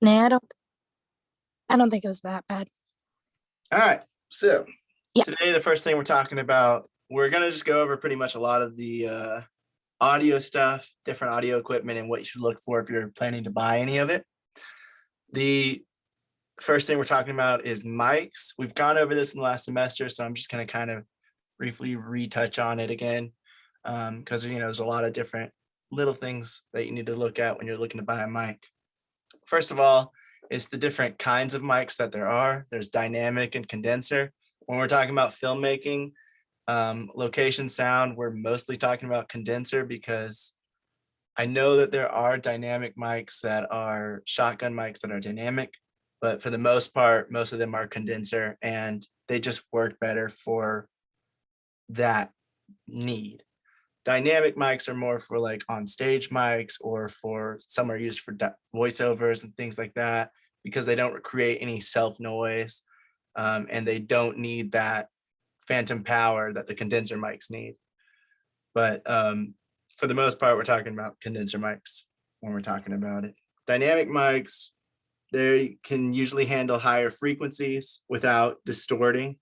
Nah, I don't think it was that bad. All right, so Yeah. today the first thing we're talking about, we're gonna just go over pretty much a lot of the audio stuff, different audio equipment, and what you should look for if you're planning to buy any of it. The first thing we're talking about is mics. We've gone over this in the last semester, so I'm just gonna kind of briefly retouch on it again, because there's a lot of different little things that you need to look at when you're looking to buy a mic. First of all, it's the different kinds of mics that there are. There's dynamic and condenser. When we're talking about filmmaking, location sound, we're mostly talking about condenser because I know that there are dynamic mics that are shotgun mics that are dynamic, but for the most part, most of them are condenser and they just work better for that need. Dynamic mics are more for like on stage mics or for some are used for voiceovers and things like that because they don't create any self noise, and they don't need that phantom power that the condenser mics need. But for the most part, we're talking about condenser mics when we're talking about it. Dynamic mics, they can usually handle higher frequencies without distorting,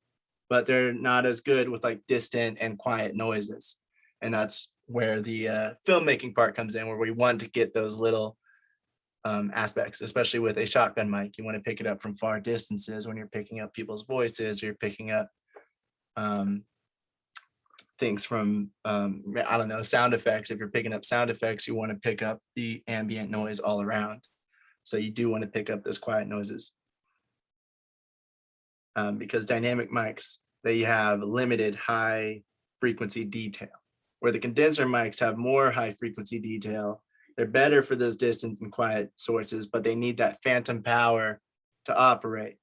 but they're not as good with like distant and quiet noises. And that's where the filmmaking part comes in, where we want to get those little aspects, especially with a shotgun mic. You want to pick it up from far distances when you're picking up people's voices, or you're picking up things from, I don't know, sound effects. If you're picking up sound effects, you want to pick up the ambient noise all around. So you do want to pick up those quiet noises. Because dynamic mics, they have limited high frequency detail, where the condenser mics have more high frequency detail. They're better for those distant and quiet sources, but they need that phantom power to operate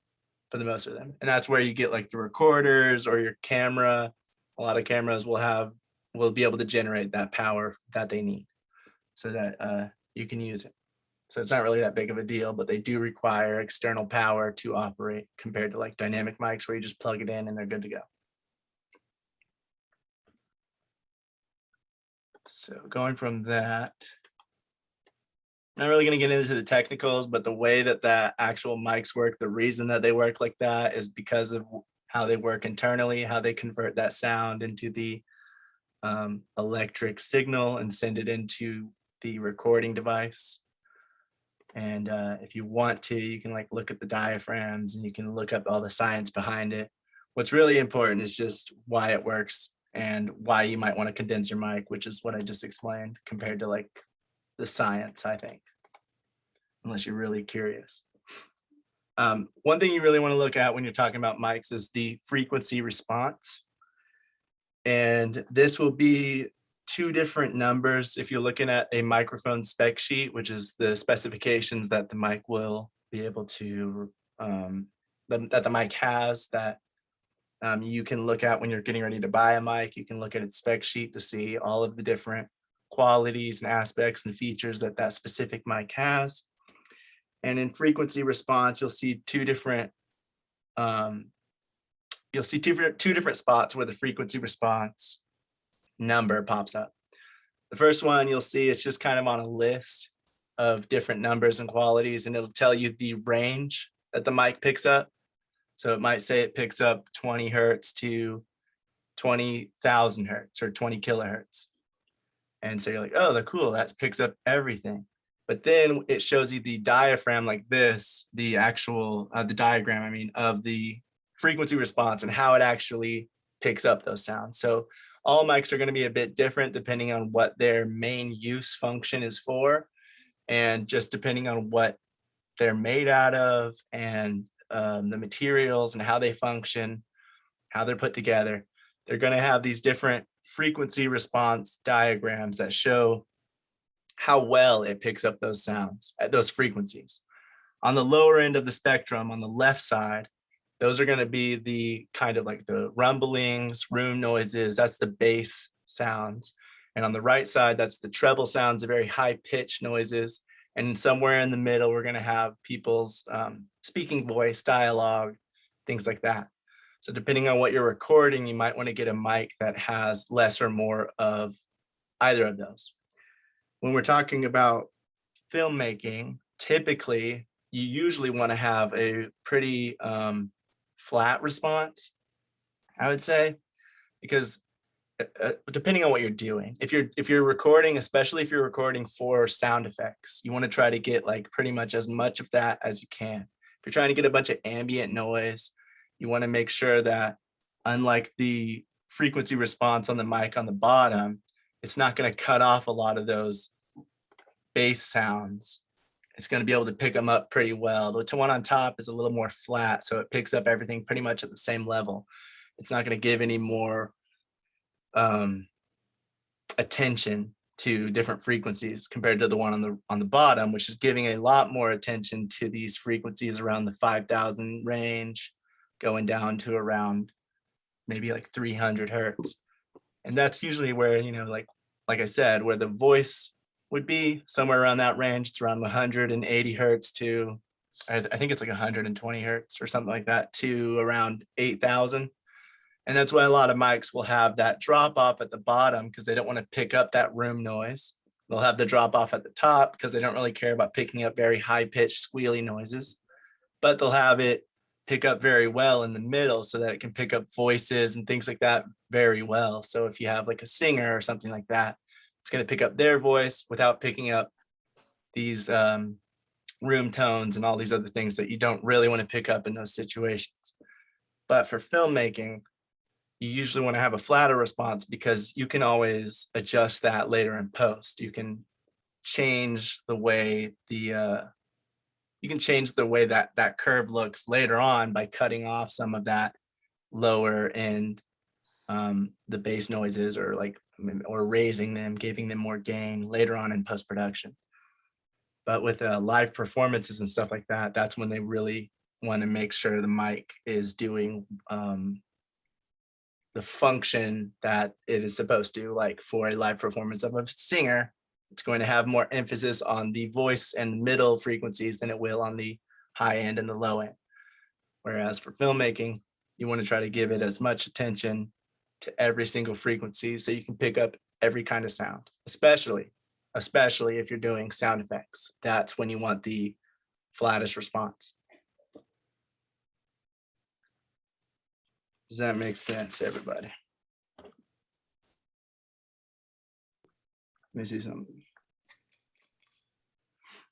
for the most of them. And that's where you get like the recorders or your camera. A lot of cameras will be able to generate that power that they need so that you can use it. So it's not really that big of a deal, but they do require external power to operate compared to like dynamic mics where you just plug it in and they're good to go. So going from that, not really going to get into the technicals, but the way that actual mics work, the reason that they work like that is because of how they work internally, how they convert that sound into the electric signal and send it into the recording device. And if you want to, you can like look at the diaphragms and you can look up all the science behind it. What's really important is just why it works and why you might want a condenser mic, which is what I just explained, compared to like the science, I think, unless you're really curious. One thing you really want to look at when you're talking about mics is the frequency response. And this will be two different numbers. If you're looking at a microphone spec sheet, which is the specifications that the mic will be able to, that the mic has, that you can look at when you're getting ready to buy a mic. You can look at its spec sheet to see all of the different qualities and aspects and features that that specific mic has. And in frequency response, you'll see two different spots where the frequency response number pops up. The first one you'll see it's just kind of on a list of different numbers and qualities, and it'll tell you the range that the mic picks up. So it might say it picks up 20 hertz to 20,000 hertz or 20 kilohertz. And so you're like, oh, that's cool. That picks up everything. But then it shows you the diaphragm like this, the actual, the diagram, I mean, of the frequency response and how it actually picks up those sounds. So all mics are going to be a bit different depending on what their main use function is for, and just depending on what they're made out of and the materials and how they function, how they're put together. They're going to have these different frequency response diagrams that show how well it picks up those sounds at those frequencies. On the lower end of the spectrum, on the left side, those are going to be the kind of like the rumblings, room noises. That's the bass sounds. And on the right side, that's the treble sounds, the very high pitched noises. And somewhere in the middle, we're going to have people's speaking voice, dialogue, things like that. So depending on what you're recording, you might want to get a mic that has less or more of either of those. When we're talking about filmmaking, typically you usually want to have a pretty flat response, I would say, because depending on what you're doing, if you're recording, especially if you're recording for sound effects, you want to try to get like pretty much as much of that as you can. If you're trying to get a bunch of ambient noise, you want to make sure that, unlike the frequency response on the mic on the bottom, it's not going to cut off a lot of those bass sounds. It's going to be able to pick them up pretty well. The one on top is a little more flat, so it picks up everything pretty much at the same level. It's not going to give any more attention to different frequencies compared to the one on the bottom, which is giving a lot more attention to these frequencies around the 5,000 range, going down to around maybe like 300 hertz. And that's usually where, like I said, where the voice would be somewhere around that range. It's around 180 hertz to, I think it's like 120 hertz or something like that, to around 8,000. And that's why a lot of mics will have that drop off at the bottom, because they don't want to pick up that room noise. They'll have the drop off at the top because they don't really care about picking up very high pitched squealy noises, but they'll have it pick up very well in the middle so that it can pick up voices and things like that very well. So if you have like a singer or something like that, it's going to pick up their voice without picking up these room tones and all these other things that you don't really want to pick up in those situations. But for filmmaking, you usually want to have a flatter response because you can always adjust that later in post. You can change the way that curve looks later on by cutting off some of that lower end, the bass noises, or raising them, giving them more gain later on in post production. But with live performances and stuff like that, that's when they really want to make sure the mic is doing the function that it is supposed to. Like for a live performance of a singer, it's going to have more emphasis on the voice and middle frequencies than it will on the high end and the low end. Whereas for filmmaking, you want to try to give it as much attention to every single frequency so you can pick up every kind of sound, especially if you're doing sound effects. That's when you want the flattest response. Does that make sense, everybody? Let me see something.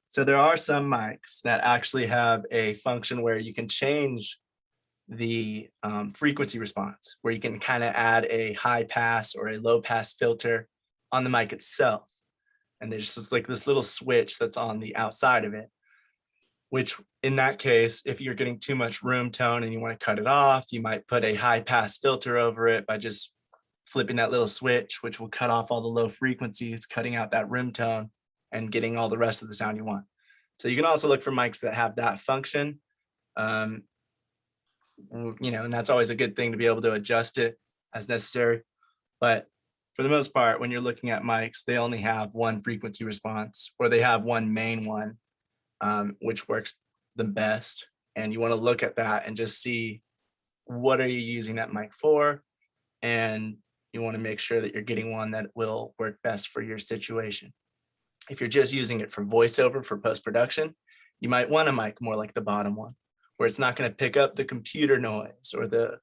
So there are some mics that actually have a function where you can change the frequency response, where you can kind of add a high pass or a low pass filter on the mic itself. And there's just like this little switch that's on the outside of it, which in that case, if you're getting too much room tone and you want to cut it off, you might put a high pass filter over it by just flipping that little switch, which will cut off all the low frequencies, cutting out that room tone and getting all the rest of the sound you want. So you can also look for mics that have that function, and that's always a good thing to be able to adjust it as necessary. But for the most part, when you're looking at mics, they only have one frequency response, or they have one main one, which works the best. And you want to look at that and just see, what are you using that mic for? And you want to make sure that you're getting one that will work best for your situation. If you're just using it for voiceover for post-production, you might want a mic more like the bottom one, where it's not going to pick up the computer noise or the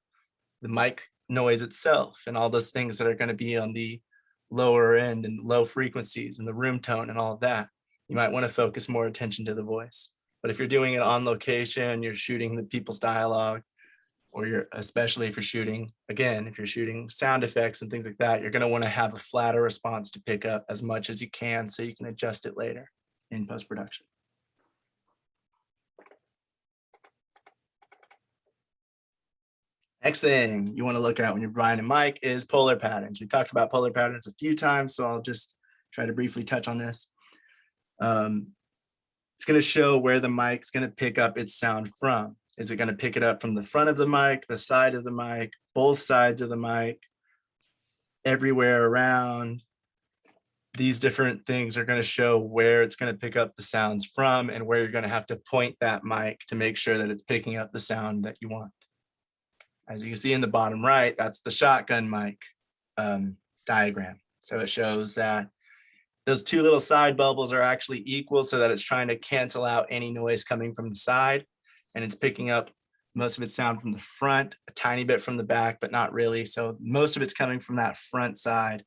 mic noise itself and all those things that are going to be on the lower end and low frequencies and the room tone and all of that. You might want to focus more attention to the voice. But if you're doing it on location, you're shooting the people's dialogue, or especially if you're shooting sound effects and things like that, you're going to want to have a flatter response to pick up as much as you can so you can adjust it later in post-production. Next thing you want to look at when you're buying a mic is polar patterns. We talked about polar patterns a few times, so I'll just try to briefly touch on this. It's going to show where the mic's going to pick up its sound from. Is it going to pick it up from the front of the mic, the side of the mic, both sides of the mic, everywhere around? These different things are going to show where it's going to pick up the sounds from and where you're going to have to point that mic to make sure that it's picking up the sound that you want. As you can see in the bottom right, that's the shotgun mic diagram. So it shows that Those two little side bubbles are actually equal so that it's trying to cancel out any noise coming from the side, and it's picking up most of its sound from the front, a tiny bit from the back, but not really. So most of it's coming from that front side,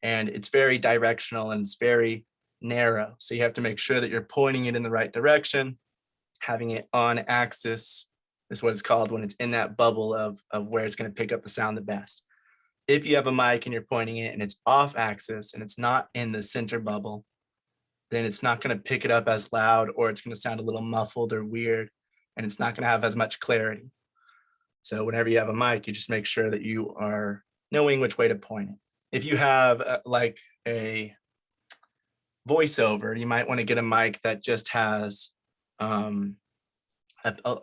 and it's very directional and it's very narrow. So you have to make sure that you're pointing it in the right direction. Having it on axis is what it's called when it's in that bubble of where it's going to pick up the sound the best. If you have a mic and you're pointing it and it's off axis and it's not in the center bubble, then it's not going to pick it up as loud, or it's going to sound a little muffled or weird, and it's not going to have as much clarity. So whenever you have a mic, you just make sure that you are knowing which way to point it. If you have like a voiceover, you might want to get a mic that just has a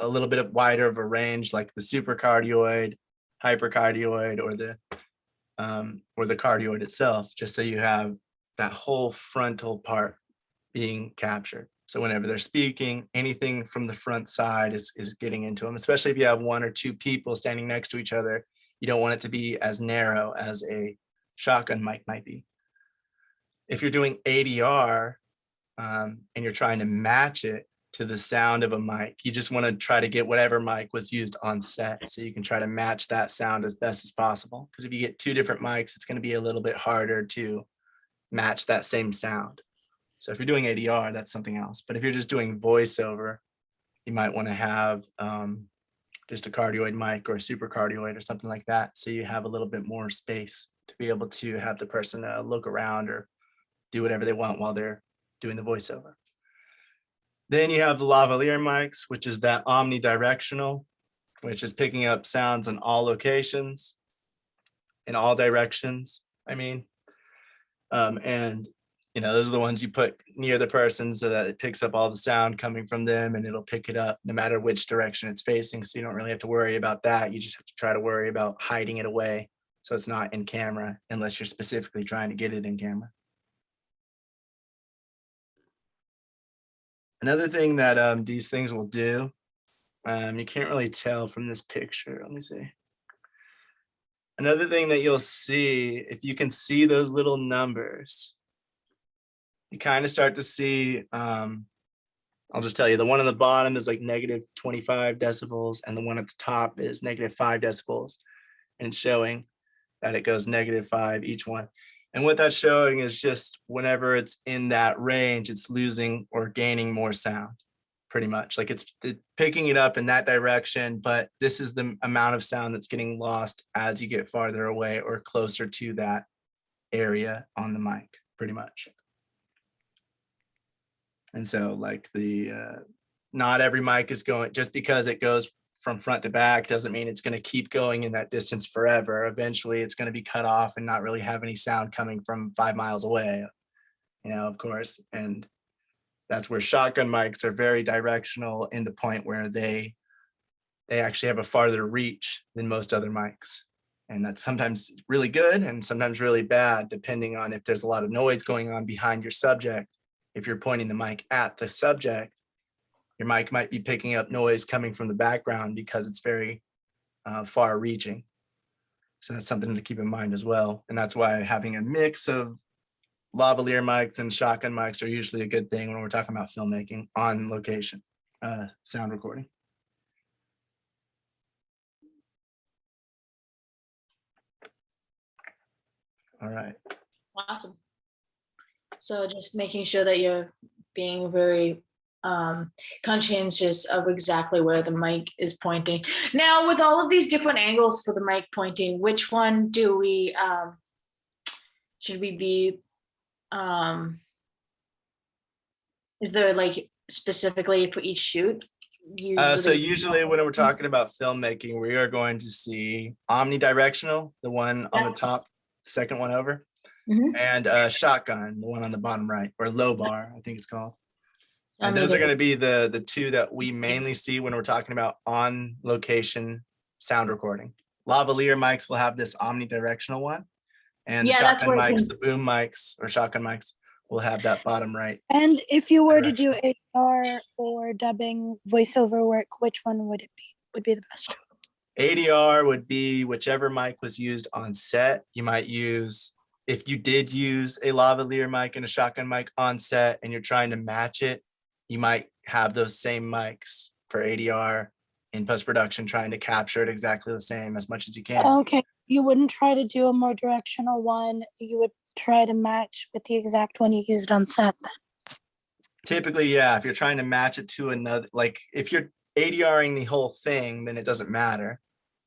little bit of wider of a range, like the supercardioid, hypercardioid, or the cardioid itself, just so you have that whole frontal part being captured. So whenever they're speaking, anything from the front side is getting into them, especially if you have one or two people standing next to each other. You don't want it to be as narrow as a shotgun mic might be. If you're doing ADR and you're trying to match it to the sound of a mic, you just want to try to get whatever mic was used on set, so you can try to match that sound as best as possible. Because if you get two different mics, it's going to be a little bit harder to match that same sound. So if you're doing ADR, that's something else. But if you're just doing voiceover, you might want to have just a cardioid mic or a supercardioid or something like that, so you have a little bit more space to be able to have the person look around or do whatever they want while they're doing the voiceover. Then you have the lavalier mics, which is that omnidirectional, which is picking up sounds in all locations, in all directions, and those are the ones you put near the person so that it picks up all the sound coming from them, and it'll pick it up no matter which direction it's facing. So you don't really have to worry about that. You just have to try to worry about hiding it away so it's not in camera, unless you're specifically trying to get it in camera. Another thing that these things will do, you can't really tell from this picture. Let me see. Another thing that you'll see, if you can see those little numbers, you kind of start to see, I'll just tell you, the one on the bottom is like -25 decibels, and the one at the top is -5 decibels. And it's showing that it goes -5 each one. And what that's showing is just whenever it's in that range, it's losing or gaining more sound, pretty much. Like it's picking it up in that direction, but this is the amount of sound that's getting lost as you get farther away or closer to that area on the mic, pretty much. And so like not every mic is going, just because it goes from front to back doesn't mean it's going to keep going in that distance forever. Eventually it's going to be cut off and not really have any sound coming from 5 miles away, of course. And that's where shotgun mics are very directional, in the point where they actually have a farther reach than most other mics. And that's sometimes really good and sometimes really bad, depending on if there's a lot of noise going on behind your subject. If you're pointing the mic at the subject, your mic might be picking up noise coming from the background because it's very far reaching. So that's something to keep in mind as well. And that's why having a mix of lavalier mics and shotgun mics are usually a good thing when we're talking about filmmaking on location, sound recording. All right. Awesome. So just making sure that you're being very conscientious of exactly where the mic is pointing. Now, with all of these different angles for the mic pointing, which one do we should we be is there like specifically for each shoot? So usually when we're talking about filmmaking, we are going to see omnidirectional, the one on the top, second one over, and shotgun, the one on the bottom right, or low bar, I think it's called. And those are going to be the two that we mainly see when we're talking about on location sound recording. Lavalier mics will have this omnidirectional one, and the shotgun mics, the boom mics or shotgun mics, will have that bottom right. And if you were to do ADR or dubbing voiceover work, which one would it be? Would be the best? ADR would be whichever mic was used on set. You might use, if you did use a lavalier mic and a shotgun mic on set and you're trying to match it, you might have those same mics for ADR in post-production, trying to capture it exactly the same as much as you can. Okay, you wouldn't try to do a more directional one. You would try to match with the exact one you used on set then. Typically, yeah, if you're trying to match it to another, like if you're ADRing the whole thing, then it doesn't matter.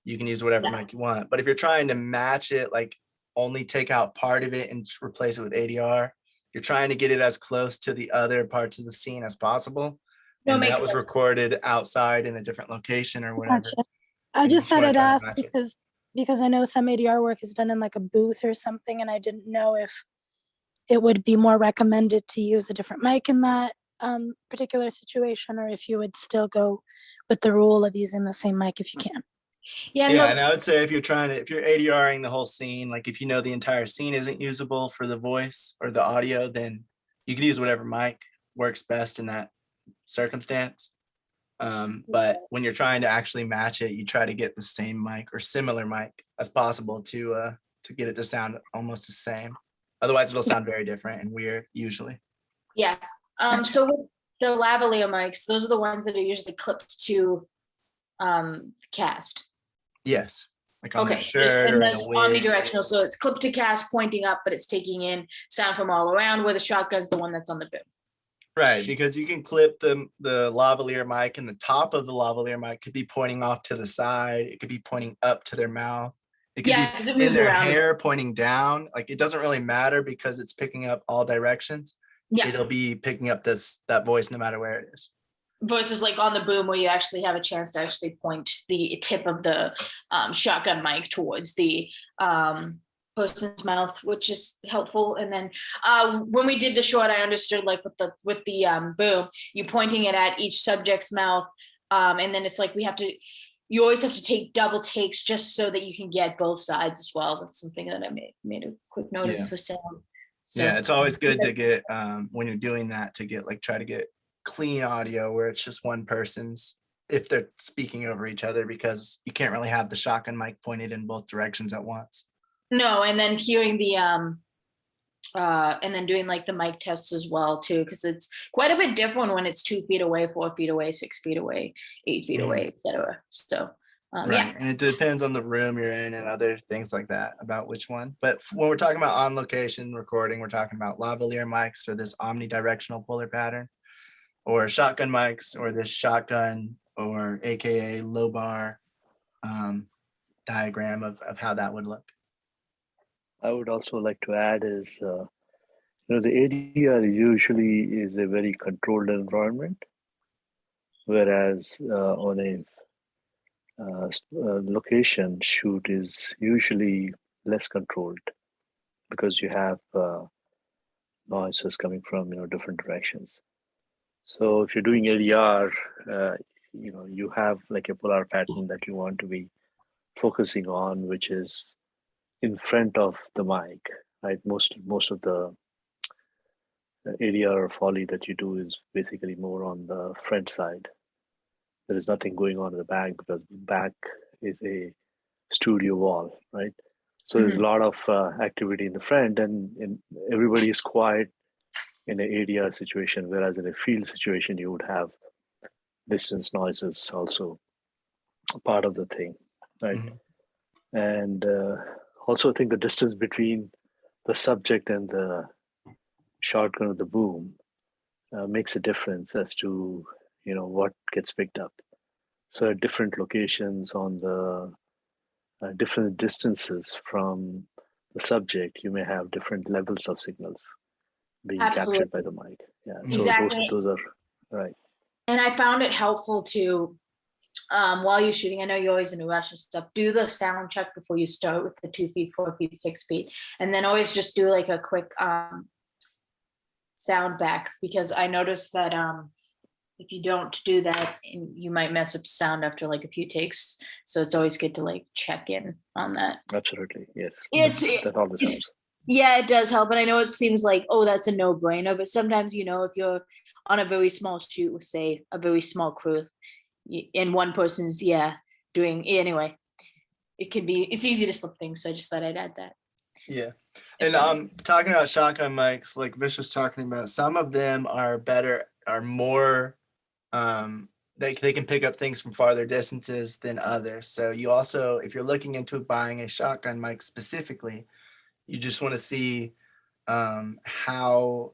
You can use whatever mic you want. But if you're trying to match it, like only take out part of it and replace it with ADR, you're trying to get it as close to the other parts of the scene as possible. No, it And makes that was sense. recorded outside in a different location or whatever. Gotcha. I And you just just wanna thought I'd try to ask match it. because I know some ADR work is done in like a booth or something, and I didn't know if it would be more recommended to use a different mic in that particular situation, or if you would still go with the rule of using the same mic if you can. Yeah, Yeah, no, and I would say if you're ADRing the whole scene, like if you know the entire scene isn't usable for the voice or the audio, then you can use whatever mic works best in that circumstance. But when you're trying to actually match it, you try to get the same mic or similar mic as possible to get it to sound almost the same. Otherwise, it'll sound very different and weird usually. yeah. So with the lavalier mics, those are the ones that are usually clipped to cast. Yes, like on Okay, a shirt and or in a that's wig. omnidirectional, so it's clipped to cast pointing up, but it's taking in sound from all around, where the shotgun's the one that's on the boom. Right, because you can clip the lavalier mic, and the top of the lavalier mic could be pointing off to the side. It could be pointing up to their mouth. It could Yeah, 'cause it be in moves their around. hair pointing down. Like it doesn't really matter because it's picking up all directions. Yeah, It'll be picking up that voice no matter where it is. versus like on the boom where you actually have a chance to actually point the tip of the shotgun mic towards the person's mouth, which is helpful. And then when we did the short, I understood like with the boom, you pointing it at each subject's mouth, and then it's like you always have to take double takes just so that you can get both sides as well. That's something that I made a quick note Yeah. of for sound. So, Yeah, it's always good to get when you're doing that to get try to get clean audio where it's just one person's if they're speaking over each other, because you can't really have the shotgun mic pointed in both directions at once. No, and then hearing the and then doing like the mic tests as well too, because it's quite a bit different when it's 2 feet away, 4 feet away, 6 feet away, 8 feet away, etc. So Right. yeah. And it depends on the room you're in and other things like that about which one. But when we're talking about on location recording, we're talking about lavalier mics or this omnidirectional polar pattern, or shotgun mics, or this shotgun or AKA low bar diagram of how that would look. I would also like to add is, the ADR usually is a very controlled environment, whereas on a location shoot is usually less controlled because you have noises coming from different directions. So if you're doing ADR, you have like a polar pattern that you want to be focusing on, which is in front of the mic, right? Most of the ADR or foley that you do is basically more on the front side. There is nothing going on in the back because back is a studio wall, right? So there's a lot of activity in the front, and everybody is quiet in an ADR situation, whereas in a field situation, you would have distance noises also part of the thing, right? Mm-hmm. And also, I think the distance between the subject and the shotgun or the boom makes a difference as to what gets picked up. So at different locations on the different distances from the subject, you may have different levels of signals being captured by the mic. Yeah, so Exactly. those are right. And I found it helpful to while you're shooting, I know you're always in a rush and stuff, do the sound check before you start with the 2 feet, 4 feet, 6 feet, and then always just do like a quick sound back, because I noticed that if you don't do that, you might mess up sound after like a few takes. So it's always good to like check in on that. Absolutely, yes. That always helps. Yeah, it does help. And I know it seems like, oh, that's a no-brainer, but sometimes, if you're on a very small shoot with, say, a very small crew, and one person's doing anyway, it's easy to slip things. So I just thought I'd add that. Yeah, And talking about shotgun mics, like Vish was talking about, some of them are better, are more, they can pick up things from farther distances than others. So you also, if you're looking into buying a shotgun mic specifically, you just want to see how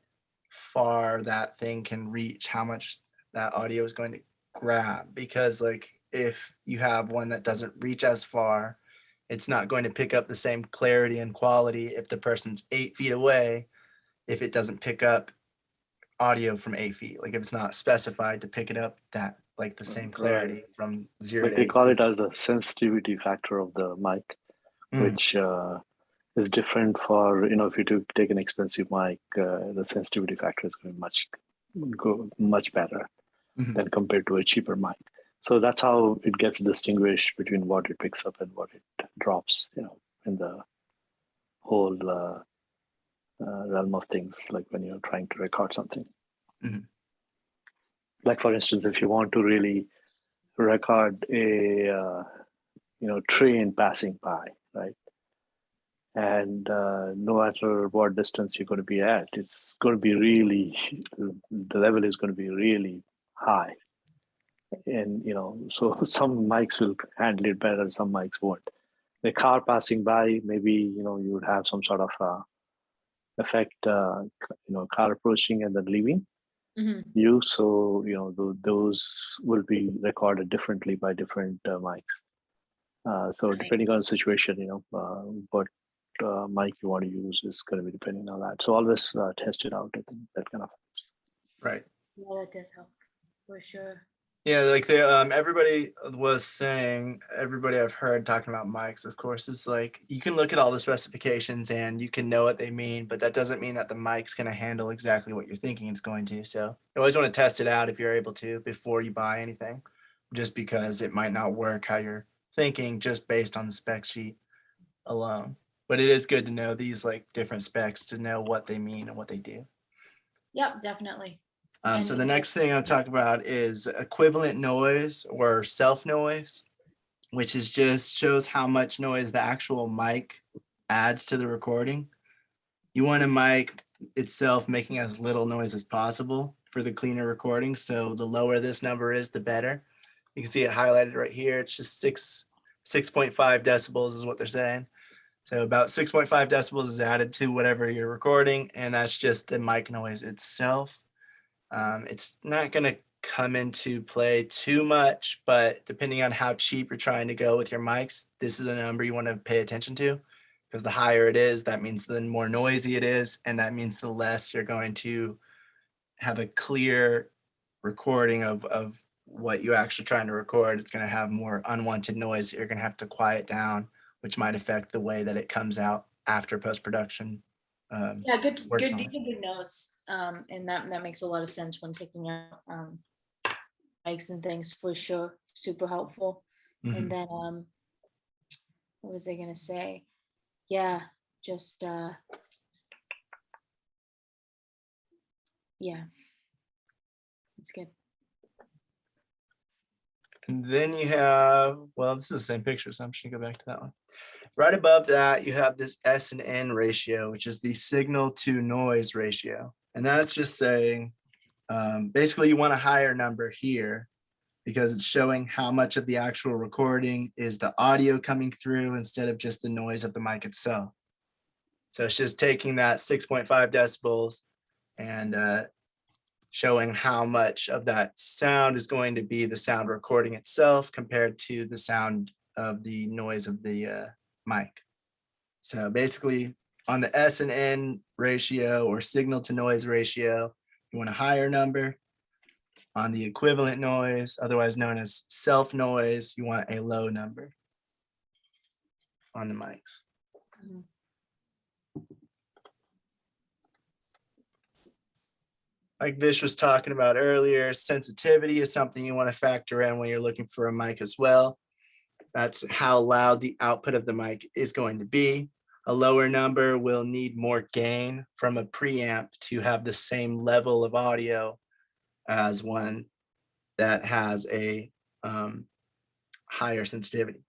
far that thing can reach, how much that audio is going to grab. Because like if you have one that doesn't reach as far, it's not going to pick up the same clarity and quality if the person's 8 feet away, if it doesn't pick up audio from 8 feet. Like if it's not specified to pick it up that like the same clarity from 0 Like to they 8 call feet. it as the sensitivity factor of the mic, which is different for, if you take an expensive mic, the sensitivity factor is going to go much better than compared to a cheaper mic. So that's how it gets distinguished between what it picks up and what it drops, in the whole realm of things, like when you're trying to record something. Like for instance, if you want to really record a train passing by, right? And no matter what distance you're going to be at, it's going to be the level is going to be really high. And, so some mics will handle it better, some mics won't. The car passing by, maybe, you would have some sort of effect, car approaching and then leaving you. So, those will be recorded differently by different mics. So depending on the situation, what mic you want to use is going to be depending on that. So always test it out. I think that kind of helps. Right. Yeah, that does help for sure. Yeah, like the everybody was saying, everybody I've heard talking about mics, of course, is like you can look at all the specifications and you can know what they mean, but that doesn't mean that the mic's going to handle exactly what you're thinking it's going to. So you always want to test it out if you're able to before you buy anything, just because it might not work how you're thinking just based on the spec sheet alone. But it is good to know these like different specs to know what they mean and what they do. Yep, definitely. So the next thing I'll talk about is equivalent noise or self noise, which is just shows how much noise the actual mic adds to the recording. You want a mic itself making as little noise as possible for the cleaner recording. So the lower this number is, the better. You can see it highlighted right here. It's just 6.5 decibels is what they're saying. So about 6.5 decibels is added to whatever you're recording, and that's just the mic noise itself. It's not going to come into play too much, but depending on how cheap you're trying to go with your mics, this is a number you want to pay attention to, because the higher it is, that means the more noisy it is, and that means the less you're going to have a clear recording of what you're actually trying to record. It's going to have more unwanted noise that you're going to have to quiet down, which might affect the way that it comes out after post-production. Yeah, these are good notes. And that makes a lot of sense when picking out mics and things for sure. Super helpful. And then what was I gonna say? Yeah, just yeah. It's good. And then you have, well, this is the same picture, so I'm just gonna go back to that one. Right above that, you have this S and N ratio, which is the signal to noise ratio. And that's just saying, basically you want a higher number here because it's showing how much of the actual recording is the audio coming through instead of just the noise of the mic itself. So it's just taking that 6.5 decibels and showing how much of that sound is going to be the sound recording itself compared to the sound of the noise of the mic. So basically on the S and N ratio or signal to noise ratio, you want a higher number. On the equivalent noise, otherwise known as self noise, you want a low number on the mics. Like Vish was talking about earlier, sensitivity is something you want to factor in when you're looking for a mic as well. That's how loud the output of the mic is going to be. A lower number will need more gain from a preamp to have the same level of audio as one that has a higher sensitivity.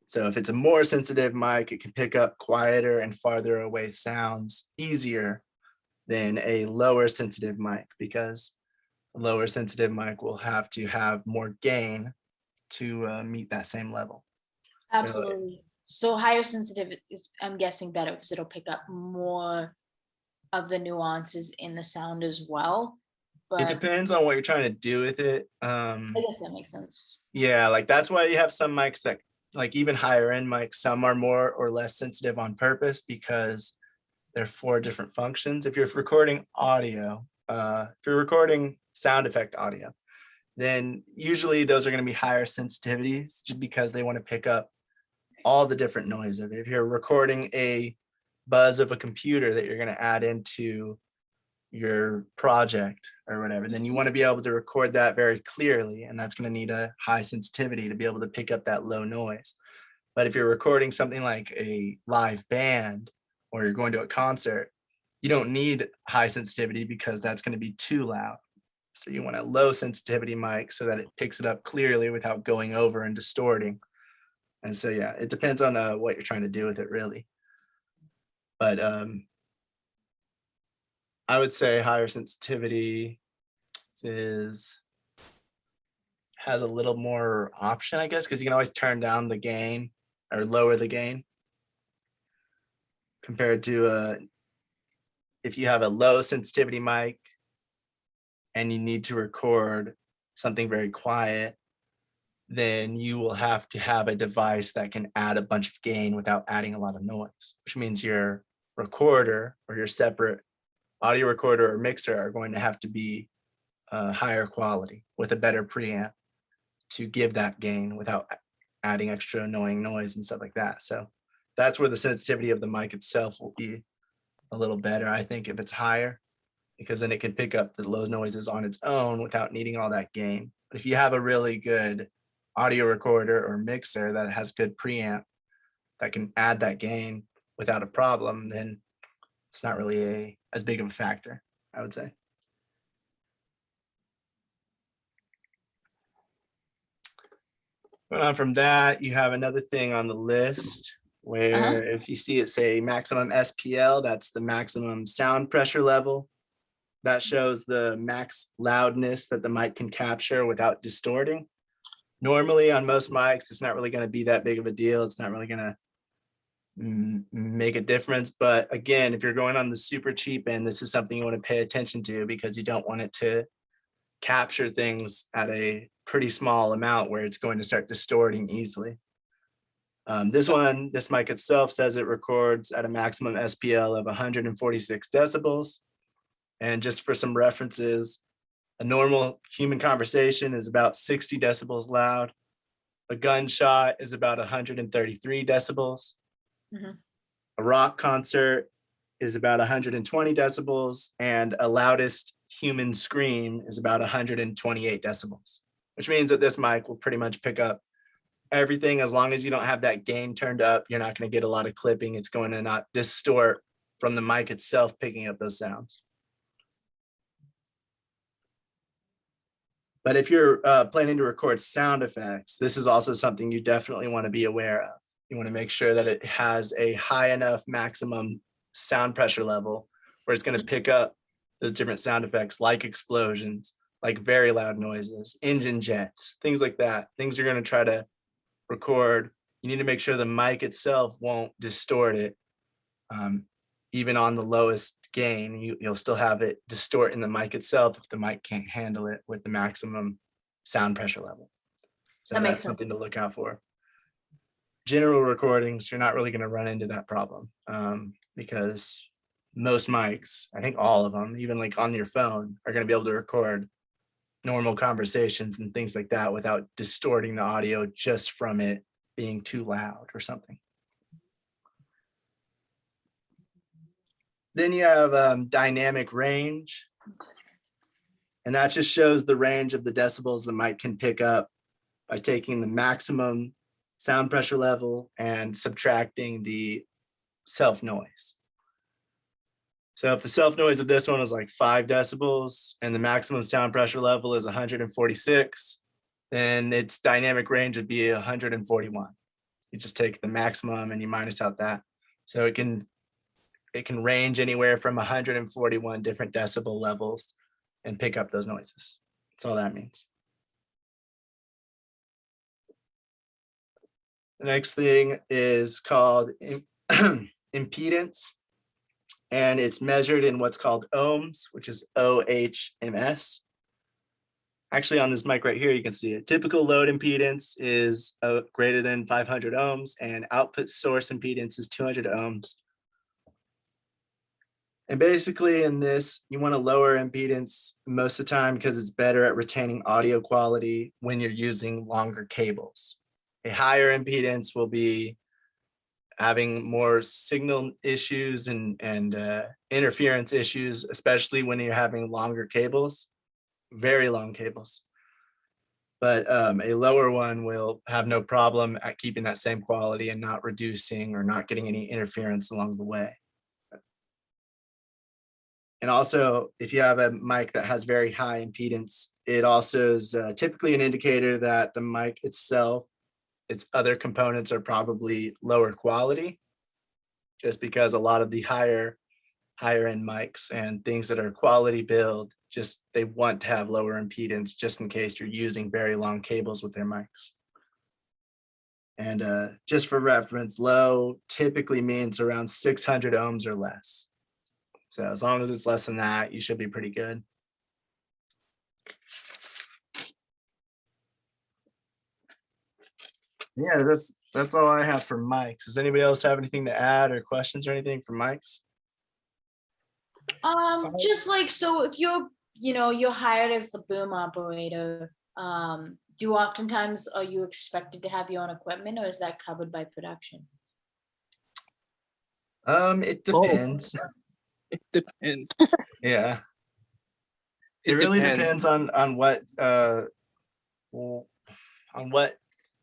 So if it's a more sensitive mic, it can pick up quieter and farther away sounds easier than a lower sensitive mic, because a lower sensitive mic will have to have more gain to meet that same level. So Absolutely. So higher sensitive is, I'm guessing, better because it'll pick up more of the nuances in the sound as well. But it depends on what you're trying to do with it. I guess that makes sense. Yeah, like that's why you have some mics that, like even higher end mics, some are more or less sensitive on purpose because they're for different functions. If you're recording audio, if you're recording sound effect audio, then usually those are going to be higher sensitivities just because they want to pick up all the different noise of it. If you're recording a buzz of a computer that you're going to add into your project or whatever, then you want to be able to record that very clearly, and that's going to need a high sensitivity to be able to pick up that low noise. But if you're recording something like a live band or you're going to a concert, you don't need high sensitivity because that's going to be too loud. So you want a low sensitivity mic so that it picks it up clearly without going over and distorting. And so, yeah, it depends on what you're trying to do with it, really. But I would say higher sensitivity has a little more option, I guess, because you can always turn down the gain or lower the gain compared to if you have a low sensitivity mic and you need to record something very quiet, then you will have to have a device that can add a bunch of gain without adding a lot of noise, which means your recorder or your separate audio recorder or mixer are going to have to be higher quality with a better preamp to give that gain without adding extra annoying noise and stuff like that. So that's where the sensitivity of the mic itself will be a little better, I think, if it's higher, because then it can pick up the low noises on its own without needing all that gain. But if you have a really good audio recorder or mixer that has good preamp that can add that gain without a problem, then it's not really as big of a factor, I would say. Going on from that, you have another thing on the list where if you see it say maximum SPL, that's the maximum sound pressure level. That shows the max loudness that the mic can capture without distorting. Normally on most mics, it's not really going to be that big of a deal. It's not really going to make a difference. But again, if you're going on the super cheap end, this is something you want to pay attention to because you don't want it to capture things at a pretty small amount where it's going to start distorting easily. This mic itself says it records at a maximum SPL of 146 decibels. And just for some references, a normal human conversation is about 60 decibels loud. A gunshot is about 133 decibels. Mm-hmm. A rock concert is about 120 decibels, and a loudest human scream is about 128 decibels, which means that this mic will pretty much pick up everything. As long as you don't have that gain turned up, you're not going to get a lot of clipping. It's going to not distort from the mic itself picking up those sounds. But if you're planning to record sound effects, this is also something you definitely want to be aware of. You want to make sure that it has a high enough maximum sound pressure level where it's going to pick up those different sound effects like explosions, like very loud noises, engine jets, things like that. Things you're going to try to record. You need to make sure the mic itself won't distort it. Even on the lowest gain, you'll still have it distort in the mic itself if the mic can't handle it with the maximum sound pressure level. So That makes that's something to look out for. General recordings, you're not really going to run into that problem because most mics, I think all of them, even like on your phone, are going to be able to record normal conversations and things like that without distorting the audio just from it being too loud or something. Then you have dynamic range, and that just shows the range of the decibels the mic can pick up by taking the maximum sound pressure level and subtracting the self noise. So if the self noise of this one is like 5 decibels and the maximum sound pressure level is 146, then its dynamic range would be 141. You just take the maximum and you minus out that. So it can range anywhere from 141 different decibel levels and pick up those noises. That's all that means. The next thing is called impedance, and it's measured in what's called ohms, which is OHMS. Actually, on this mic right here, you can see it. Typical load impedance is greater than 500 ohms, and output source impedance is 200 ohms. And basically in this, you want to lower impedance most of the time because it's better at retaining audio quality when you're using longer cables. A higher impedance will be having more signal issues and interference issues, especially when you're having longer cables, very long cables. But a lower one will have no problem at keeping that same quality and not reducing or not getting any interference along the way. And also, if you have a mic that has very high impedance, it also is typically an indicator that the mic itself, its other components are probably lower quality, just because a lot of the higher end mics and things that are quality build, just they want to have lower impedance just in case you're using very long cables with their mics. And just for reference, low typically means around 600 ohms or less. So as long as it's less than that, you should be pretty good. Yeah, that's all I have for mics. Does anybody else have anything to add or questions or anything for mics? Just like, so if you're hired as the boom operator, are you expected to have your own equipment, or is that covered by production? It depends. It depends. Yeah. It really depends. depends on what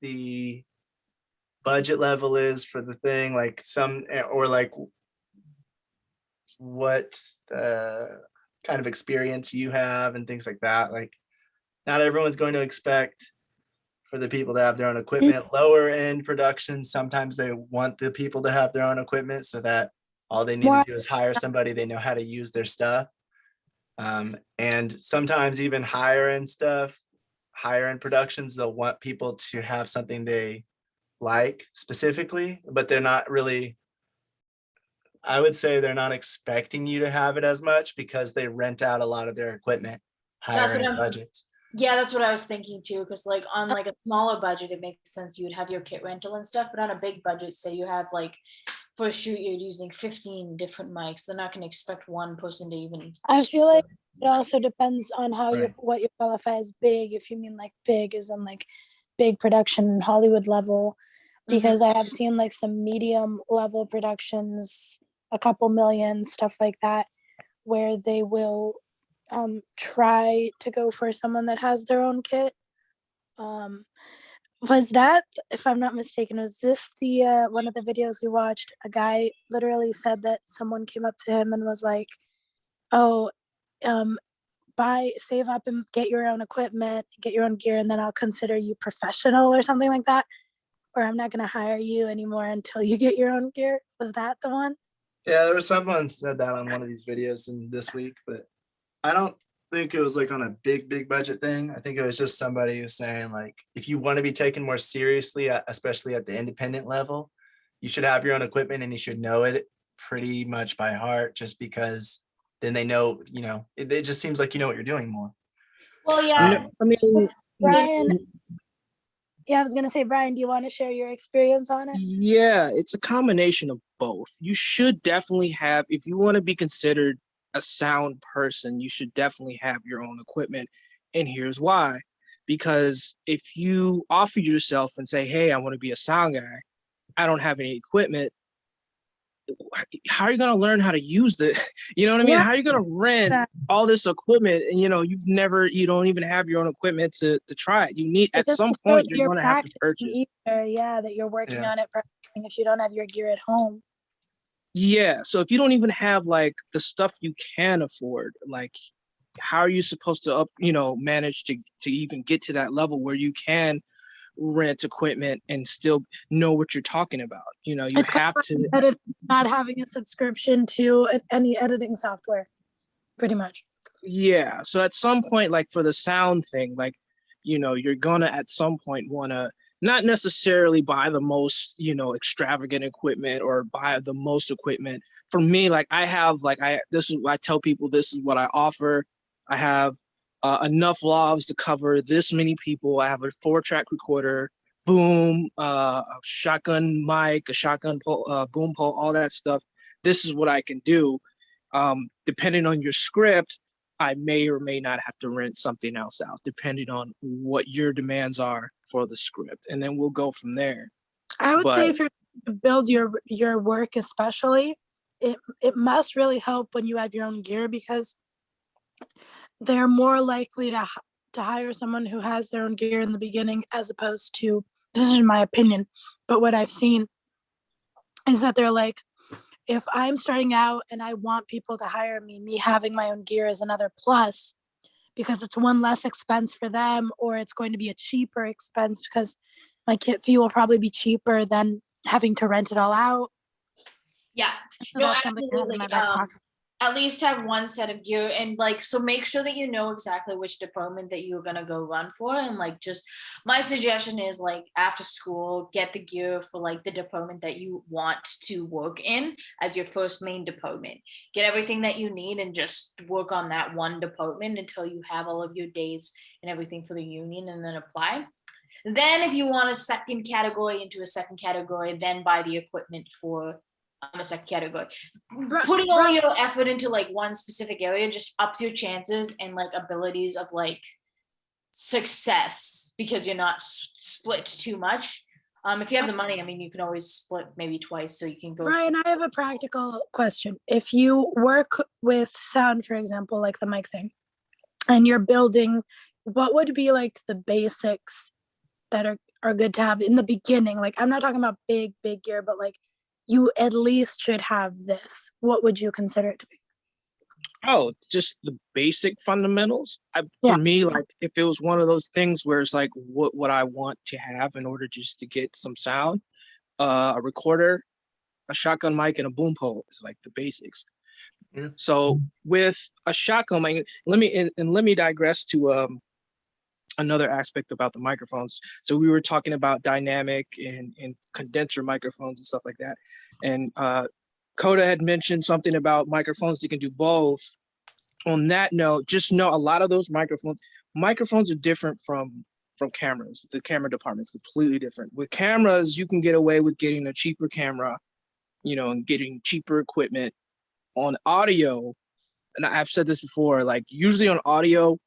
the budget level is for the thing, like or like what kind of experience you have and things like that. Like not everyone's going to expect for the people to have their own equipment. Lower end productions, sometimes they want the people to have their own equipment so that all they need to do is hire somebody, they know how to use their stuff. And sometimes even higher end productions, they'll want people to have something they like specifically, but they're not really, I would say they're not expecting you to have it as much because they rent out a lot of their equipment, higher end budgets. Yeah, that's what I was thinking too, because like on like a smaller budget, it makes sense you would have your kit rental and stuff, but on a big budget, say you have like for a shoot, you're using 15 different mics. They're not going to expect one person to even. I feel like it also depends on how Right. what you qualify as big. If you mean like big as in like big production Hollywood level, because I have seen like some medium level productions, a couple million, stuff like that, where they will try to go for someone that has their own kit. Was that, if I'm not mistaken, was this the one of the videos we watched? A guy literally said that someone came up to him and was like, "Oh, save up and get your own equipment, get your own gear, and then I'll consider you professional," or something like that. Or I'm not gonna hire you anymore until you get your own gear. Was that the one? Yeah, there was someone said that on one of these videos in this week, but I don't think it was like on a big budget thing. I think it was just somebody who was saying like, if you want to be taken more seriously, especially at the independent level, you should have your own equipment and you should know it pretty much by heart, just because then they know, it just seems like you know what you're doing more. Well, yeah. No, I mean, Brian, yeah, I was gonna say, Brian, do you want to share your experience on it? yeah, it's a combination of both. You should definitely have, if you want to be considered a sound person, you should definitely have your own equipment. And here's why. Because if you offer yourself and say, hey, I want to be a sound guy, I don't have any equipment, how are you going to learn how to use the, you know what I mean? Yeah. How are you going to rent all this equipment and, you don't even have your own equipment to try it. You need, at some point, you're going to have to purchase. Yeah, that you're working on it if you don't have your gear at home. Yeah, so if you don't even have like the stuff you can afford, like how are you supposed to manage to even get to that level where you can rent equipment and still know what you're talking about. You know, you It's have to. not having a subscription to any editing software, pretty much. Yeah. So at some point, like for the sound thing, like, you know, you're gonna at some point want to not necessarily buy the most, you know, extravagant equipment or buy the most equipment. For me, like I have, like I tell people this is what I offer. I have enough lavs to cover this many people. I have a 4-track recorder, boom, a shotgun mic, a shotgun pole, boom pole, all that stuff. This is what I can do. Depending on your script, I may or may not have to rent something else out, depending on what your demands are for the script, and then we'll go from there. I would say But if you're to build your work, especially, it must really help when you have your own gear, because they're more likely to hire someone who has their own gear in the beginning, as opposed to, this is my opinion, but what I've seen is that they're like, if I'm starting out and I want people to hire me having my own gear is another plus, because it's one less expense for them, or it's going to be a cheaper expense because my kit fee will probably be cheaper than having to rent it all out. Yeah, So no, that's something I have in absolutely. my back pocket. At least have one set of gear, and like, so make sure that you know exactly which department that you're gonna go run for, and like, just my suggestion is like after school, get the gear for like the department that you want to work in as your first main department. Get everything that you need and just work on that one department until you have all of your days and everything for the union, and then apply. Then if you want a second category into a second category, then buy the equipment for a second category. Putting all your effort into like one specific area just ups your chances and like abilities of like success, because you're not split too much. If you have the money, I mean, you can always split maybe twice, so you can go. Ryan, I have a practical question. If you work with sound, for example, like the mic thing, and you're building, what would be like the basics that are good to have in the beginning? Like, I'm not talking about big gear, but like, you at least should have this. What would you consider it to be? Oh, just the basic fundamentals. Yeah. For me, like if it was one of those things where it's like what I want to have in order just to get some sound, a recorder, a shotgun mic, and a boom pole is like the basics. Yeah. So with a shotgun mic, let me digress to another aspect about the microphones. So we were talking about dynamic and condenser microphones and stuff like that. And Coda had mentioned something about microphones that can do both. On that note, just know a lot of those microphones are different from cameras. The camera department is completely different. With cameras, you can get away with getting a cheaper camera, you know, and getting cheaper equipment. On audio, and I've said this before, like usually on audio,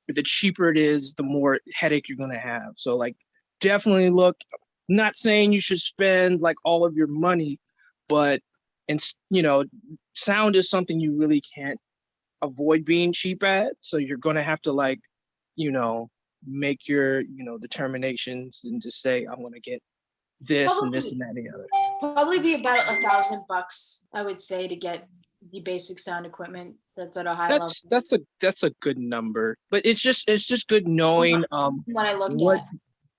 the cheaper it is, the more headache you're gonna have. So like definitely look, not saying you should spend like all of your money, but you know, sound is something you really can't avoid being cheap at. So you're gonna have to like, you know, make your, you know, determinations and just say, I'm gonna get this and this and that and the other. Probably be about $1,000, I would say, to get the basic sound equipment that's at a high level. That's a good number, but it's just good knowing What I look what at.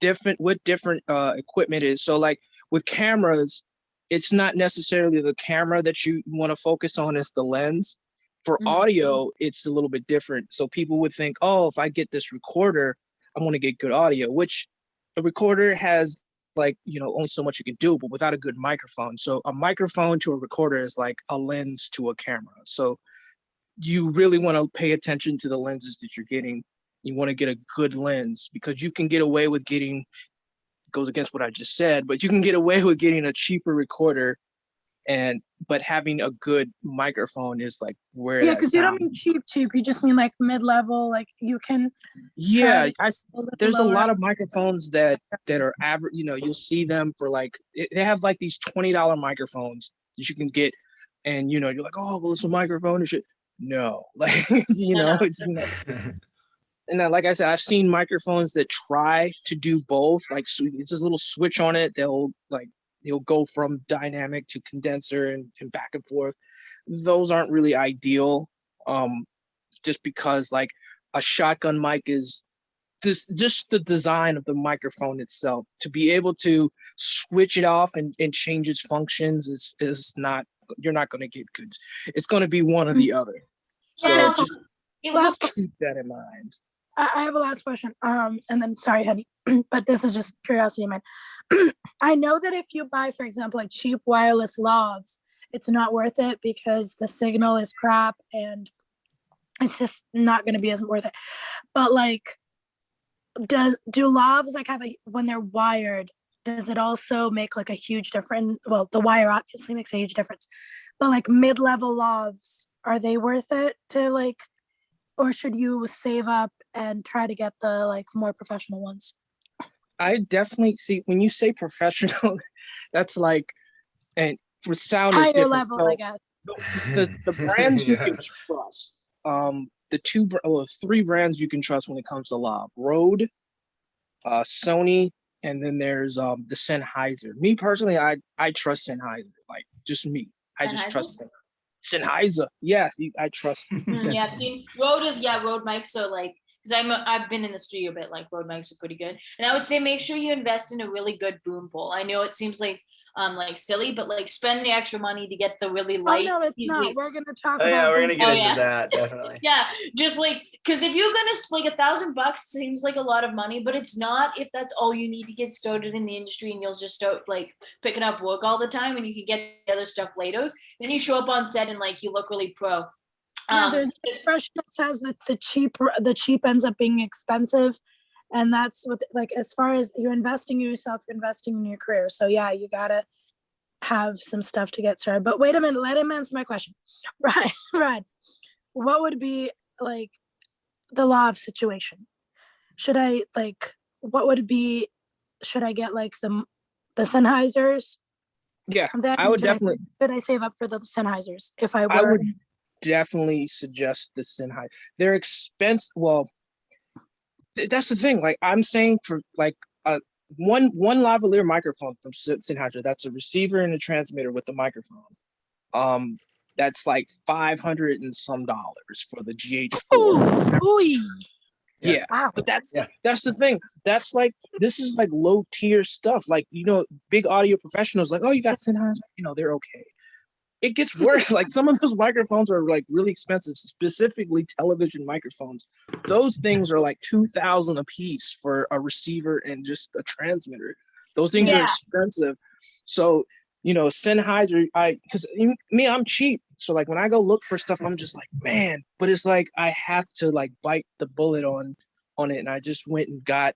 different equipment is. So like with cameras, it's not necessarily the camera that you want to focus on, it's the lens. For audio, it's a little bit different. So people would think, oh, if I get this recorder, I want to get good audio, which a recorder has like, you know, only so much you can do, but without a good microphone. So a microphone to a recorder is like a lens to a camera. So you really want to pay attention to the lenses that you're getting. You want to get a good lens, because you can get away with getting, goes against what I just said, but you can get away with getting a cheaper recorder, but having a good microphone is like where Yeah, that because you don't sound. mean cheap. You just mean like mid-level. Like you can. Yeah, there's a lower. lot of microphones that are average. You know, you'll see them for like, they have like these $20 microphones that you can get, and you know, you're like, oh, well, it's a microphone and shit. No, like you know, it's not. And like I said, I've seen microphones that try to do both. Like, so it's this little switch on it. They'll go from dynamic to condenser and back and forth. Those aren't really ideal, just because like a shotgun mic is just the design of the microphone itself, to be able to switch it off and change its functions is not, you're not going to get good. It's going to be one or the other. So Yeah, just last keep that in mind. I have a last question. And then sorry, honey, but this is just curiosity of mine. I know that if you buy, for example, like cheap wireless lavs, it's not worth it because the signal is crap and it's just not going to be as worth it. But like, do lavs like have when they're wired? Does it also make like a huge difference? Well, the wire obviously makes a huge difference, but like mid-level lavs, are they worth it to like? Or should you save up and try to get the like more professional ones? I definitely see when you say professional, that's like, and for sound is Higher different. level, So I guess. the brands you can Yeah. trust, three brands you can trust when it comes to lav: Rode, Sony, and then there's the Sennheiser. Me personally, I trust Sennheiser. Like just me, I just Sennheiser? trust Sennheiser. Yeah, I trust. Yeah, Rode mics. So like, because I've been in the studio a bit. Like Rode mics are pretty good, and I would say make sure you invest in a really good boom pole. I know it seems like silly, but like spend the extra money to get the really Oh light. no, it's not. We're gonna talk Oh yeah, about. we're gonna get Oh, into yeah. that definitely. Yeah, just like, because if you're gonna like $1,000 seems like a lot of money, but it's not if that's all you need to get started in the industry and you'll just start like picking up work all the time and you can get the other stuff later. Then you show up on set and like you look really pro. Yeah, there's an expression that says that the cheap ends up being expensive, and that's what like as far as you're investing in yourself, you're investing in your career. So yeah, you gotta have some stuff to get started. But wait a minute, let him answer my question. Right. What would be like the lav situation? Should I like what would be should I get like the Sennheisers? Yeah, Then I would should definitely. should I save up for the Sennheisers if I I were? would definitely suggest the Sennheiser. They're expensive. Well, that's the thing. Like I'm saying, for like one lavalier microphone from Sennheiser, that's a receiver and a transmitter with the microphone. That's like $500 and some for the GH4. Ooh, Yeah, wow. but Yeah. that's the thing. That's like, this is like low tier stuff. Like, big audio professionals like, oh, you got Sennheiser, they're okay. It gets worse. Like some of those microphones are like really expensive, specifically television microphones. Those things are like $2,000 a piece for a receiver and just a transmitter. Those things are Yeah. expensive. So, Sennheiser, because me, I'm cheap. So like when I go look for stuff, I'm just like, man, but it's like I have to like bite the bullet on it. And I just went and got,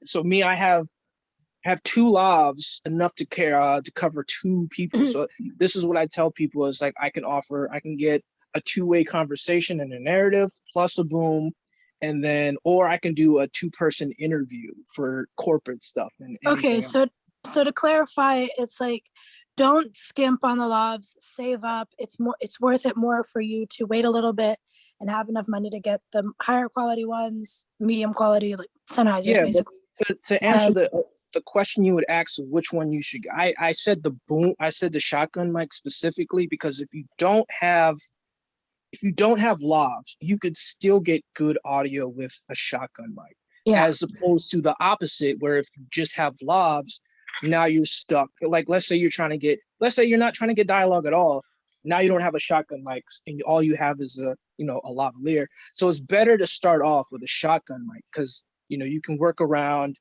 so me, I have two lavs enough to cover two people. So this is what I tell people is like, I can get a two-way conversation and a narrative plus a boom, and then, or I can do a two-person interview for corporate stuff. And Okay, so to clarify, it's like don't skimp on the lavs, save up. It's worth it more for you to wait a little bit and have enough money to get the higher quality ones, medium quality, like Sennheisers, yeah, basically. but to answer the question you would ask of which one you should, I said the boom, I said the shotgun mic specifically because if you don't have lavs, you could still get good audio with a shotgun mic. Yeah. As opposed to the opposite, where if you just have lavs, now you're stuck. Like let's say you're not trying to get dialogue at all. Now you don't have a shotgun mic and all you have is a lavalier. So it's better to start off with a shotgun mic because you can work around.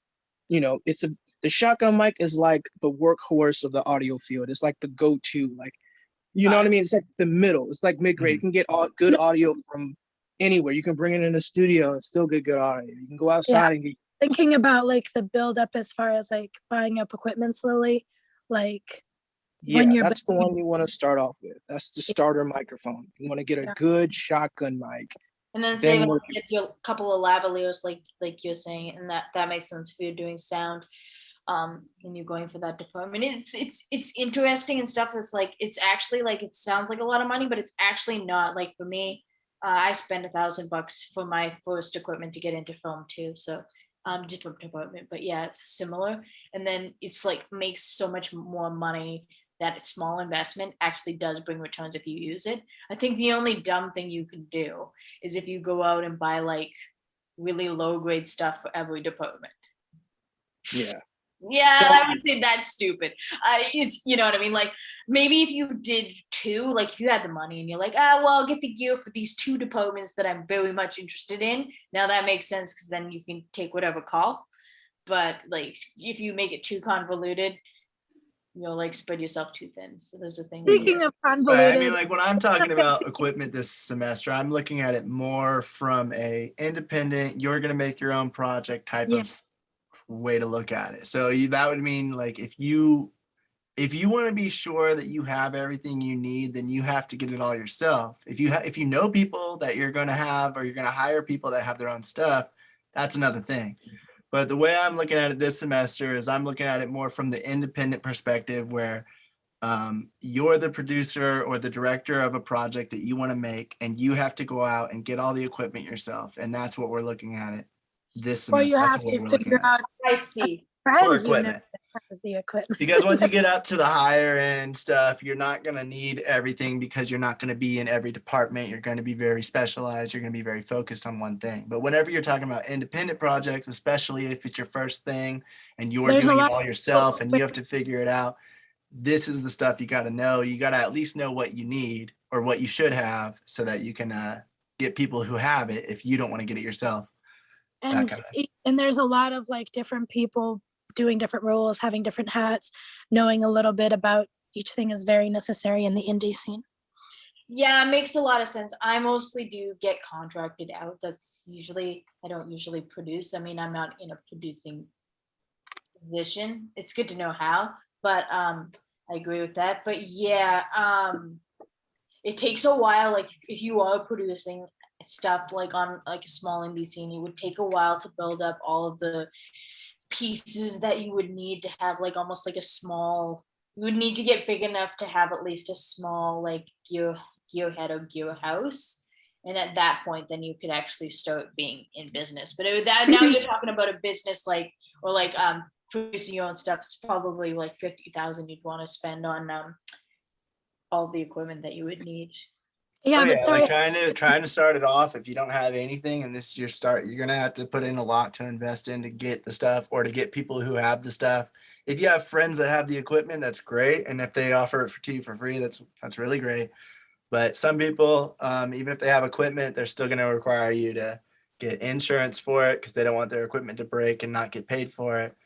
The shotgun mic is like the workhorse of the audio field. It's like the go-to, like, you know what I mean? It's like the middle. It's like mid-grade. You can get good audio from anywhere. You can bring it in the studio and still get good audio. You can go outside and get. Thinking about like the build up as far as like buying up equipment slowly, like when you're that's the one you want to start off with. That's the starter microphone. You want to get a good shotgun mic. And then save get you a couple of lavaliers like you're saying, and that makes sense if you're doing sound. And you're going for that department. It's interesting and stuff. That's like it's actually like it sounds like a lot of money, but it's actually not. Like for me, I spent $1,000 for my first equipment to get into film too. So different department, but yeah, it's similar. And then it's like makes so much more money. That small investment actually does bring returns if you use it. I think the only dumb thing you can do is if you go out and buy like really low grade stuff for every department. Yeah. Yeah, So- I would say that's stupid. It's, you know what I mean? Like, maybe if you did 2, like if you had the money and you're like, well, I'll get the gear for these 2 departments that I'm very much interested in. Now that makes sense because then you can take whatever call. But like, if you make it too convoluted, you'll like spread yourself too thin. So there's a thing. Speaking of Right, convoluted, I mean, like when I'm talking about equipment this semester, I'm looking at it more from a independent, you're gonna make your own project type Yeah. of way to look at it. So that would mean like if you want to be sure that you have everything you need, then you have to get it all yourself. If you know people that you're going to have, or you're going to hire people that have their own stuff, that's another thing. But the way I'm looking at it this semester is I'm looking at it more from the independent perspective where you're the producer or the director of a project that you want to make, and you have to go out and get all the equipment yourself. And that's what we're looking at it this or semester. you That's have what to we're looking figure at. out I see. For friend you know equipment. that has the equipment. Because once you get up to the higher end stuff, you're not going to need everything because you're not going to be in every department. You're going to be very specialized. You're going to be very focused on one thing. But whenever you're talking about independent projects, especially if it's your first thing and you're There's a doing it lot all yourself and you have to figure it out, this is the stuff you got to know. You got to at least know what you need or what you should have so that you can get people who have it if you don't want to get it yourself. and kinda. and there's a lot of like different people doing different roles, having different hats. Knowing a little bit about each thing is very necessary in the indie scene. Yeah, it makes a lot of sense. I mostly do get contracted out. I don't usually produce. I mean, I'm not in a producing position. It's good to know how, but I agree with that. But yeah, it takes a while. Like if you are producing stuff like on like a small indie scene, it would take a while to build up all of the pieces that you would need to have like almost like a small, you would need to get big enough to have at least a small like gear head or gear house. And at that point, then you could actually start being in business. But now you're talking about a business like, or like producing your own stuff. It's probably like 50,000 you'd want to spend on all the equipment that you would need. Yeah, Oh, but yeah, sorry, like trying to start it off. If you don't have anything and this is your start, you're gonna have to put in a lot to invest in to get the stuff or to get people who have the stuff. If you have friends that have the equipment, that's great. And if they offer it to you for free, that's really great. But some people, even if they have equipment, they're still gonna require you to get insurance for it because they don't want their equipment to break and not get paid for it.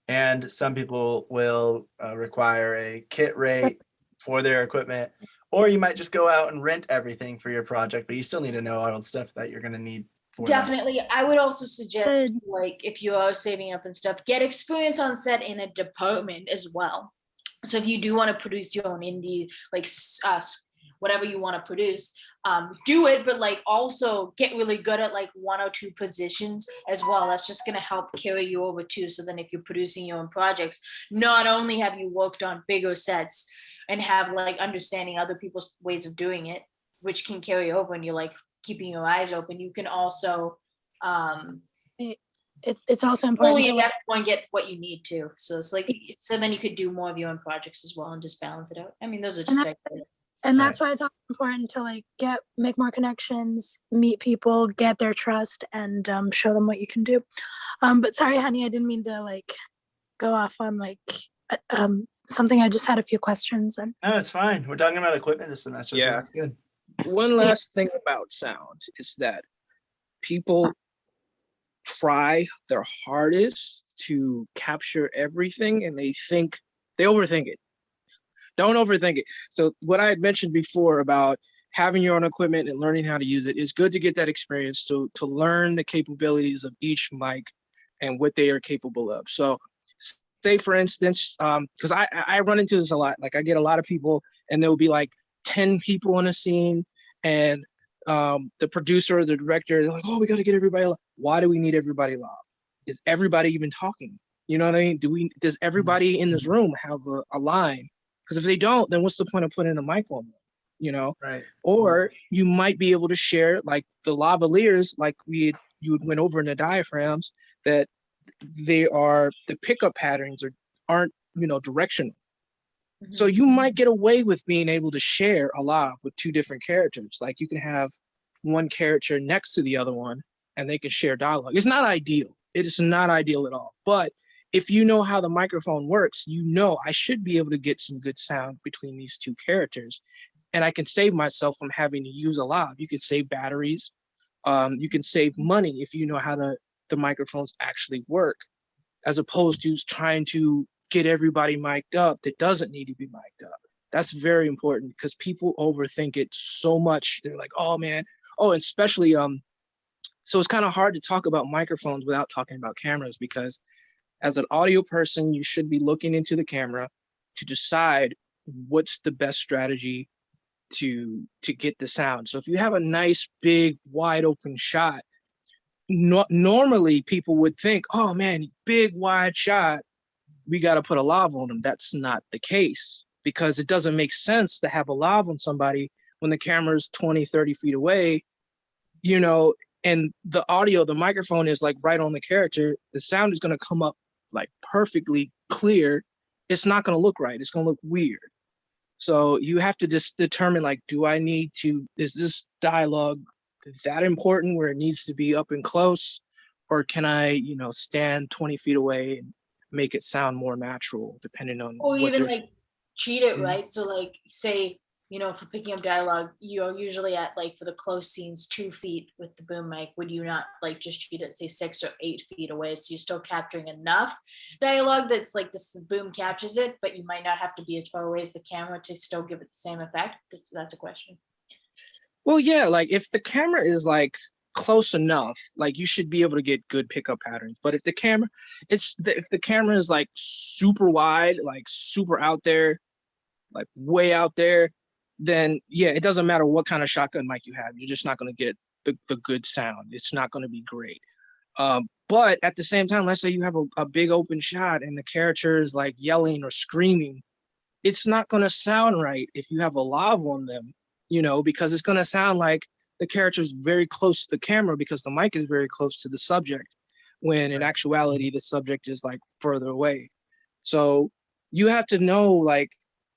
And some people will require a kit rate for their equipment. Or you might just go out and rent everything for your project, but you still need to know all the stuff that you're going to need for that. Definitely. I would also suggest, like, if you are saving up and stuff, get experience on set in a department as well. So if you do want to produce your own indie, like whatever you want to produce, do it, but like also get really good at like 1 or 2 positions as well. That's just going to help carry you over too. So then if you're producing your own projects, not only have you worked on bigger sets and have like understanding other people's ways of doing it, which can carry over and you're like keeping your eyes open, you can also it's also important to that's going to get what you need to. So it's like, so then you could do more of your own projects as well and just balance it out. I mean, those are just ideas. and that's why it's also important to like make more connections, meet people, get their trust, and show them what you can do. But sorry, honey, I didn't mean to like go off on like something. I just had a few questions. And No, it's fine. We're talking about equipment this semester, so Yeah. that's good. One last thing about sound is that people try their hardest to capture everything and they overthink it. Don't overthink it. So what I had mentioned before about having your own equipment and learning how to use it is good to get that experience to learn the capabilities of each mic and what they are capable of. So say for instance, because I run into this a lot, like I get a lot of people and there'll be like 10 people in a scene and the producer or the director, they're like, oh, we got to get everybody live. Why do we need everybody live? Is everybody even talking? You know what I mean? Does everybody in this room have a line? Because if they don't, then what's the point of putting a mic on them? You know? Right. Or you might be able to share like the lavaliers, like you went over in the diaphragms, that the pickup patterns aren't directional. Mm-hmm. So you might get away with being able to share a lav with 2 different characters. Like you can have one character next to the other one and they can share dialogue. It's not ideal. It is not ideal at all. But if you know how the microphone works, you know I should be able to get some good sound between these two characters. And I can save myself from having to use a lav. You can save batteries. You can save money if you know how the microphones actually work, as opposed to trying to get everybody mic'd up that doesn't need to be mic'd up. That's very important because people overthink it so much. They're like, oh man, oh, especially, so it's kind of hard to talk about microphones without talking about cameras, because as an audio person, you should be looking into the camera to decide what's the best strategy to get the sound. So if you have a nice, big, wide open shot, normally people would think, oh man, big, wide shot, we got to put a lav on them. That's not the case, because it doesn't make sense to have a lav on somebody when the camera's 20, 30 feet away, you know, and the audio, the microphone is like right on the character. The sound is going to come up like perfectly clear. It's not going to look right. It's going to look weird. So you have to just determine, like, is this dialogue that important where it needs to be up and close? Or can I, you know, stand 20 feet away and make it sound more natural depending on Or what even they're. like cheat it, Mm. right? So like say, you know, for picking up dialogue, you're usually at like for the close scenes 2 feet with the boom mic. Would you not like just cheat it, say 6 or 8 feet away? So you're still capturing enough dialogue that's like this, the boom captures it, but you might not have to be as far away as the camera to still give it the same effect. That's a question. Well, yeah, like if the camera is like close enough, like you should be able to get good pickup patterns. But if the camera, if the camera is like super wide, like super out there, like way out there, then yeah, it doesn't matter what kind of shotgun mic you have. You're just not going to get the good sound. It's not going to be great. But at the same time, let's say you have a big open shot and the character is like yelling or screaming, it's not going to sound right if you have a lav on them, you know, because it's going to sound like the character is very close to the camera because the mic is very close to the subject, when in actuality, the subject is like further away. So you have to know like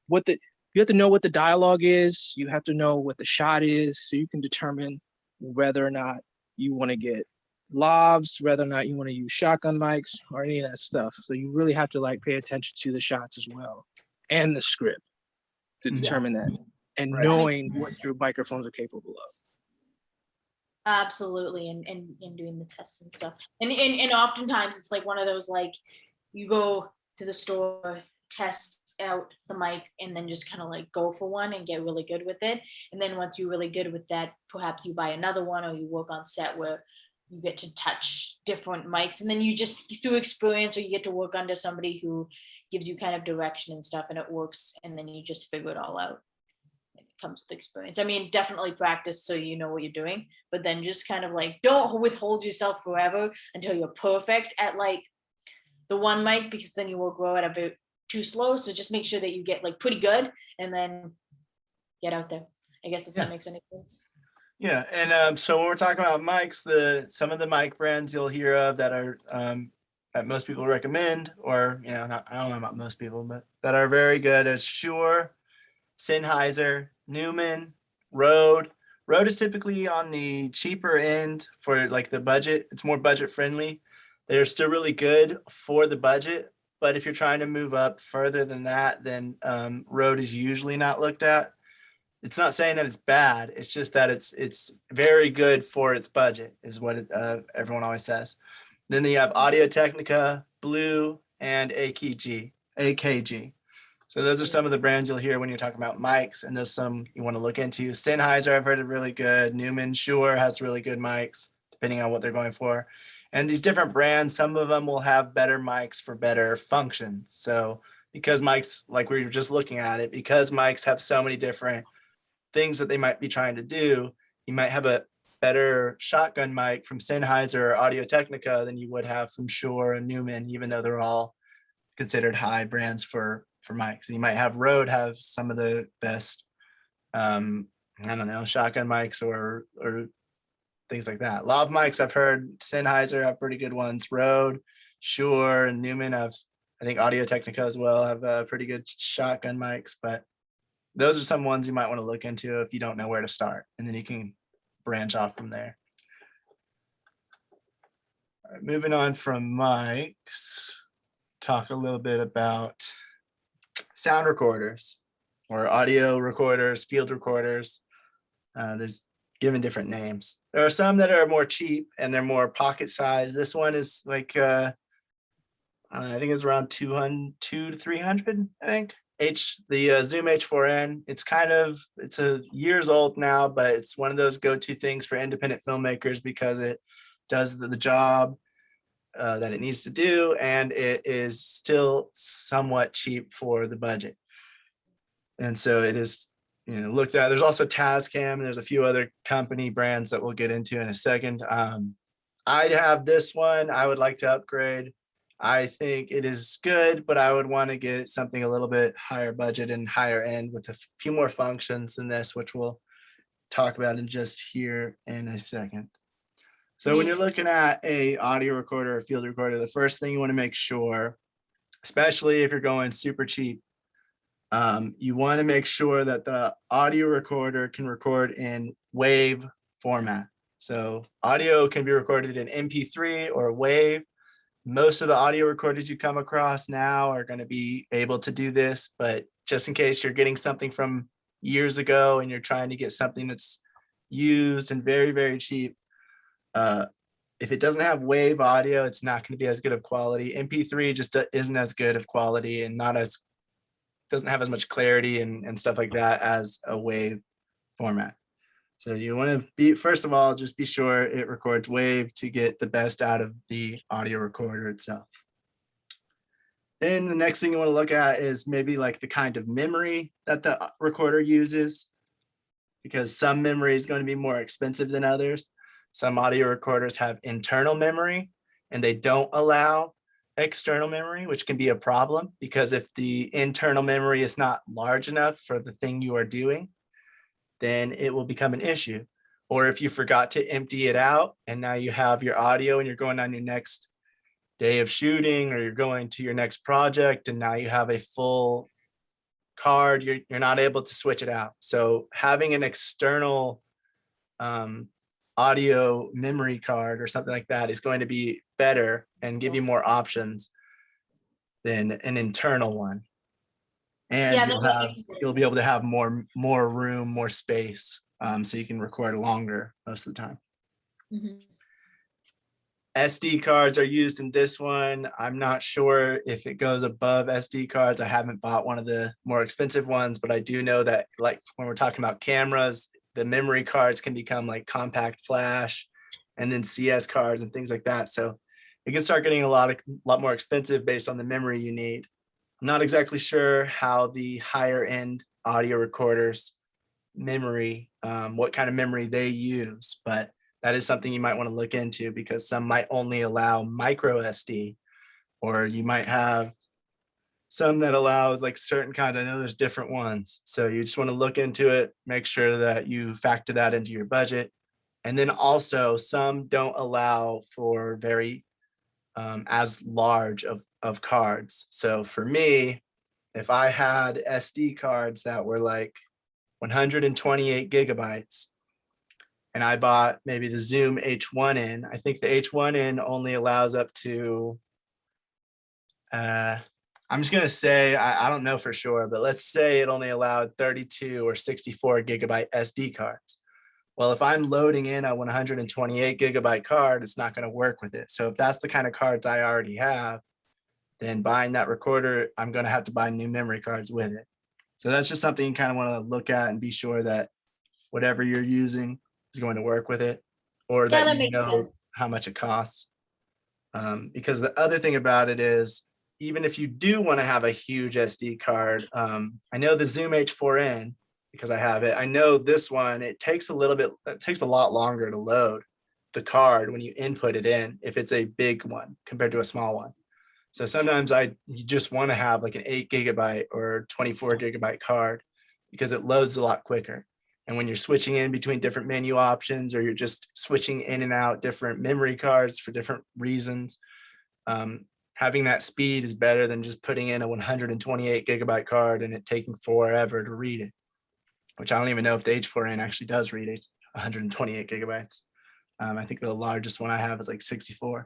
you have to know what the dialogue is. You have to know what the shot is, so you can determine whether or not you want to get lavs, whether or not you want to use shotgun mics or any of that stuff. So you really have to like pay attention to the shots as well and the script to Mhm. determine that, and Right. knowing what your microphones are capable of. Absolutely, and doing the tests and stuff. And oftentimes it's like one of those, like you go to the store, test out the mic, and then just kind of like go for one and get really good with it. And then once you're really good with that, perhaps you buy another one, or you work on set where you get to touch different mics, and then you just through experience, or you get to work under somebody who gives you kind of direction and stuff, and it works, and then you just figure it all out. It comes with experience. I mean, definitely practice so you know what you're doing, but then just kind of like don't withhold yourself forever until you're perfect at like the one mic, because then you will grow at a bit too slow. So just make sure that you get like pretty good and then get out there. I guess if Yeah. that makes any sense. Yeah, and so when we're talking about mics, some of the mic brands you'll hear of that are that most people recommend, or I don't know about most people, but that are very good is Shure, Sennheiser, Neumann, Rode. Rode is typically on the cheaper end for like the budget. It's more budget friendly. They're still really good for the budget, but if you're trying to move up further than that, then Rode is usually not looked at. It's not saying that it's bad. It's just that it's very good for its budget, is what everyone always says. Then you have Audio Technica, Blue, and AKG. So those are some of the brands you'll hear when you're talking about mics, and there's some you want to look into. Sennheiser, I've heard it really good. Neumann, Shure has really good mics, depending on what they're going for. And these different brands, some of them will have better mics for better functions. So because mics, like we were just looking at it, because mics have so many different things that they might be trying to do, you might have a better shotgun mic from Sennheiser or Audio Technica than you would have from Shure and Neumann, even though they're all considered high brands for mics. And you might have Rode have some of the best, I don't know, shotgun mics or things like that. Lav mics, I've heard Sennheiser have pretty good ones. Rode, Shure, and Neumann have, I think Audio Technica as well have pretty good shotgun mics, but those are some ones you might want to look into if you don't know where to start, and then you can branch off from there. Moving on from mics, talk a little bit about sound recorders or audio recorders, field recorders. There's given different names. There are some that are more cheap and they're more pocket size. This one is like, I think it's around 200 to 300, I think. The Zoom H4n, it's a years old now, but it's one of those go-to things for independent filmmakers because it does the job that it needs to do, and it is still somewhat cheap for the budget. And so it is, looked at. There's also Tascam, and there's a few other company brands that we'll get into in a second. I have this one. I would like to upgrade. I think it is good, but I would want to get something a little bit higher budget and higher end with a few more functions than this, which we'll talk about in just here in a second. So when you're looking at a audio recorder or field recorder, the first thing you want to make sure, especially if you're going super cheap, you want to make sure that the audio recorder can record in WAV format. So audio can be recorded in MP3 or WAV. Most of the audio recorders you come across now are going to be able to do this, but just in case you're getting something from years ago and you're trying to get something that's used and very, very cheap, if it doesn't have WAV audio, it's not going to be as good of quality. MP3 just isn't as good of quality and doesn't have as much clarity and stuff like that as a WAV format. So you want to first of all, just be sure it records WAV to get the best out of the audio recorder itself. Then the next thing you want to look at is maybe like the kind of memory that the recorder uses, because some memory is going to be more expensive than others. Some audio recorders have internal memory and they don't allow external memory, which can be a problem because if the internal memory is not large enough for the thing you are doing, then it will become an issue. Or if you forgot to empty it out and now you have your audio and you're going on your next day of shooting or you're going to your next project and now you have a full card, you're not able to switch it out. So having an external audio memory card or something like that is going to be better and give you more options than an internal one. And Yeah, you'll be able to have more room, more space, so you can record longer most of the time. Mhm. SD cards are used in this one. I'm not sure if it goes above SD cards. I haven't bought one of the more expensive ones, but I do know that like when we're talking about cameras, the memory cards can become like compact flash and then CS cards and things like that. So it can start getting a lot more expensive based on the memory you need. I'm not exactly sure how the higher end audio recorders memory, what kind of memory they use, but that is something you might want to look into because some might only allow micro SD, or you might have some that allow like certain kinds. I know there's different ones. So you just want to look into it, make sure that you factor that into your budget. And then also some don't allow for very as large of cards. So for me, if I had SD cards that were like 128 gigabytes, and I bought maybe the Zoom H1n, I think the H1n only allows up to, I'm just gonna say, I don't know for sure, but let's say it only allowed 32 or 64 gigabyte SD cards. Well, if I'm loading in a 128 gigabyte card, it's not going to work with it. So if that's the kind of cards I already have, then buying that recorder, I'm going to have to buy new memory cards with it. So that's just something you kind of want to look at and be sure that whatever you're using is going to work with it, or Yeah, that that you makes know sense. how much it costs. Because the other thing about it is, even if you do want to have a huge SD card, I know the Zoom H4n, because I have it. I know this one, it takes a lot longer to load the card when you input it in, if it's a big one compared to a small one. So sometimes you just want to have like an 8 gigabyte or 24 gigabyte card because it loads a lot quicker. And when you're switching in between different menu options, or you're just switching in and out different memory cards for different reasons, having that speed is better than just putting in a 128 gigabyte card and it taking forever to read it, which I don't even know if the H4n actually does read 128 gigabytes. I think the largest one I have is like 64.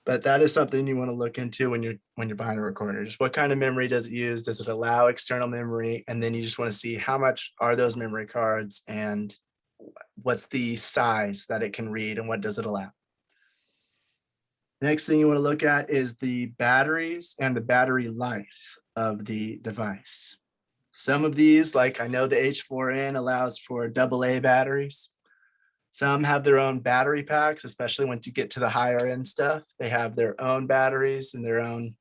But that is something you want to look into when you're buying a recorder. Just what kind of memory does it use? Does it allow external memory? And then you just want to see how much are those memory cards and what's the size that it can read and what does it allow. Next thing you want to look at is the batteries and the battery life of the device. Some of these, like I know the H4n allows for AA batteries. Some have their own battery packs, especially once you get to the higher end stuff. They have their own batteries and their own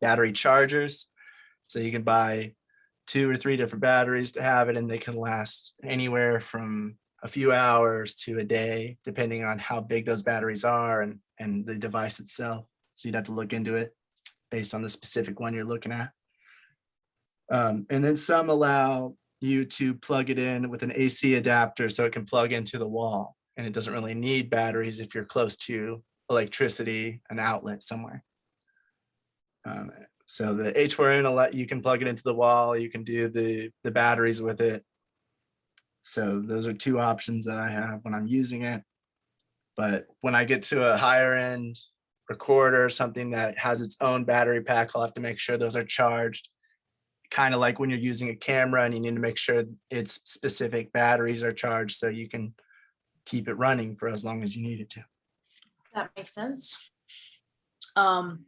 battery chargers. So you can buy 2 or 3 different batteries to have it, and they can last anywhere from a few hours to a day, depending on how big those batteries are and the device itself. So you'd have to look into it based on the specific one you're looking at. And then some allow you to plug it in with an AC adapter so it can plug into the wall, and it doesn't really need batteries if you're close to electricity, an outlet somewhere. So the H4n, you can plug it into the wall, you can do the batteries with it. So those are 2 options that I have when I'm using it. But when I get to a higher end recorder, something that has its own battery pack, I'll have to make sure those are charged. Kind of like when you're using a camera and you need to make sure its specific batteries are charged so you can keep it running for as long as you need it to. That makes sense. To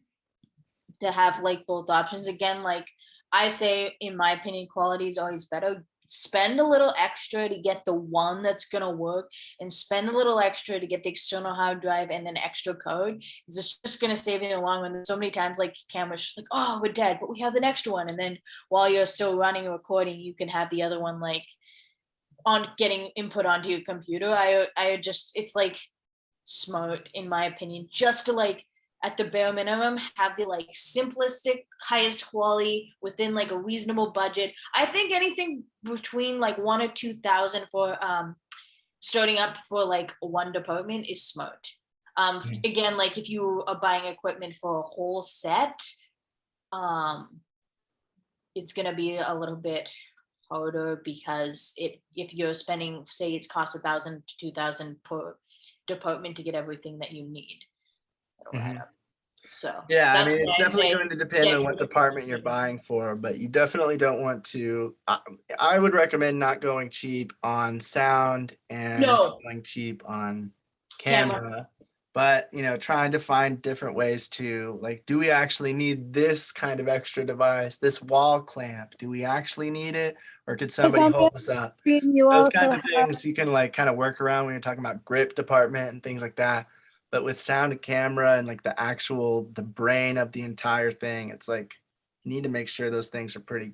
have like both options. Again, like I say, in my opinion, quality is always better. Spend a little extra to get the one that's gonna work, and spend a little extra to get the external hard drive and then extra code. Because it's just gonna save you in the long run. So many times, like cameras, just like, oh, we're dead, but we have the extra one. And then while you're still running a recording, you can have the other one like on getting input onto your computer. I just, it's like smart, in my opinion, just to like at the bare minimum have the like simplistic highest quality within like a reasonable budget. I think anything between like 1 or 2,000 for starting up for like one department is smart. Again, like if you are buying equipment for a whole set, it's gonna be a little bit harder, because if you're spending, say it's cost 1,000 to 2,000 per department to get everything that you need, it'll add up. So yeah, I that's mean, it's why I definitely say going to depend get on what your department you're buying for, but you definitely don't want to. I would recommend not going cheap on sound and No. going cheap on Camera. camera, but trying to find different ways to, like, do we actually need this kind of extra device, this wall clamp? Do we actually need it, or could somebody on the hold us up? Stream, you Those also kinds of have, things you can like kind of work around when you're talking about grip department and things like that. But with sound and camera and like the brain of the entire thing, it's like you need to make sure those things are pretty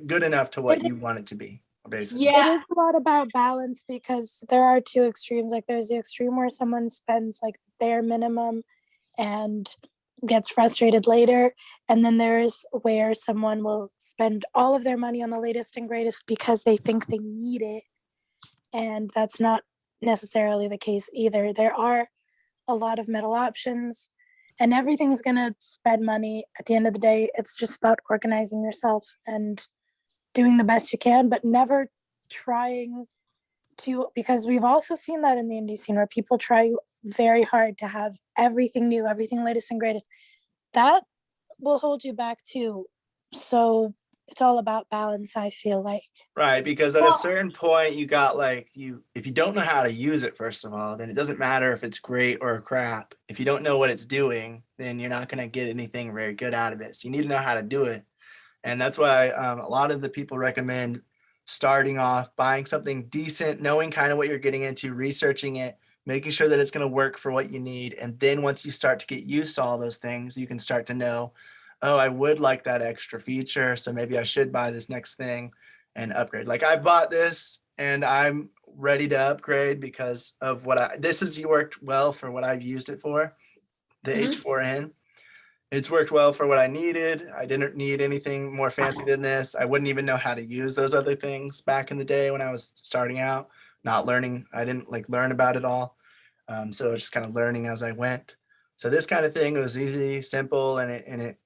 good enough to what you want it to be, basically. Yeah. it is a lot about balance, because there are 2 extremes. Like there's the extreme where someone spends like bare minimum and gets frustrated later, and then there's where someone will spend all of their money on the latest and greatest because they think they need it, and that's not necessarily the case either. There are a lot of middle options, and everything's going to spend money. At the end of the day, it's just about organizing yourself and doing the best you can, but never trying to, because we've also seen that in the indie scene where people try very hard to have everything new, everything latest and greatest. That will hold you back too. So it's all about balance, I feel like. Right, because at a certain point you got like if you don't know how to use it, first of all, then it doesn't matter if it's great or crap. If you don't know what it's doing, then you're not going to get anything very good out of it. So you need to know how to do it. And that's why a lot of the people recommend starting off, buying something decent, knowing kind of what you're getting into, researching it, making sure that it's going to work for what you need. And then once you start to get used to all those things, you can start to know, oh, I would like that extra feature, so maybe I should buy this next thing and upgrade. Like I bought this and I'm ready to upgrade because of this has worked well for what I've used it for, the H4n. It's worked well for what I needed. I didn't need anything more fancy than this. I wouldn't even know how to use those other things back in the day when I was starting out, not learning. I didn't like learn about it all. So I was just kind of learning as I went. So this kind of thing was easy, simple, and it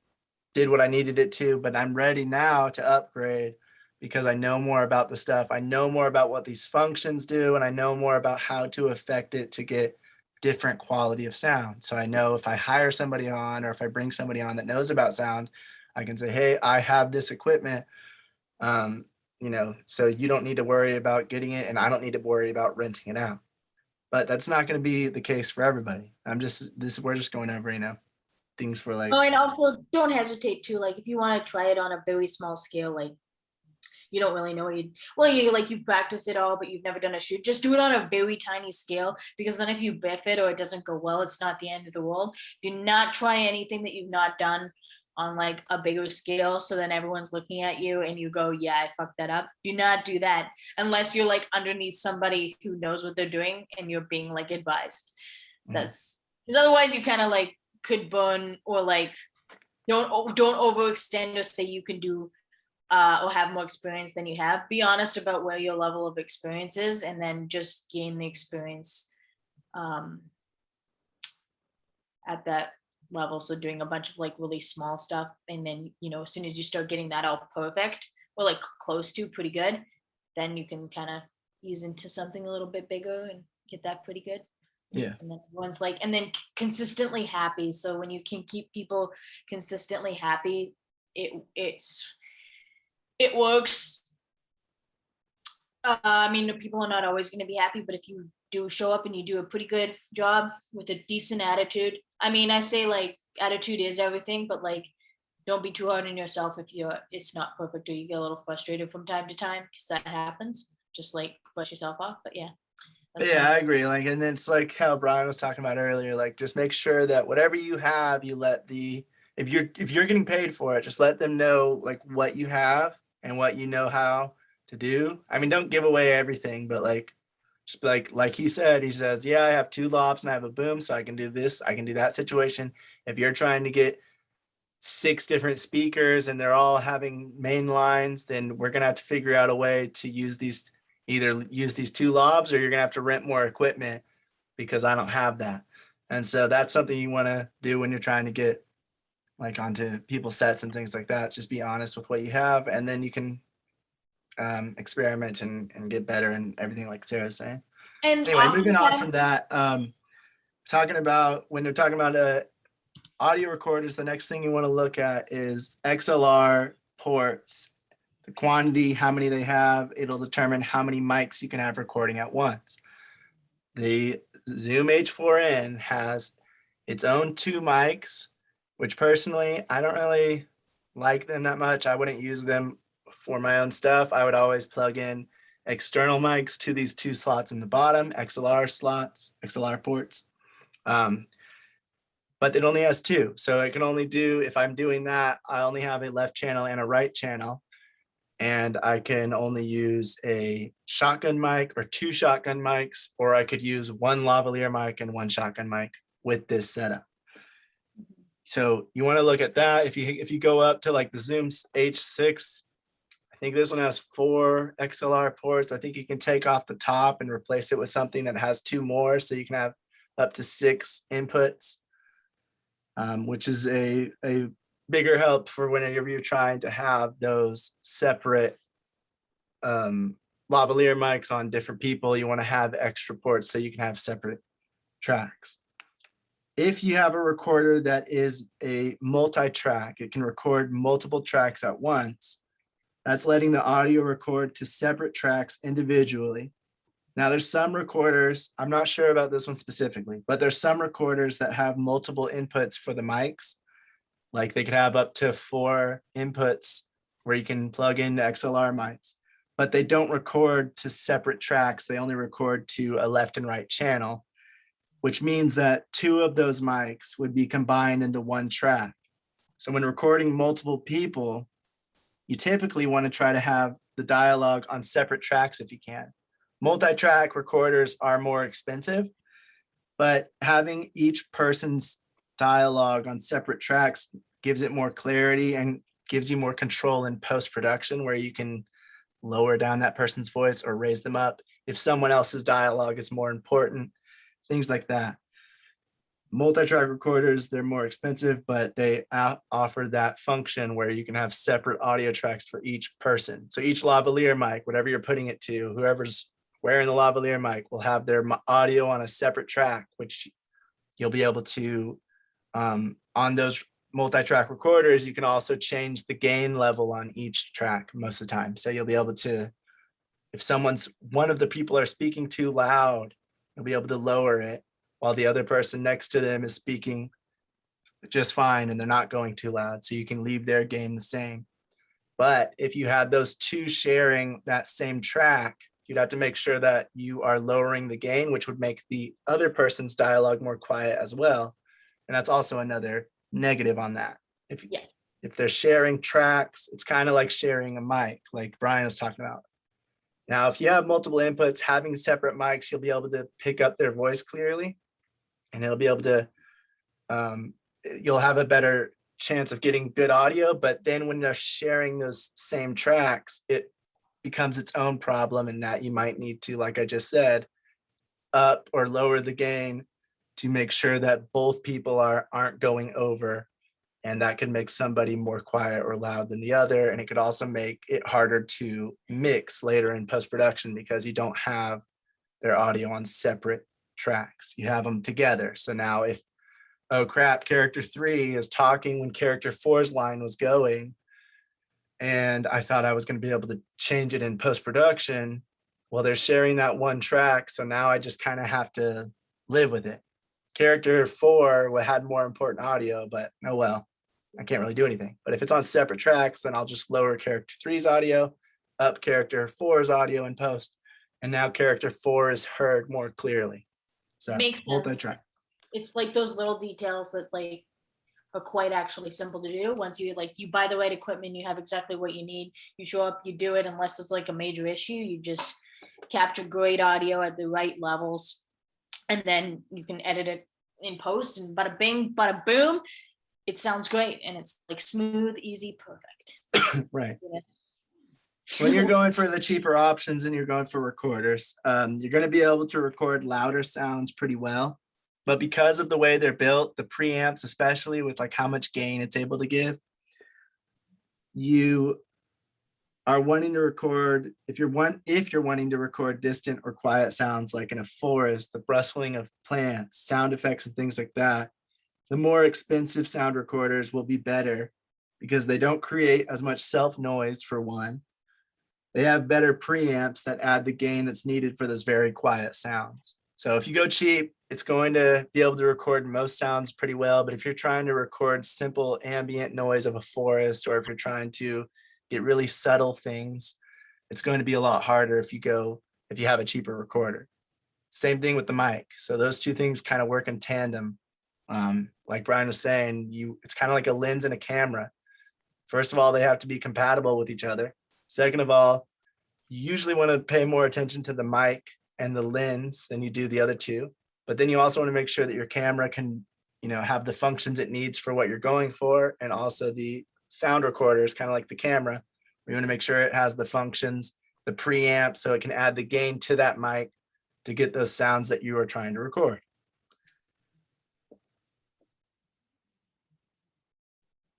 did what I needed it to, but I'm ready now to upgrade because I know more about the stuff. I know more about what these functions do, and I know more about how to affect it to get different quality of sound. So I know if I hire somebody on, or if I bring somebody on that knows about sound, I can say, hey, I have this equipment. So you don't need to worry about getting it, and I don't need to worry about renting it out. But that's not going to be the case for everybody. We're just going over, things for like, Oh, and also don't hesitate to, like, if you want to try it on a very small scale, like you don't really know you've practiced it all, but you've never done a shoot. Just do it on a very tiny scale, because then if you biff it or it doesn't go well, it's not the end of the world. Do not try anything that you've not done on like a bigger scale, so then everyone's looking at you and you go, yeah, I fucked that up. Do not do that unless you're like underneath somebody who knows what they're doing and you're being like advised. That's because otherwise you kind of like could burn, or like don't overextend or say you can do or have more experience than you have. Be honest about where your level of experience is, and then just gain the experience at that level. So doing a bunch of like really small stuff, and then as soon as you start getting that all perfect, or like close to pretty good, then you can kind of ease into something a little bit bigger and get that pretty good. yeah. And then one's like, and then consistently happy. So when you can keep people consistently happy, it works. I mean, people are not always going to be happy, but if you do show up and you do a pretty good job with a decent attitude, I mean, I say like attitude is everything, but like don't be too hard on yourself if it's not perfect, or you get a little frustrated from time to time, because that happens. Just like brush yourself off. But yeah. Yeah, I agree. Like, and it's like how Brian was talking about earlier, like just make sure that whatever you have, you let if you're getting paid for it, just let them know like what you have and what you know how to do. I mean, don't give away everything, but like just like he says, yeah, I have 2 lofts and I have a boom, so I can do this, I can do that situation. If you're trying to get 6 different speakers and they're all having main lines, then we're gonna have to figure out a way to either use these 2 lobs, or you're gonna have to rent more equipment because I don't have that. And so that's something you want to do when you're trying to get like onto people's sets and things like that. Just be honest with what you have, and then you can experiment and get better and everything, like Sarah's saying. And Anyway, moving on from that, talking about when they're talking about audio recorders, the next thing you want to look at is XLR ports. The quantity, how many they have, it'll determine how many mics you can have recording at once. The Zoom H4n has its own 2 mics, which personally, I don't really like them that much. I wouldn't use them for my own stuff. I would always plug in external mics to these 2 slots in the bottom, XLR ports. But it only has 2. So I can only do, if I'm doing that, I only have a left channel and a right channel. And I can only use a shotgun mic or 2 shotgun mics, or I could use 1 lavalier mic and 1 shotgun mic with this setup. So you want to look at that. If you go up to like the Zoom H6, I think this one has 4 XLR ports. I think you can take off the top and replace it with something that has 2 more, so you can have up to 6 inputs, which is a bigger help for whenever you're trying to have those separate lavalier mics on different people. You want to have extra ports so you can have separate tracks. If you have a recorder that is a multi-track, it can record multiple tracks at once. That's letting the audio record to separate tracks individually. Now there's some recorders, I'm not sure about this one specifically, but there's some recorders that have multiple inputs for the mics. Like they could have up to 4 inputs where you can plug in XLR mics, but they don't record to separate tracks. They only record to a left and right channel, which means that 2 of those mics would be combined into 1 track. So when recording multiple people, you typically want to try to have the dialogue on separate tracks if you can. Multi-track recorders are more expensive, but having each person's dialogue on separate tracks gives it more clarity and gives you more control in post-production, where you can lower down that person's voice or raise them up if someone else's dialogue is more important, things like that. Multi-track recorders, they're more expensive, but they offer that function where you can have separate audio tracks for each person. So each lavalier mic, whatever you're putting it to, whoever's wearing the lavalier mic will have their audio on a separate track, which you'll be able to, on those multi-track recorders, you can also change the gain level on each track most of the time. So you'll be able to, if one of the people are speaking too loud, you'll be able to lower it while the other person next to them is speaking just fine and they're not going too loud. So you can leave their gain the same. But if you had those two sharing that same track, you'd have to make sure that you are lowering the gain, which would make the other person's dialogue more quiet as well. And that's also another negative on that. If they're sharing tracks, it's kind of like sharing a mic, like Brian was talking about. Now, if you have multiple inputs, having separate mics, you'll be able to pick up their voice clearly, and it'll be able to, you'll have a better chance of getting good audio. But then when they're sharing those same tracks, it becomes its own problem in that you might need to, like I just said, up or lower the gain to make sure that both people aren't going over. And that can make somebody more quiet or loud than the other. And it could also make it harder to mix later in post-production because you don't have their audio on separate tracks. You have them together. So now if, oh crap, character 3 is talking when character 4's line was going, and I thought I was going to be able to change it in post-production, well, they're sharing that one track. So now I just kind of have to live with it. Character 4 had more important audio, but oh well, I can't really do anything. But if it's on separate tracks, then I'll just lower character 3's audio, up character 4's audio in post, and now character 4 is heard more clearly. So Makes multi-track. sense. It's like those little details that like are quite actually simple to do. Once you buy the right equipment, you have exactly what you need. You show up, you do it, unless there's like a major issue. You just capture great audio at the right levels, and then you can edit it in post, and bada bing, bada boom, it sounds great, and it's like smooth, easy, perfect. Right. Yes. When you're going for the cheaper options and you're going for recorders, you're going to be able to record louder sounds pretty well. But because of the way they're built, the preamps, especially with like how much gain it's able to give, you are wanting to record, if you're wanting to record distant or quiet sounds like in a forest, the rustling of plants, sound effects and things like that, the more expensive sound recorders will be better because they don't create as much self noise for one. They have better preamps that add the gain that's needed for those very quiet sounds. So if you go cheap, it's going to be able to record most sounds pretty well. But if you're trying to record simple ambient noise of a forest, or if you're trying to get really subtle things, it's going to be a lot harder if you have a cheaper recorder. Same thing with the mic. So those two things kind of work in tandem. Like Brian was saying, it's kind of like a lens and a camera. First of all, they have to be compatible with each other. Second of all, you usually want to pay more attention to the mic and the lens than you do the other two. But then you also want to make sure that your camera can, have the functions it needs for what you're going for. And also the sound recorder is kind of like the camera. We want to make sure it has the functions, the preamp, so it can add the gain to that mic to get those sounds that you are trying to record.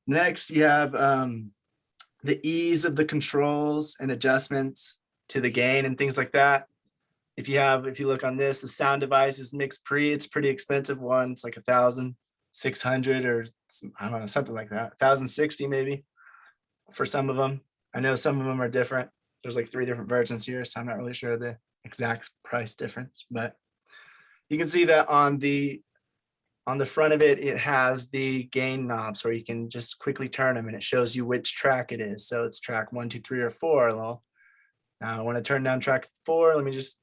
Next, you have the ease of the controls and adjustments to the gain and things like that. If you look on this, the sound device is mixed pre, it's a pretty expensive one. It's like 1,600 or I don't know, something like that. 1,060 maybe for some of them. I know some of them are different. There's like 3 different versions here, so I'm not really sure the exact price difference, but you can see that on the front of it, it has the gain knobs where you can just quickly turn them and it shows you which track it is. So it's track 1, 2, 3, or 4. Well, now I want to turn down track 4. Let me just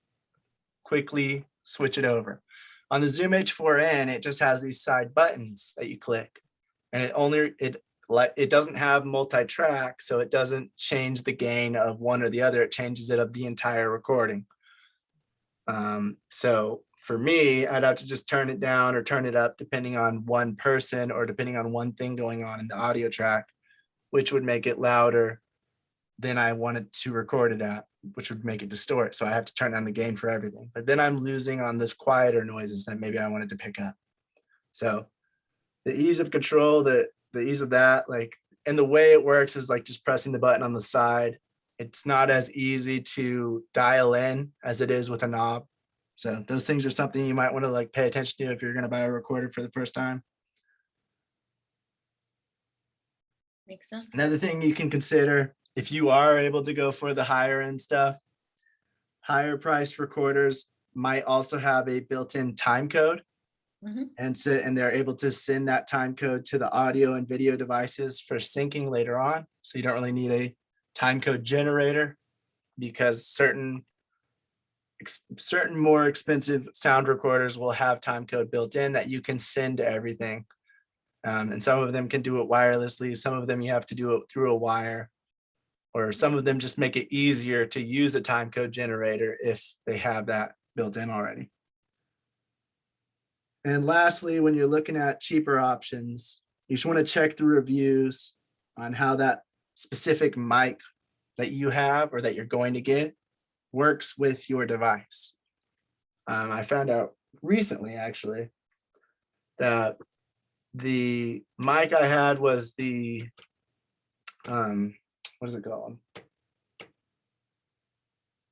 quickly switch it over. On the Zoom H4n, it just has these side buttons that you click, and it doesn't have multi-track, so it doesn't change the gain of one or the other. It changes it of the entire recording. So for me, I'd have to just turn it down or turn it up depending on one person or depending on one thing going on in the audio track, which would make it louder than I wanted to record it at, which would make it distort. So I have to turn down the gain for everything. But then I'm losing on this quieter noises that maybe I wanted to pick up. So the ease of control, the ease of that, and the way it works is like just pressing the button on the side it's not as easy to dial in as it is with a knob. So those things are something you might want to like pay attention to if you're going to buy a recorder for the first time. Makes sense. Another thing you can consider, if you are able to go for the higher end stuff, higher priced recorders might also have a built-in time code. Mhm. And they're able to send that time code to the audio and video devices for syncing later on. So you don't really need a time code generator, because certain more expensive sound recorders will have time code built in that you can send to everything. And some of them can do it wirelessly. Some of them you have to do it through a wire, or some of them just make it easier to use a time code generator if they have that built in already. And lastly, when you're looking at cheaper options, you should want to check the reviews on how that specific mic that you have or that you're going to get works with your device. I found out recently, actually, that the mic I had was the, what is it called?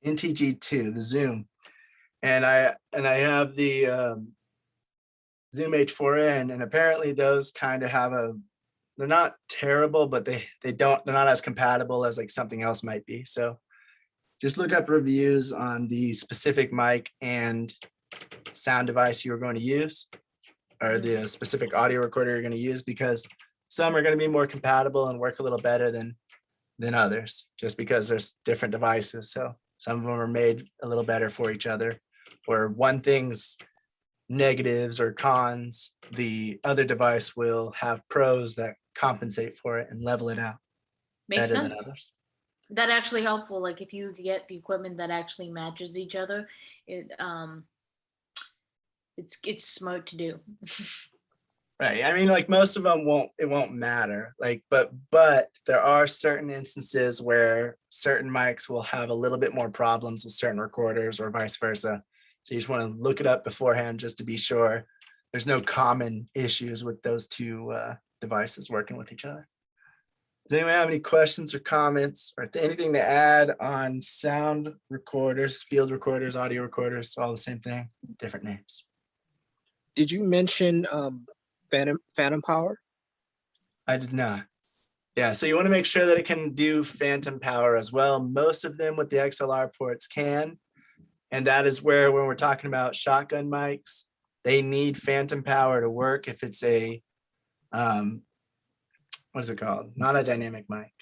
NTG2, the Zoom. And I have the Zoom H4n, and apparently those kind of have they're not terrible, but they're not as compatible as like something else might be. So just look up reviews on the specific mic and sound device you're going to use, or the specific audio recorder you're going to use, because some are going to be more compatible and work a little better than others, just because there's different devices. So some of them are made a little better for each other, or one thing's negatives or cons, the other device will have pros that compensate for it and level it out Makes better sense. than others. That actually helpful. Like if you get the equipment that actually matches each other, it's smart to do. Right. I mean, like most of them it won't matter. Like, but there are certain instances where certain mics will have a little bit more problems with certain recorders, or vice versa. So you just want to look it up beforehand just to be sure there's no common issues with those two devices working with each other. Does anyone have any questions or comments, or anything to add on sound recorders, field recorders, audio recorders, all the same thing, different names? Did you mention phantom power? I did not. Yeah, so you want to make sure that it can do phantom power as well. Most of them with the XLR ports can. And that is where, when we're talking about shotgun mics, they need phantom power to work. If it's a, what is it called? Not a dynamic mic.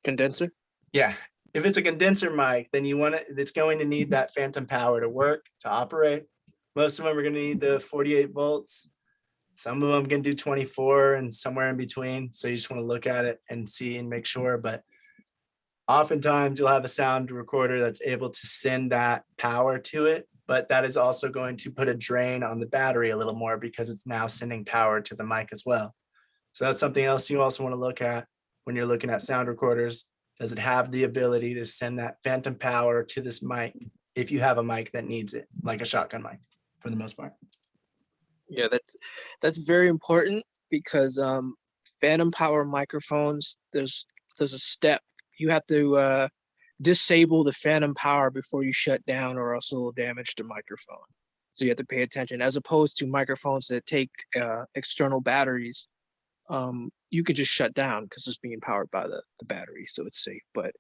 Condenser? Yeah, if it's a condenser mic, then it's going to need that phantom power to work, to operate. Most of them are going to need the 48 volts. Some of them can do 24 and somewhere in between. So you just want to look at it and see and make sure. But oftentimes you'll have a sound recorder that's able to send that power to it, but that is also going to put a drain on the battery a little more, because it's now sending power to the mic as well. So that's something else you also want to look at when you're looking at sound recorders. Does it have the ability to send that phantom power to this mic if you have a mic that needs it, like a shotgun mic for the most part? Yeah, that's very important, because phantom power microphones, there's a step. You have to disable the phantom power before you shut down, or else it will damage the microphone. So you have to pay attention, as opposed to microphones that take external batteries. You can just shut down because it's being powered by the battery, so it's safe. But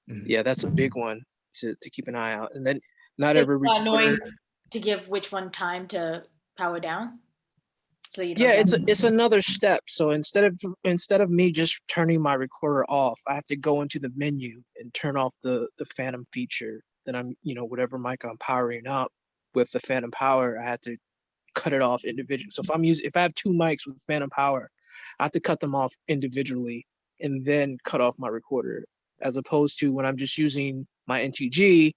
yeah, that's a big one to keep an eye out. And then not It's every not knowing recorder. to give which one time to power down. So you don't Yeah, get- it's another step. So instead of me just turning my recorder off, I have to go into the menu and turn off the phantom feature. Then I'm, whatever mic I'm powering up with the phantom power, I had to cut it off individually. So if I have two mics with phantom power, I have to cut them off individually and then cut off my recorder, as opposed to when I'm just using my NTG,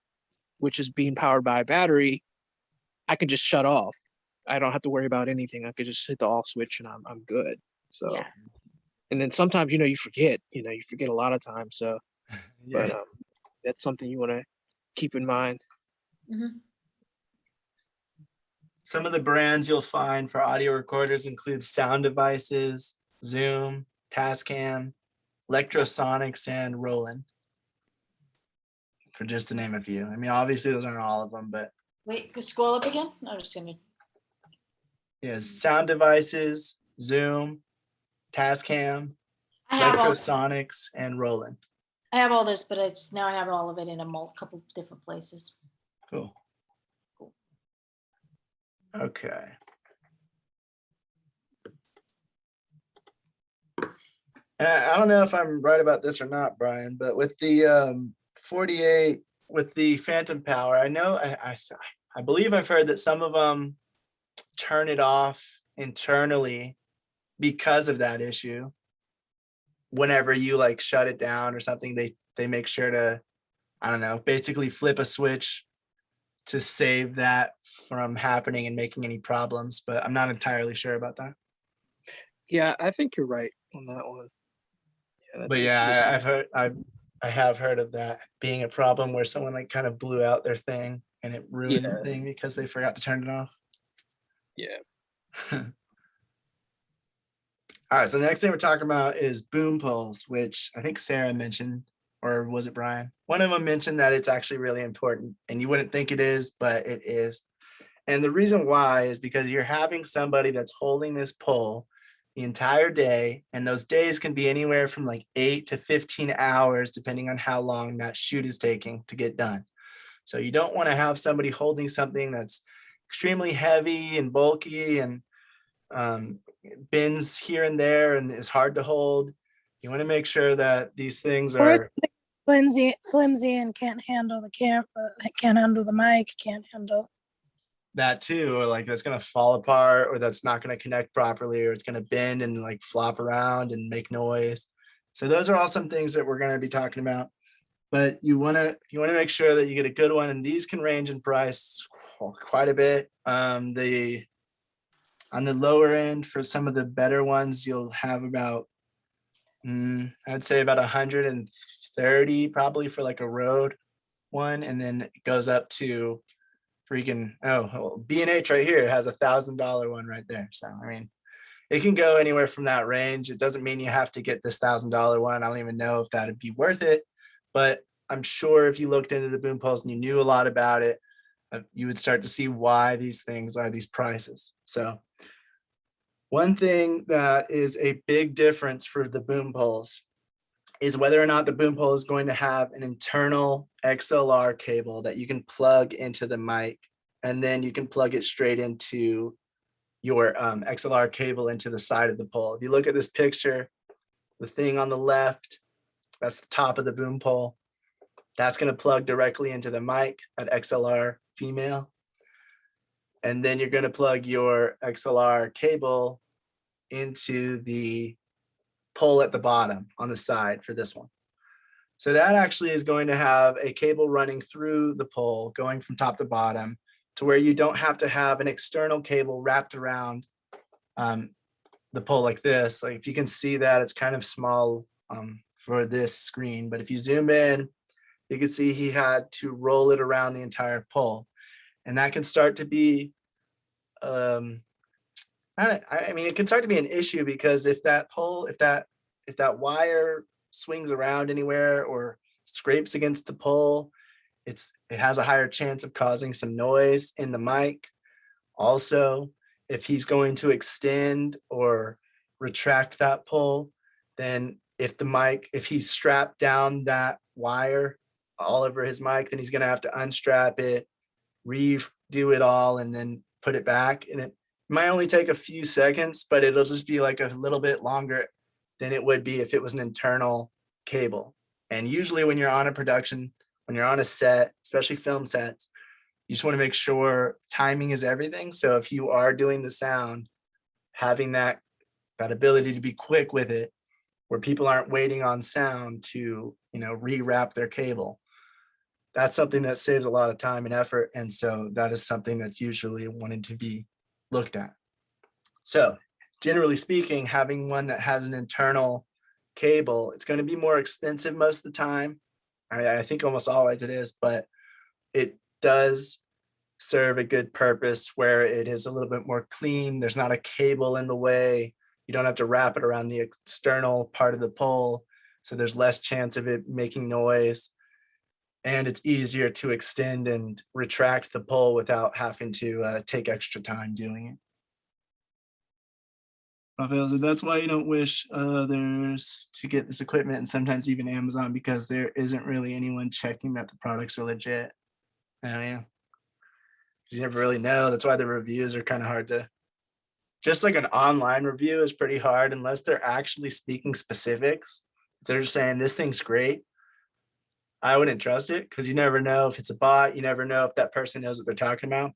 which is being powered by a battery, I can just shut off. I don't have to worry about anything. I could just hit the off switch and I'm good. So, Yeah. and then sometimes, you forget a lot of times. So, Yeah. but that's something you want to keep in mind. Mhm. Some of the brands you'll find for audio recorders include Sound Devices, Zoom, Tascam, Electrosonics, and Roland. For just to name a few. I mean, obviously those aren't all of them, but Wait, could scroll up again? I'm just gonna. yeah, sound devices, Zoom, Tascam, I have all. Electrosonics, and Roland. I have all this, but it's now I have all of it in a couple different places. Cool. Okay. And I don't know if I'm right about this or not, Brian, but with the 48 with the phantom power, I know I believe I've heard that some of them turn it off internally because of that issue. Whenever you like shut it down or something, they make sure to, I don't know, basically flip a switch to save that from happening and making any problems, but I'm not entirely sure about that. Yeah, I think you're right on that one. Yeah, But yeah, I have heard of that being a problem where someone like kind of blew out their thing and it ruined the thing because they forgot to turn it off. Yeah. All right, so the next thing we're talking about is boom poles, which I think Sarah mentioned, or was it Brian? One of them mentioned that it's actually really important, and you wouldn't think it is, but it is. And the reason why is because you're having somebody that's holding this pole the entire day, and those days can be anywhere from like 8 to 15 hours, depending on how long that shoot is taking to get done. So you don't want to have somebody holding something that's extremely heavy and bulky and bends here and there and is hard to hold. You want to make sure that these things are flimsy and can't handle the camera, can't handle the mic, can't handle that too, or like that's going to fall apart, or that's not going to connect properly, or it's going to bend and like flop around and make noise. So those are all some things that we're going to be talking about. But you want to make sure that you get a good one, and these can range in price quite a bit. On the lower end, for some of the better ones, you'll have about, I'd say about 130 probably for like a road one, and then it goes up to freaking B&H right here has $1,000 one right there. So I mean, it can go anywhere from that range. It doesn't mean you have to get this $1,000 one. I don't even know if that'd be worth it, but I'm sure if you looked into the boom poles and you knew a lot about it, you would start to see why these things are these prices. So one thing that is a big difference for the boom poles is whether or not the boom pole is going to have an internal XLR cable that you can plug into the mic, and then you can plug it straight into your XLR cable into the side of the pole. If you look at this picture, the thing on the left, that's the top of the boom pole. That's going to plug directly into the mic at XLR female. And then you're going to plug your XLR cable into the pole at the bottom on the side for this one. So that actually is going to have a cable running through the pole, going from top to bottom, to where you don't have to have an external cable wrapped around the pole like this. Like if you can see that, it's kind of small for this screen, but if you zoom in, you can see he had to roll it around the entire pole. And that can start to be, I mean, it can start to be an issue, because if that pole, if that wire swings around anywhere or scrapes against the pole, it has a higher chance of causing some noise in the mic. Also, if he's going to extend or retract that pole, then if he's strapped down that wire all over his mic, then he's going to have to unstrap it, redo it all, and then put it back. And it might only take a few seconds, but it'll just be like a little bit longer than it would be if it was an internal cable. And usually when you're on a production, when you're on a set, especially film sets, you just want to make sure timing is everything. So if you are doing the sound, having that ability to be quick with it, where people aren't waiting on sound to, rewrap their cable, that's something that saves a lot of time and effort. And so that is something that's usually wanted to be looked at. So generally speaking, having one that has an internal cable, it's going to be more expensive most of the time. I think almost always it is, but it does serve a good purpose where it is a little bit more clean. There's not a cable in the way. You don't have to wrap it around the external part of the pole. So there's less chance of it making noise. And it's easier to extend and retract the pole without having to take extra time doing it. Raphael said, that's why you don't wish others to get this equipment, and sometimes even Amazon, because there isn't really anyone checking that the products are legit. Oh yeah. You never really know. That's why the reviews are kind of hard to, just like an online review is pretty hard unless they're actually speaking specifics. If they're just saying this thing's great, I wouldn't trust it, because you never know if it's a bot. You never know if that person knows what they're talking about.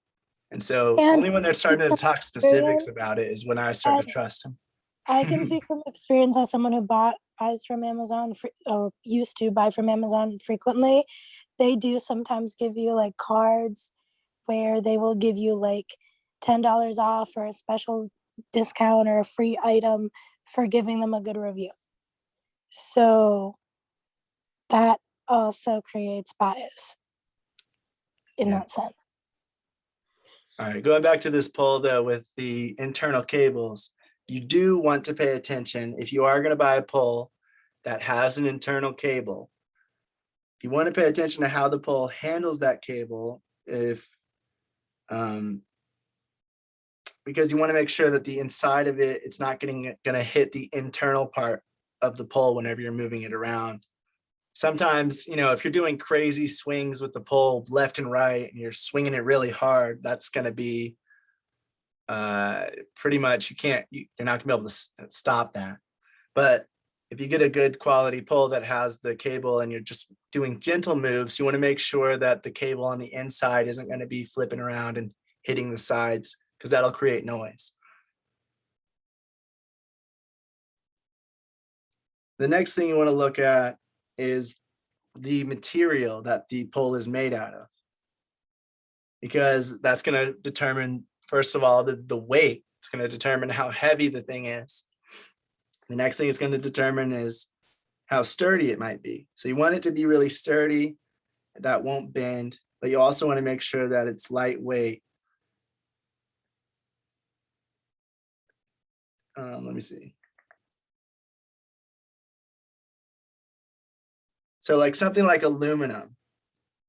And so And only when they're starting to talk specifics experience, about it is when I start to as trust them. I can speak from experience as someone who buys from Amazon or used to buy from Amazon frequently. They do sometimes give you like cards where they will give you like $10 off or a special discount or a free item for giving them a good review. So that also creates bias in Yeah. that sense. All right, going back to this poll though, with the internal cables, you do want to pay attention if you are going to buy a pole that has an internal cable. You want to pay attention to how the pole handles that cable, because you want to make sure that the inside of it, it's not going to hit the internal part of the pole whenever you're moving it around. Sometimes, if you're doing crazy swings with the pole left and right and you're swinging it really hard, that's going to be pretty much, you're not gonna be able to stop that. But if you get a good quality pole that has the cable and you're just doing gentle moves, you want to make sure that the cable on the inside isn't going to be flipping around and hitting the sides, because that'll create noise. The next thing you want to look at is the material that the pole is made out of, because that's going to determine, first of all, the weight. It's going to determine how heavy the thing is. The next thing it's going to determine is how sturdy it might be. So you want it to be really sturdy, that won't bend, but you also want to make sure that it's lightweight. Let me see. So like something like aluminum,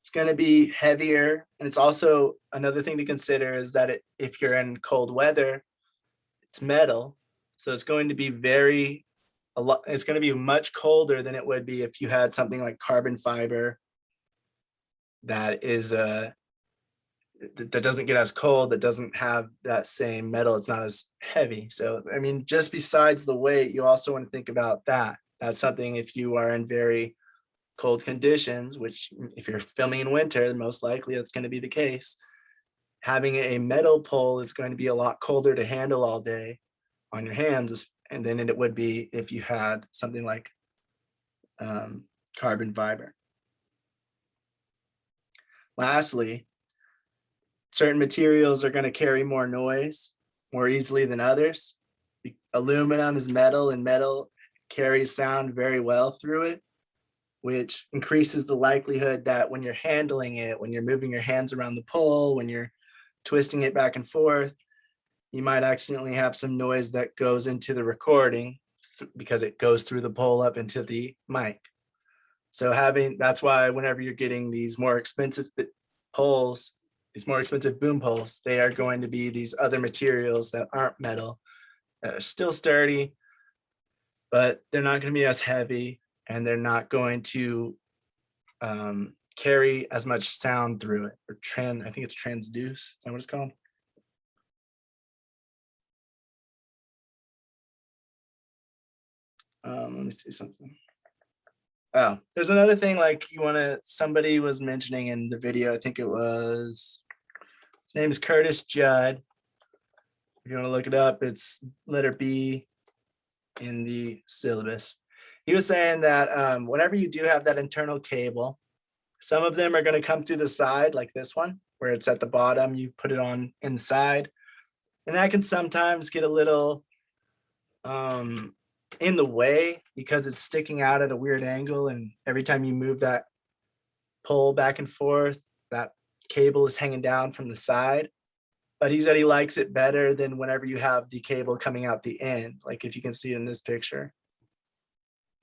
it's going to be heavier. And it's also another thing to consider is that if you're in cold weather, it's metal. So it's going to be it's going to be much colder than it would be if you had something like carbon fiber that doesn't get as cold, that doesn't have that same metal. It's not as heavy. So, I mean, just besides the weight, you also want to think about that. That's something, if you are in very cold conditions, which if you're filming in winter, most likely that's going to be the case. Having a metal pole is going to be a lot colder to handle all day on your hands, and then it would be if you had something like carbon fiber. Lastly, certain materials are going to carry more noise more easily than others. Aluminum is metal, and metal carries sound very well through it, which increases the likelihood that when you're handling it, when you're moving your hands around the pole, when you're twisting it back and forth, you might accidentally have some noise that goes into the recording because it goes through the pole up into the mic. So that's why whenever you're getting these more expensive poles, these more expensive boom poles, they are going to be these other materials that aren't metal, that are still sturdy, but they're not going to be as heavy, and they're not going to carry as much sound through it. Or I think it's transduce. Is that what it's called? Let me see something. Oh, there's another thing, like somebody was mentioning in the video, I think it was, his name is Curtis Judd. If you want to look it up, it's letter B in the syllabus. He was saying that whenever you do have that internal cable, some of them are going to come through the side, like this one, where it's at the bottom, you put it on inside. And that can sometimes get a little in the way because it's sticking out at a weird angle. And every time you move that pole back and forth, that cable is hanging down from the side. But he said he likes it better than whenever you have the cable coming out the end, like if you can see it in this picture.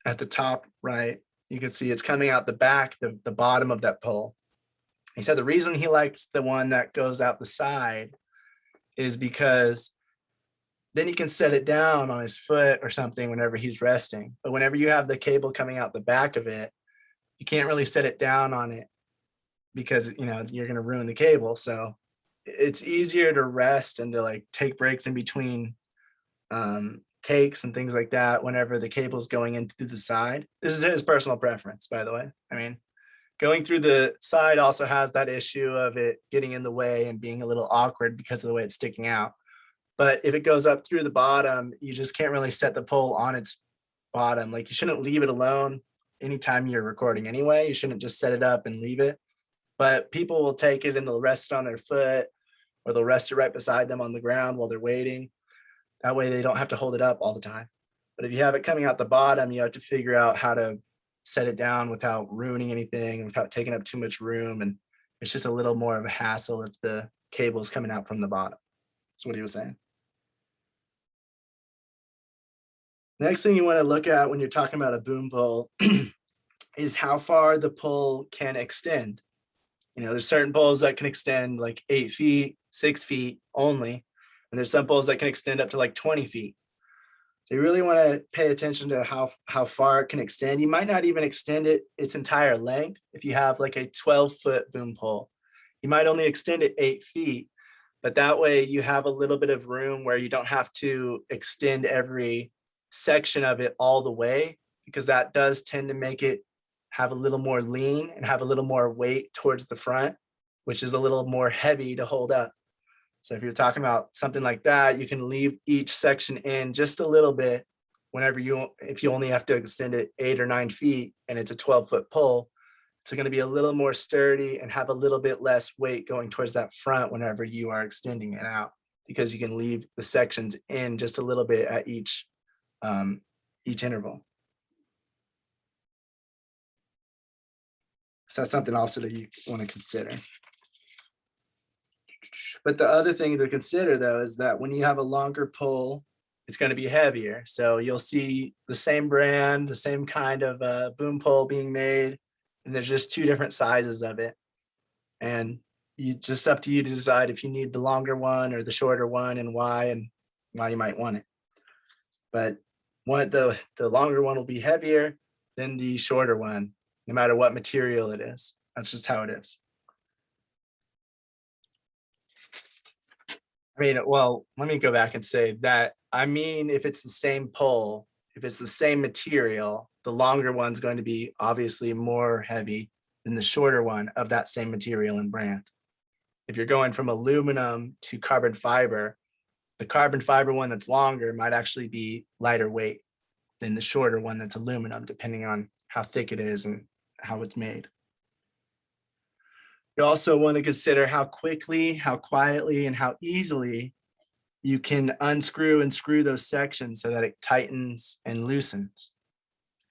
at the top right, you can see it's coming out the back, the bottom of that pole. He said the reason he likes the one that goes out the side is because then he can set it down on his foot or something whenever he's resting. But whenever you have the cable coming out the back of it, you can't really set it down on it because, you know, you're going to ruin the cable. So it's easier to rest and to like take breaks in between takes and things like that whenever the cable's going in through the side. This is his personal preference, by the way. I mean, going through the side also has that issue of it getting in the way and being a little awkward because of the way it's sticking out. But if it goes up through the bottom, you just can't really set the pole on its bottom. Like you shouldn't leave it alone anytime you're recording anyway. You shouldn't just set it up and leave it. But people will take it and they'll rest it on their foot, or they'll rest it right beside them on the ground while they're waiting. That way they don't have to hold it up all the time. But if you have it coming out the bottom, you have to figure out how to set it down without ruining anything, without taking up too much room. And it's just a little more of a hassle if the cable's coming out from the bottom. That's what he was saying. Next thing you want to look at when you're talking about a boom pole is how far the pole can extend. You know, there's certain poles that can extend like 8 feet, 6 feet only. And there's some poles that can extend up to like 20 feet. So you really want to pay attention to how far it can extend. You might not even extend it its entire length. If you have like a 12-foot boom pole, you might only extend it 8 feet, but that way you have a little bit of room where you don't have to extend every section of it all the way, because that does tend to make it have a little more lean and have a little more weight towards the front, which is a little more heavy to hold up. So if you're talking about something like that, you can leave each section in just a little bit whenever if you only have to extend it 8 or 9 feet and it's a 12-foot pole, it's going to be a little more sturdy and have a little bit less weight going towards that front whenever you are extending it out, because you can leave the sections in just a little bit at each interval. So that's something also that you want to consider. But the other thing to consider, though, is that when you have a longer pole, it's going to be heavier. So you'll see the same brand, the same kind of boom pole being made, and there's just 2 different sizes of it. And it's just up to you to decide if you need the longer one or the shorter one, and why you might want it. But the longer one will be heavier than the shorter one, no matter what material it is. That's just how it is. I mean, well, let me go back and say that, I mean, if it's the same pole, if it's the same material, the longer one's going to be obviously more heavy than the shorter one of that same material and brand. If you're going from aluminum to carbon fiber, the carbon fiber one that's longer might actually be lighter weight than the shorter one that's aluminum, depending on how thick it is and how it's made. You also want to consider how quickly, how quietly, and how easily you can unscrew and screw those sections so that it tightens and loosens.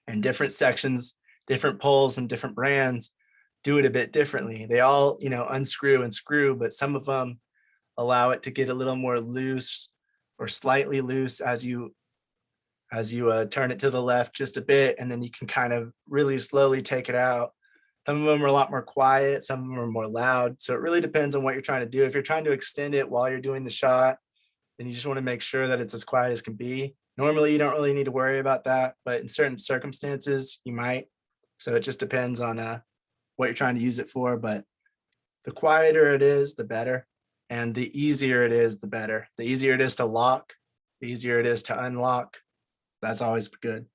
And different sections, different poles and different brands do it a bit differently. They all, you know, unscrew and screw, but some of them allow it to get a little more loose or slightly loose as you turn it to the left just a bit, and then you can kind of really slowly take it out. Some of them are a lot more quiet, some of them are more loud. So it really depends on what you're trying to do. If you're trying to extend it while you're doing the shot, then you just want to make sure that it's as quiet as can be. Normally, you don't really need to worry about that, but in certain circumstances, you might. So it just depends on what you're trying to use it for. But the quieter it is, the better. And the easier it is, the better. The easier it is to lock, the easier it is to unlock. That's always good.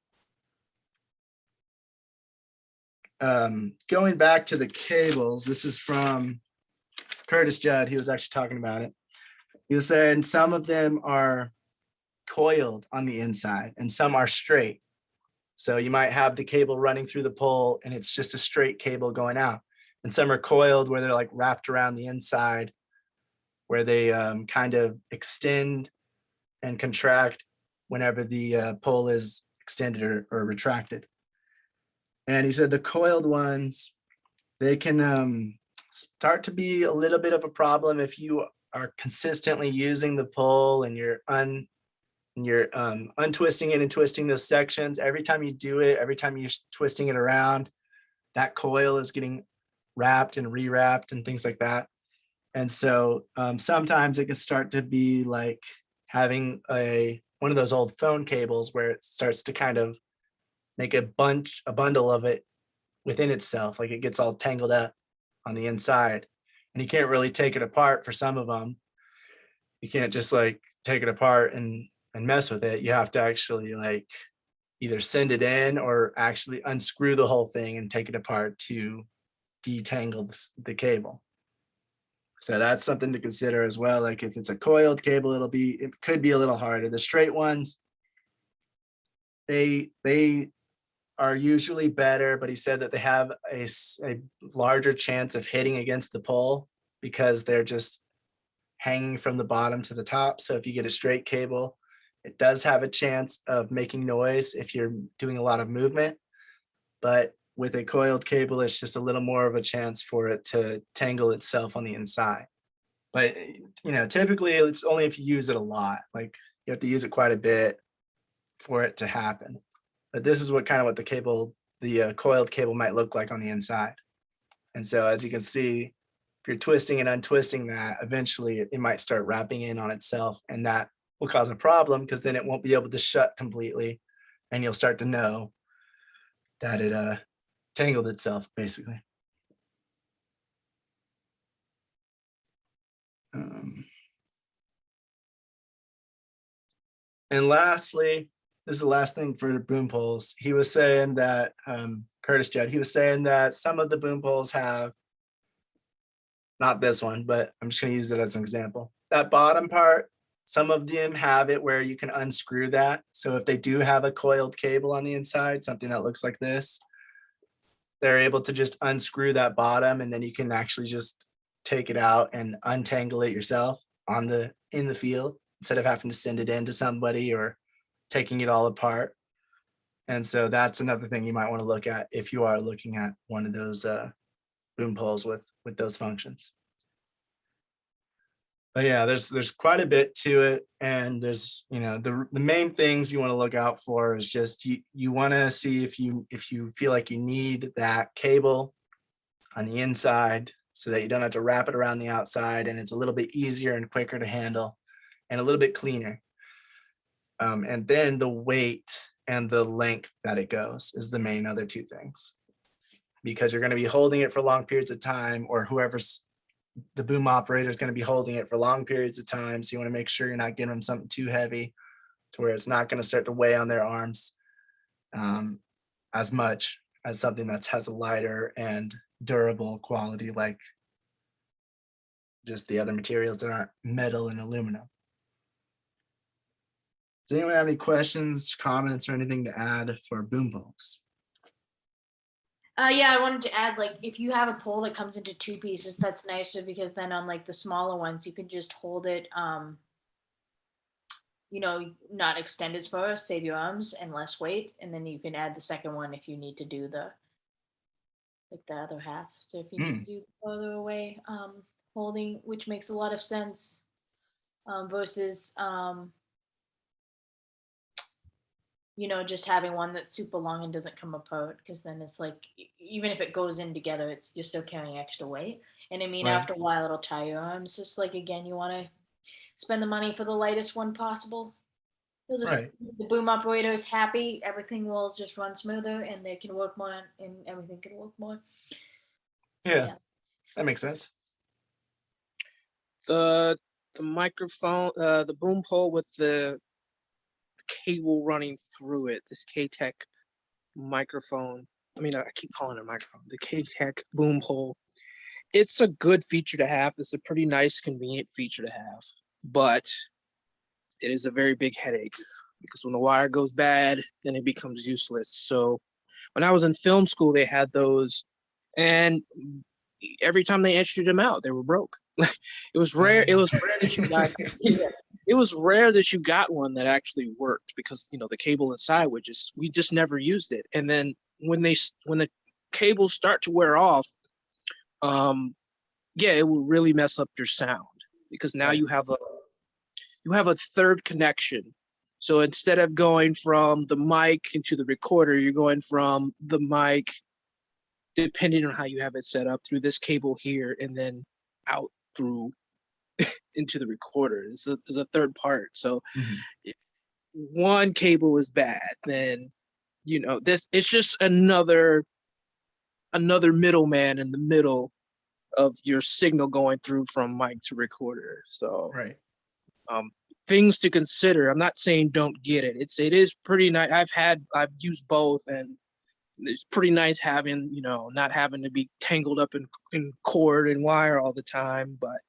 Going back to the cables, this is from Curtis Judd. He was actually talking about it. He was saying some of them are coiled on the inside and some are straight. So you might have the cable running through the pole and it's just a straight cable going out. And some are coiled where they're like wrapped around the inside, where they kind of extend and contract whenever the pole is extended or retracted. And he said the coiled ones, they can start to be a little bit of a problem if you are consistently using the pole and you're and you're untwisting it and twisting those sections, every time you do it, every time you're twisting it around, that coil is getting wrapped and rewrapped and things like that. And so sometimes it can start to be like having one of those old phone cables where it starts to kind of make a bundle of it within itself, like it gets all tangled up on the inside. And you can't really take it apart for some of them. You can't just like take it apart and mess with it. You have to actually like either send it in or actually unscrew the whole thing and take it apart to detangle the cable. So that's something to consider as well. Like if it's a coiled cable, it could be a little harder. The straight ones, they are usually better, but he said that they have a larger chance of hitting against the pole because they're just hanging from the bottom to the top. So if you get a straight cable, it does have a chance of making noise if you're doing a lot of movement. But with a coiled cable, it's just a little more of a chance for it to tangle itself on the inside. But typically it's only if you use it a lot. Like you have to use it quite a bit for it to happen. But this is what the coiled cable might look like on the inside. And so as you can see, if you're twisting and untwisting that, eventually it might start wrapping in on itself, and that will cause a problem because then it won't be able to shut completely, and you'll start to know that it tangled itself basically. And lastly, this is the last thing for boom poles. He was saying that Curtis Judd, he was saying that some of the boom poles have, not this one, but I'm just going to use it as an example. That bottom part, some of them have it where you can unscrew that. So if they do have a coiled cable on the inside, something that looks like this, they're able to just unscrew that bottom, and then you can actually just take it out and untangle it yourself in the field instead of having to send it in to somebody or taking it all apart. And so that's another thing you might want to look at if you are looking at one of those boom poles with those functions. But yeah, there's quite a bit to it, and there's the main things you want to look out for is just you want to see if you feel like you need that cable on the inside so that you don't have to wrap it around the outside, and it's a little bit easier and quicker to handle and a little bit cleaner. And then the weight and the length that it goes is the main other two things, because you're going to be holding it for long periods of time, or whoever's the boom operator is going to be holding it for long periods of time. So you want to make sure you're not giving them something too heavy to where it's not going to start to weigh on their arms as much as something that has a lighter and durable quality, like just the other materials that aren't metal and aluminum. Does anyone have any questions, comments, or anything to add for boom poles? Yeah, I wanted to add, like, if you have a pole that comes into two pieces, that's nicer, because then on like the smaller ones, you can just hold it, not extend as far, save your arms and less weight, and then you can add the second one if you need to do the other half. So if you need to do further away, holding, which makes a lot of sense, versus just having one that's super long and doesn't come apart, because then it's like, even if it goes in together, you're still carrying extra weight. And I mean, Right. after a while, it'll tie your arms. Just like, again, you want to spend the money for the lightest one possible. You'll just, Right. the boom operator is happy, everything will just run smoother, and they can work more, and everything can work more. Yeah, that makes sense. The microphone, the boom pole with the cable running through it, this K-Tech microphone. I mean, I keep calling it a microphone. The K-Tech boom pole. It's a good feature to have. It's a pretty nice, convenient feature to have, but it is a very big headache, because when the wire goes bad, then it becomes useless. So when I was in film school, they had those, and every time they issued them out, they were broke. It was rare. It was rare that you got. It was rare that you got one that actually worked, because the cable inside we just never used it. And then when the cables start to wear off, it will really mess up your sound, because now you have a third connection So instead of going from the mic into the recorder, you're going from the mic, depending on how you have it set up, through this cable here, and then out through into the recorder. It's a third part. So Mhm. if one cable is bad, then this it's just another middleman in the middle of your signal going through from mic to recorder. So Right. things to consider. I'm not saying don't get it. It is pretty nice. I've used both, and it's pretty nice having, not having to be tangled up in cord and wire all the time. But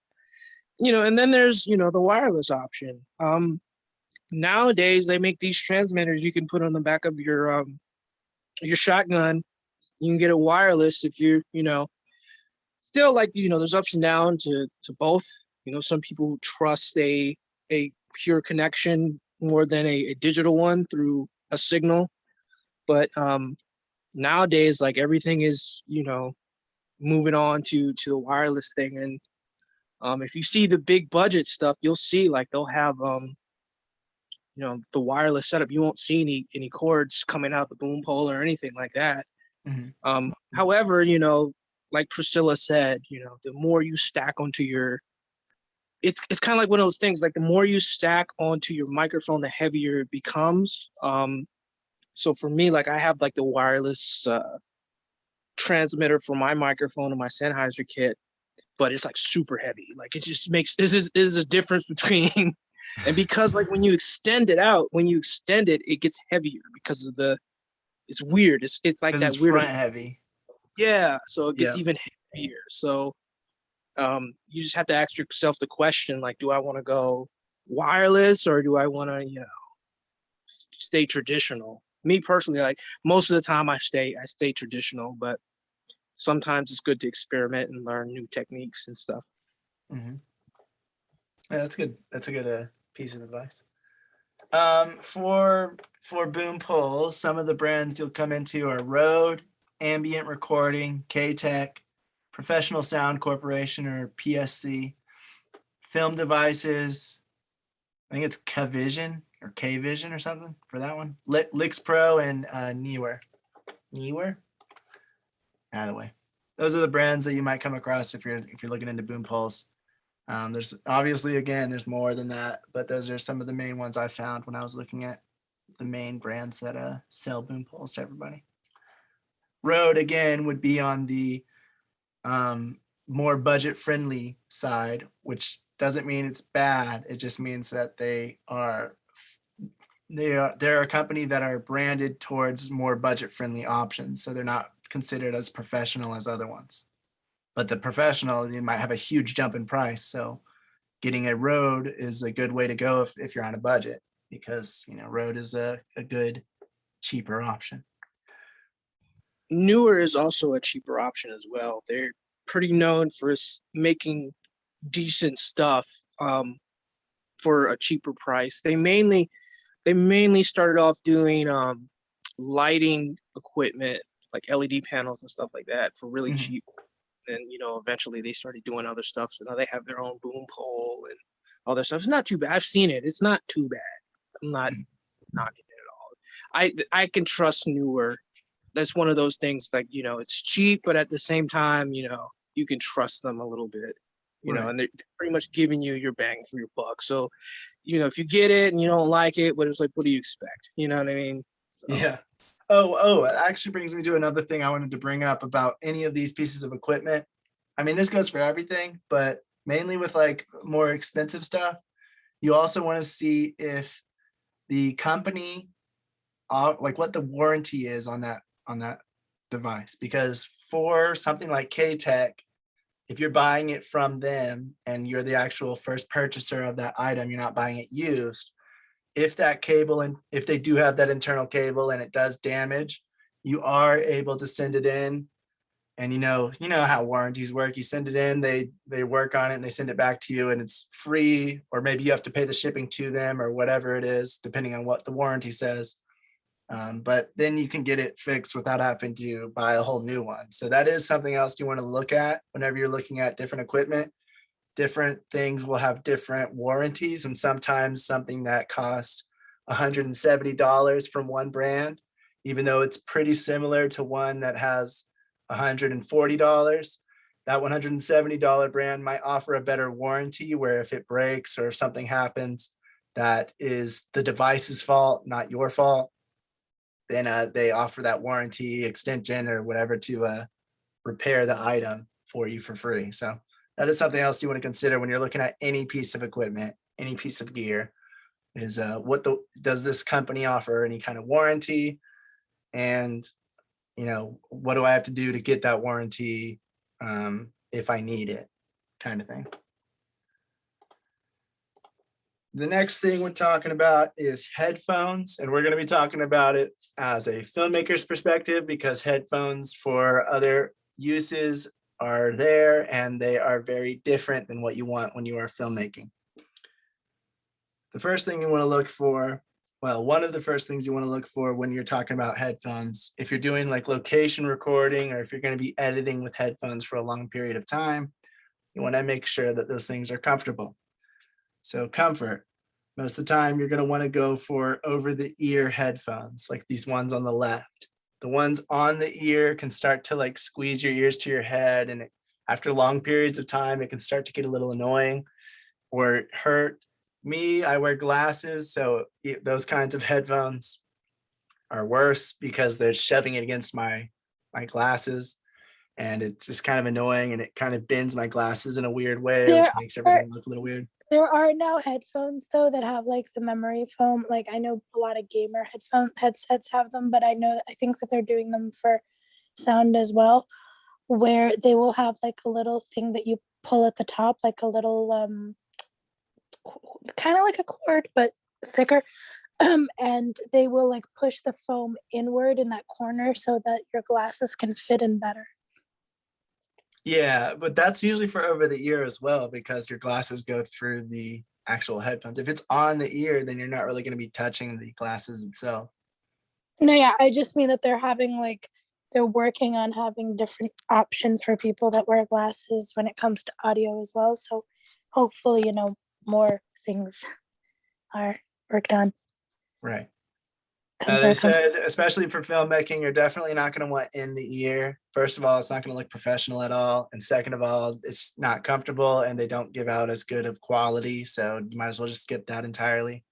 and then there's the wireless option. Nowadays they make these transmitters you can put on the back of your shotgun. You can get it wireless if you're still, like, there's ups and downs to both. Some people trust a pure connection more than a digital one through a signal. But nowadays, like, everything is moving on to the wireless thing. And if you see the big budget stuff, you'll see, like, they'll have the wireless setup. You won't see any cords coming out the boom pole or anything like that. Mhm. However, like Priscilla said, the more you stack onto your, it's kind of like one of those things, like, the more you stack onto your microphone, the heavier it becomes. So for me, like, I have, like, the wireless transmitter for my microphone and my Sennheiser kit, but it's, like, super heavy. Like, it just makes, this is a difference between, and because, like, when you extend it, it gets heavier because of it's weird. It's like 'Cause that it's weird. front heavy. Yeah, so it gets Yeah. even heavier. So you just have to ask yourself the question, like, do I want to go wireless, or do I want to, stay traditional? Me personally, like, most of the time I stay traditional, but sometimes it's good to experiment and learn new techniques and stuff. Mhm. Yeah, that's good. That's a good piece of advice. For boom poles, some of the brands you'll come into are Rode, Ambient Recording, K-Tech, Professional Sound Corporation or PSC, Film Devices. I think it's Kvision or K-Vision or something for that one. Lix Pro and Neewer. Neewer? Either way, those are the brands that you might come across if you're looking into boom poles. There's obviously, again, there's more than that, but those are some of the main ones I found when I was looking at the main brands that sell boom poles to everybody. Rode, again, would be on the more budget friendly side, which doesn't mean it's bad. It just means that they're a company that are branded towards more budget friendly options, so they're not considered as professional as other ones. But the professional, you might have a huge jump in price. So getting a Rode is a good way to go if you're on a budget, because Rode is a good, cheaper option. Newer is also a cheaper option as well. They're pretty known for making decent stuff for a cheaper price. They mainly started off doing lighting equipment, like LED panels and stuff like that, for really Mhm. cheap. And eventually they started doing other stuff. So now they have their own boom pole and all that stuff. It's not too bad. I've seen it. It's not too bad. I'm not knocking it at all. I can trust Newer. That's one of those things, like, it's cheap, but at the same time, you can trust them a little bit. Right. And they're pretty much giving you your bang for your buck. So, if you get it and you don't like it, but it's like, what do you expect? You know what I mean? So, Yeah. Oh, it actually brings me to another thing I wanted to bring up about any of these pieces of equipment. I mean, this goes for everything, but mainly with like more expensive stuff, you also want to see if the company, like what the warranty is on that device. Because for something like K-Tech, if you're buying it from them and you're the actual first purchaser of that item, you're not buying it used. If that cable, and if they do have that internal cable and it does damage, you are able to send it in. And you know how warranties work. You send it in, they work on it, and they send it back to you, and it's free, or maybe you have to pay the shipping to them or whatever it is, depending on what the warranty says. But then you can get it fixed without having to buy a whole new one. So that is something else you want to look at whenever you're looking at different equipment. Different things will have different warranties, and sometimes something that costs $170 from one brand, even though it's pretty similar to one that has $140. That $170 brand might offer a better warranty where if it breaks or if something happens, that is the device's fault, not your fault. Then they offer that warranty extension or whatever to repair the item for you for free. So that is something else you want to consider when you're looking at any piece of equipment, any piece of gear, is does this company offer any kind of warranty? And, what do I have to do to get that warranty if I need it, kind of thing. The next thing we're talking about is headphones, and we're going to be talking about it as a filmmaker's perspective because headphones for other uses are there and they are very different than what you want when you are filmmaking. The first thing you want to look for, well, one of the first things you want to look for when you're talking about headphones, if you're doing like location recording or if you're going to be editing with headphones for a long period of time, you want to make sure that those things are comfortable. So comfort, most of the time you're going to want to go for over the ear headphones, like these ones on the left. The ones on the ear can start to like squeeze your ears to your head, and after long periods of time, it can start to get a little annoying or hurt. Me, I wear glasses, so those kinds of headphones are worse because they're shoving it against my glasses, and it's just kind of annoying, and it kind of bends my glasses in a weird way, which makes everything look a little weird. There are now headphones though that have like the memory foam. Like I know a lot of gamer headsets have them, but I think that they're doing them for sound as well, where they will have like a little thing that you pull at the top, like a little kind of like a cord but thicker, and they will like push the foam inward in that corner so that your glasses can fit in better. Yeah, but that's usually for over the ear as well because your glasses go through the actual headphones. If it's on the ear, then you're not really going to be touching the glasses itself. No, yeah, I just mean that they're working on having different options for people that wear glasses when it comes to audio as well. So hopefully, more things are worked on. Right. They said, especially for filmmaking, you're definitely not going to want in the ear. First of all, it's not going to look professional at all. And second of all, it's not comfortable and they don't give out as good of quality. So you might as well just skip that entirely.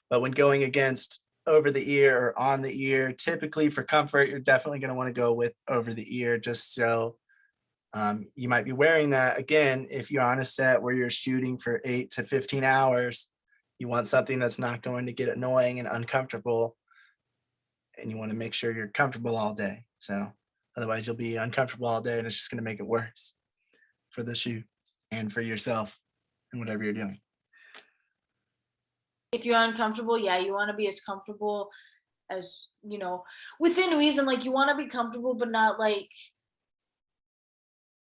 But when going against over the ear or on the ear, typically for comfort, you're definitely going to want to go with over the ear just so you might be wearing that. Again, if you're on a set where you're shooting for 8 to 15 hours, you want something that's not going to get annoying and uncomfortable. And you want to make sure you're comfortable all day. So otherwise you'll be uncomfortable all day and it's just going to make it worse for the shoot and for yourself and whatever you're doing. If you're uncomfortable, yeah, you want to be as comfortable as, within reason. Like you want to be comfortable, but not like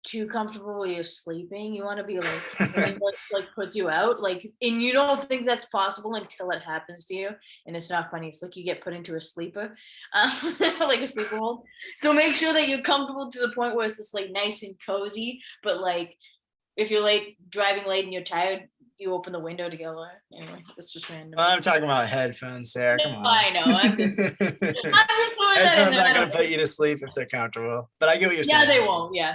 too comfortable where you're sleeping. You want to be like put you out, like, and you don't think that's possible until it happens to you, and it's not funny. It's like you get put into a sleeper, like a sleeper hold. So make sure that you're comfortable to the point where it's just like nice and cozy. But like, if you're driving late and you're tired, you open the window to go. Anyway, that's just random. I'm talking about headphones, Sarah. Come on. I know. I'm just throwing that in Headphones there. aren't going to put you to sleep if they're comfortable. But I get what you're saying. Yeah, they won't. Yeah.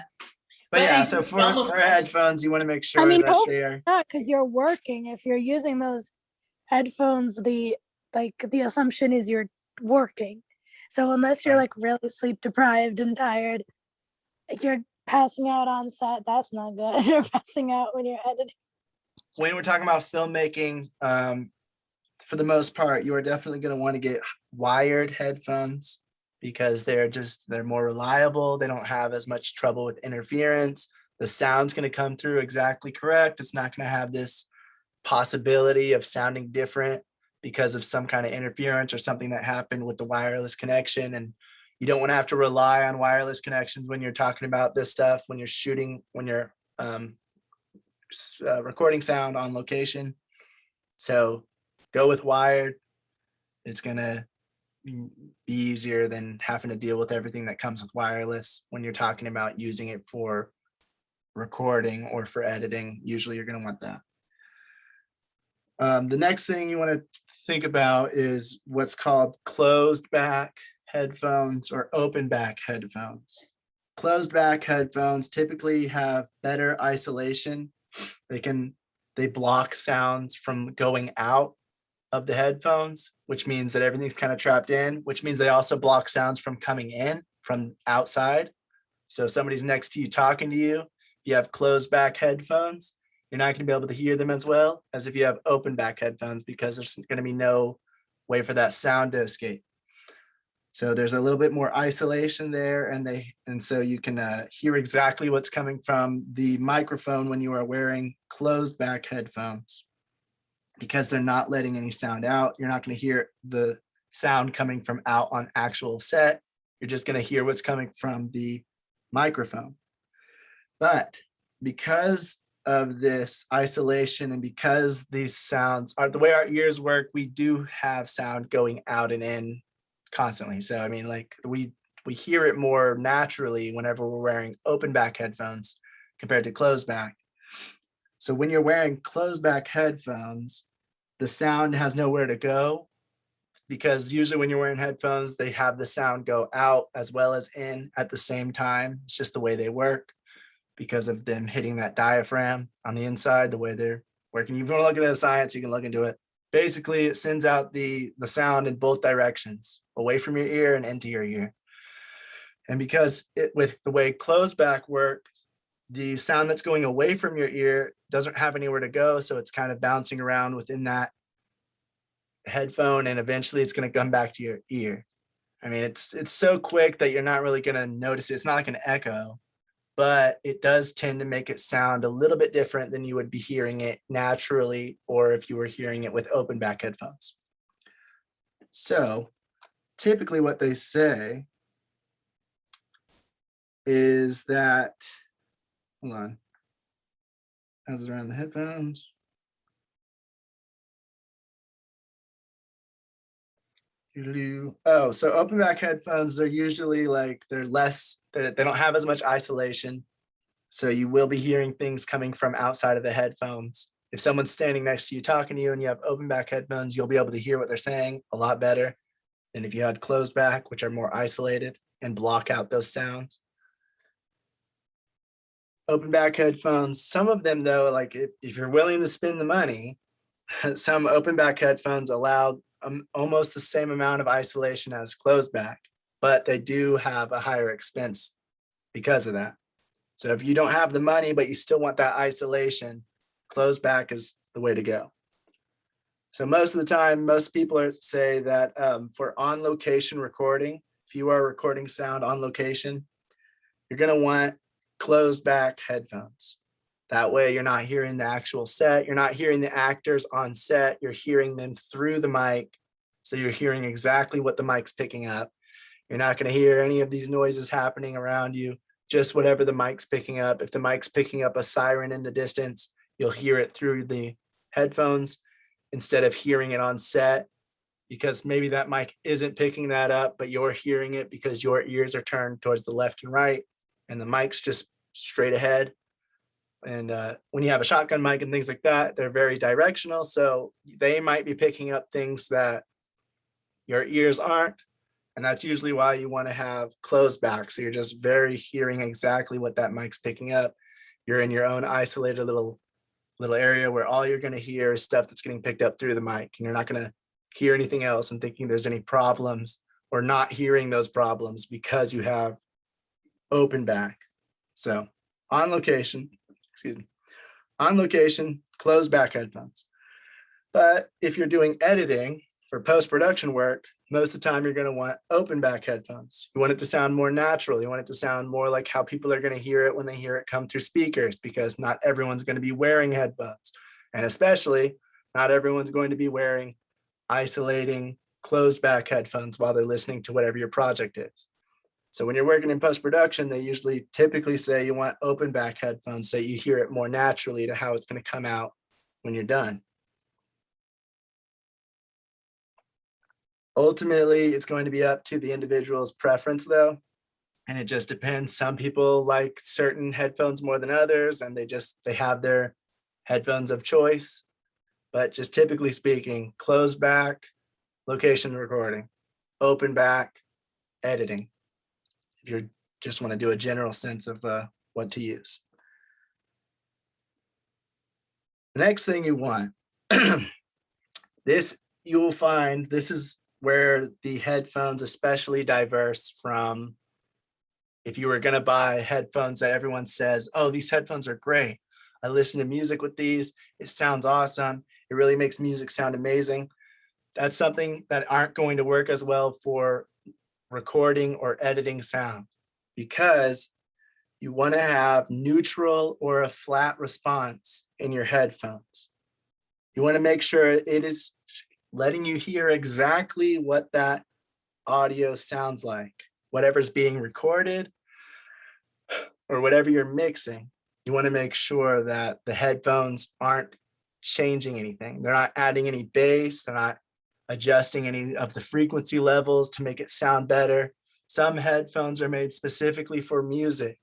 But yeah, so for headphones, you want to make sure that they are not because you're working. If you're using those headphones, the assumption is you're working. So unless you're like really sleep deprived and tired, you're passing out on set. That's not good. You're passing out when you're editing. When we're talking about filmmaking, for the most part, you are definitely going to want to get wired headphones because they're more reliable. They don't have as much trouble with interference. The sound's going to come through exactly correct. It's not going to have this possibility of sounding different because of some kind of interference or something that happened with the wireless connection. And you don't want to have to rely on wireless connections when you're talking about this stuff, when you're shooting, when you're recording sound on location. So go with wired. It's going to be easier than having to deal with everything that comes with wireless when you're talking about using it for recording or for editing. Usually you're going to want that. The next thing you want to think about is what's called closed back headphones or open back headphones. Closed back headphones typically have better isolation. They block sounds from going out of the headphones, which means that everything's kind of trapped in, which means they also block sounds from coming in from outside. So if somebody's next to you talking to you, you have closed back headphones, you're not going to be able to hear them as well as if you have open back headphones, because there's going to be no way for that sound to escape. So there's a little bit more isolation there, and so you can hear exactly what's coming from the microphone when you are wearing closed back headphones, because they're not letting any sound out. You're not going to hear the sound coming from out on actual set. You're just going to hear what's coming from the microphone. But because of this isolation and because these sounds are the way our ears work, we do have sound going out and in constantly. So I mean, like we hear it more naturally whenever we're wearing open back headphones compared to closed back. So when you're wearing closed back headphones, the sound has nowhere to go, because usually when you're wearing headphones, they have the sound go out as well as in at the same time. It's just the way they work because of them hitting that diaphragm on the inside, the way they're working. If you want to look into the science, you can look into it. Basically, it sends out the sound in both directions, away from your ear and into your ear. And because with the way closed back works, the sound that's going away from your ear doesn't have anywhere to go. So it's kind of bouncing around within that headphone, and eventually it's going to come back to your ear. I mean, it's so quick that you're not really going to notice it. It's not like an echo, but it does tend to make it sound a little bit different than you would be hearing it naturally, or if you were hearing it with open back headphones. So typically what they say is that, hold on, how's it around the headphones? Oh, so open back headphones, they're usually like, they don't have as much isolation. So you will be hearing things coming from outside of the headphones. If someone's standing next to you talking to you and you have open back headphones, you'll be able to hear what they're saying a lot better than if you had closed back, which are more isolated and block out those sounds. Open back headphones, some of them though, like if you're willing to spend the money, some open back headphones allow almost the same amount of isolation as closed back, but they do have a higher expense because of that. So if you don't have the money, but you still want that isolation, closed back is the way to go. So most of the time, most people say that for on location recording, if you are recording sound on location, you're going to want closed back headphones. That way you're not hearing the actual set. You're not hearing the actors on set. You're hearing them through the mic. So you're hearing exactly what the mic's picking up. You're not going to hear any of these noises happening around you, just whatever the mic's picking up. If the mic's picking up a siren in the distance, you'll hear it through the headphones instead of hearing it on set, because maybe that mic isn't picking that up, but you're hearing it because your ears are turned towards the left and right and the mic's just straight ahead. And when you have a shotgun mic and things like that, they're very directional. So they might be picking up things that your ears aren't. And that's usually why you want to have closed back. So you're just very hearing exactly what that mic's picking up. You're in your own isolated little area where all you're going to hear is stuff that's getting picked up through the mic. And you're not going to hear anything else and thinking there's any problems or not hearing those problems because you have open back. So on location, closed back headphones. But if you're doing editing for post-production work, most of the time you're going to want open back headphones. You want it to sound more natural. You want it to sound more like how people are going to hear it when they hear it come through speakers, because not everyone's going to be wearing headphones. And especially not everyone's going to be wearing isolating closed back headphones while they're listening to whatever your project is. So when you're working in post-production, they typically say you want open back headphones so you hear it more naturally to how it's going to come out when you're done. Ultimately, it's going to be up to the individual's preference though. And it just depends. Some people like certain headphones more than others, and they have their headphones of choice. but just typically speaking, close back, location recording, open back, editing. If you just want to do a general sense of what to use. The next thing you want, this you will find, this is where the headphones especially diverse from if you were going to buy headphones that everyone says, oh, these headphones are great. I listen to music with these. It sounds awesome. It really makes music sound amazing. That's something that aren't going to work as well for recording or editing sound, because you want to have neutral or a flat response in your headphones. You want to make sure it is letting you hear exactly what that audio sounds like. Whatever's being recorded or whatever you're mixing, you want to make sure that the headphones aren't changing anything. They're not adding any bass. They're not adjusting any of the frequency levels to make it sound better. Some headphones are made specifically for music,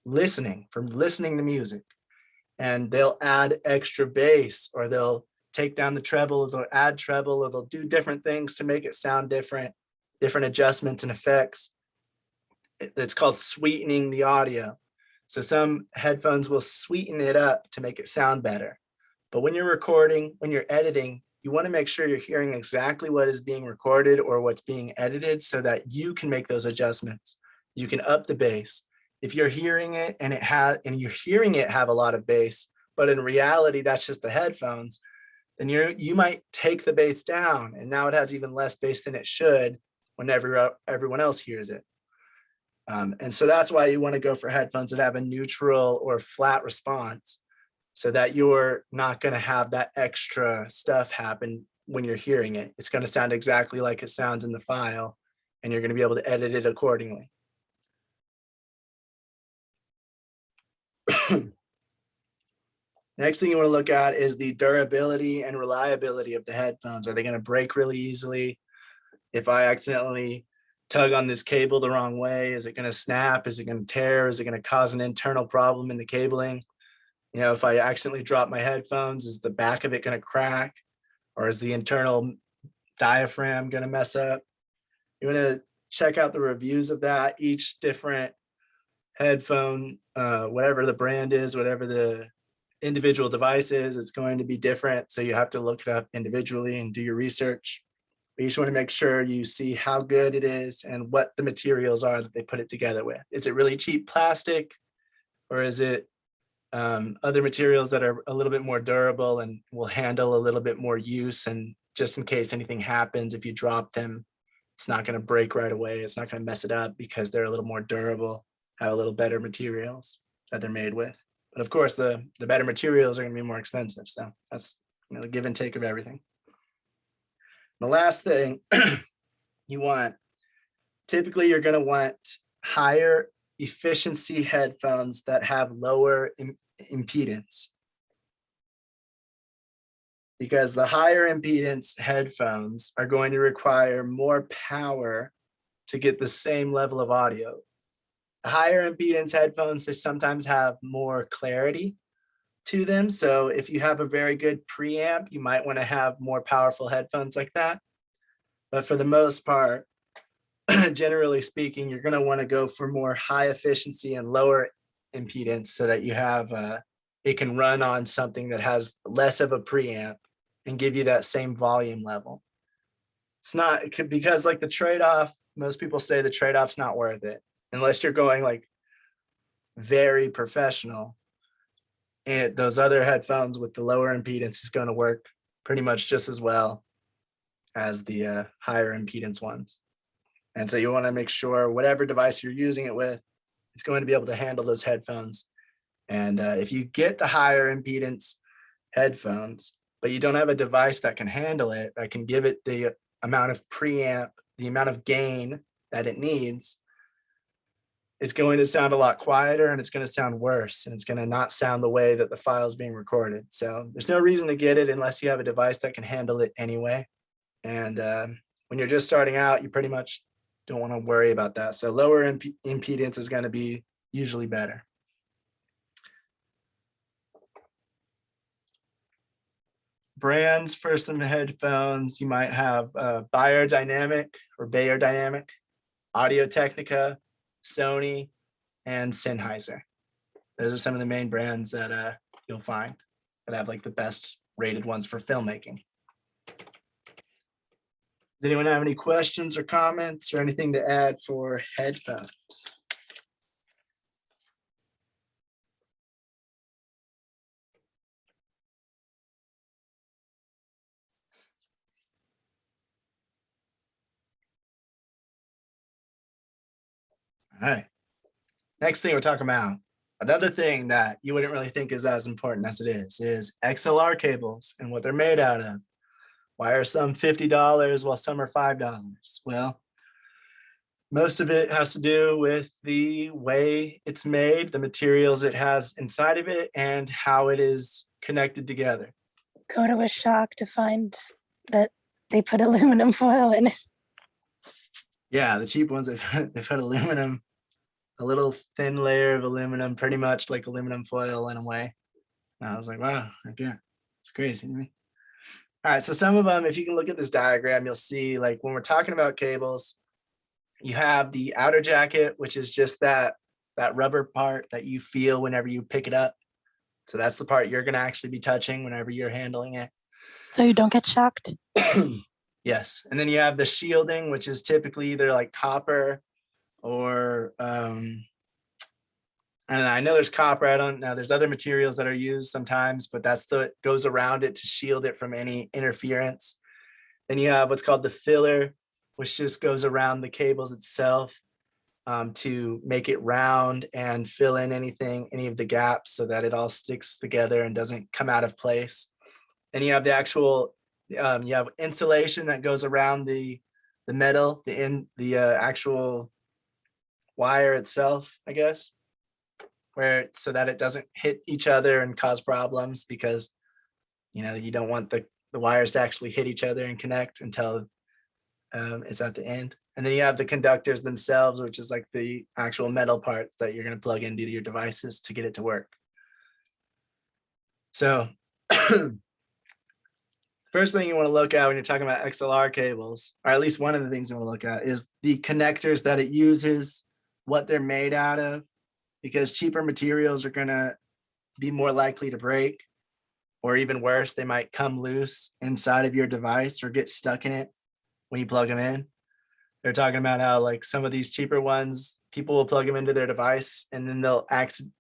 listening to music, and they'll add extra bass, or they'll take down the treble, or they'll add treble, or they'll do different things to make it sound different adjustments and effects. It's called sweetening the audio. So some headphones will sweeten it up to make it sound better. But when you're recording, when you're editing, you want to make sure you're hearing exactly what is being recorded or what's being edited so that you can make those adjustments. You can up the bass. If you're hearing it and you're hearing it have a lot of bass, but in reality, that's just the headphones, then you might take the bass down, and now it has even less bass than it should when everyone else hears it. And so that's why you want to go for headphones that have a neutral or flat response, so that you're not going to have that extra stuff happen when you're hearing it. It's going to sound exactly like it sounds in the file, and you're going to be able to edit it accordingly. Next thing you want to look at is the durability and reliability of the headphones. Are they going to break really easily? If I accidentally tug on this cable the wrong way, is it going to snap? Is it going to tear? Is it going to cause an internal problem in the cabling? You know, if I accidentally drop my headphones, is the back of it going to crack? Or is the internal diaphragm going to mess up? You want to check out the reviews of that. Each different headphone, whatever the brand is, whatever the individual device is, it's going to be different. So you have to look it up individually and do your research. But you just want to make sure you see how good it is and what the materials are that they put it together with. Is it really cheap plastic, or is it other materials that are a little bit more durable and will handle a little bit more use? And just in case anything happens, if you drop them, it's not going to break right away. It's not going to mess it up because they're a little more durable, have a little better materials that they're made with. But of course, the better materials are going to be more expensive. So that's, you know, the give and take of everything. The last thing you want, typically you're going to want higher efficiency headphones that have lower impedance. Because the higher impedance headphones are going to require more power to get the same level of audio. The higher impedance headphones, they sometimes have more clarity to them. So if you have a very good preamp, you might want to have more powerful headphones like that. But for the most part, generally speaking, you're going to want to go for more high efficiency and lower impedance so that you have, it can run on something that has less of a preamp and give you that same volume level. It's not, because like the trade-off, most people say the trade-off's not worth it unless you're going like very professional. And those other headphones with the lower impedance is going to work pretty much just as well as the higher impedance ones. And so you want to make sure whatever device you're using it with, it's going to be able to handle those headphones. And if you get the higher impedance headphones, but you don't have a device that can handle it, that can give it the amount of preamp, the amount of gain that it needs, it's going to sound a lot quieter and it's going to sound worse, and it's going to not sound the way that the file is being recorded. So there's no reason to get it unless you have a device that can handle it anyway. And when you're just starting out, you pretty much don't want to worry about that. So lower impedance is going to be usually better. brands for some headphones, you might have Beyerdynamic or Beyerdynamic, Audio-Technica, Sony, and Sennheiser. Those are some of the main brands that you'll find that have like the best rated ones for filmmaking. Does anyone have any questions or comments or anything to add for headphones? All right. Next thing we're talking about, another thing that you wouldn't really think is as important as it is XLR cables and what they're made out of. Why are some $50 while some are $5? Well, most of it has to do with the way it's made, the materials it has inside of it, and how it is connected together. Coda was shocked to find that they put aluminum foil in it. Yeah, the cheap ones, they put aluminum, a little thin layer of aluminum, pretty much like aluminum foil in a way. And I was like, wow, okay, it's crazy to me. All right, so some of them, if you can look at this diagram, you'll see like when we're talking about cables, you have the outer jacket, which is just that rubber part that you feel whenever you pick it up. So that's the part you're going to actually be touching whenever you're handling it. So you don't get shocked? Yes. And then you have the shielding, which is typically either like copper or and I know there's copper. I don't know. There's other materials that are used sometimes, but that's the goes around it to shield it from any interference. Then you have what's called the filler, which just goes around the cables itself to make it round and fill in any of the gaps so that it all sticks together and doesn't come out of place. Then you have the actual, you have insulation that goes around the metal, the actual wire itself, I guess, so that it doesn't hit each other and cause problems, because you don't want the wires to actually hit each other and connect until it's at the end. And then you have the conductors themselves, which is like the actual metal parts that you're going to plug into your devices to get it to work. So first thing you want to look at when you're talking about XLR cables, or at least one of the things you want to look at, is the connectors that it uses, what they're made out of, because cheaper materials are going to be more likely to break, or even worse, they might come loose inside of your device or get stuck in it when you plug them in. They're talking about how like some of these cheaper ones, people will plug them into their device and then they'll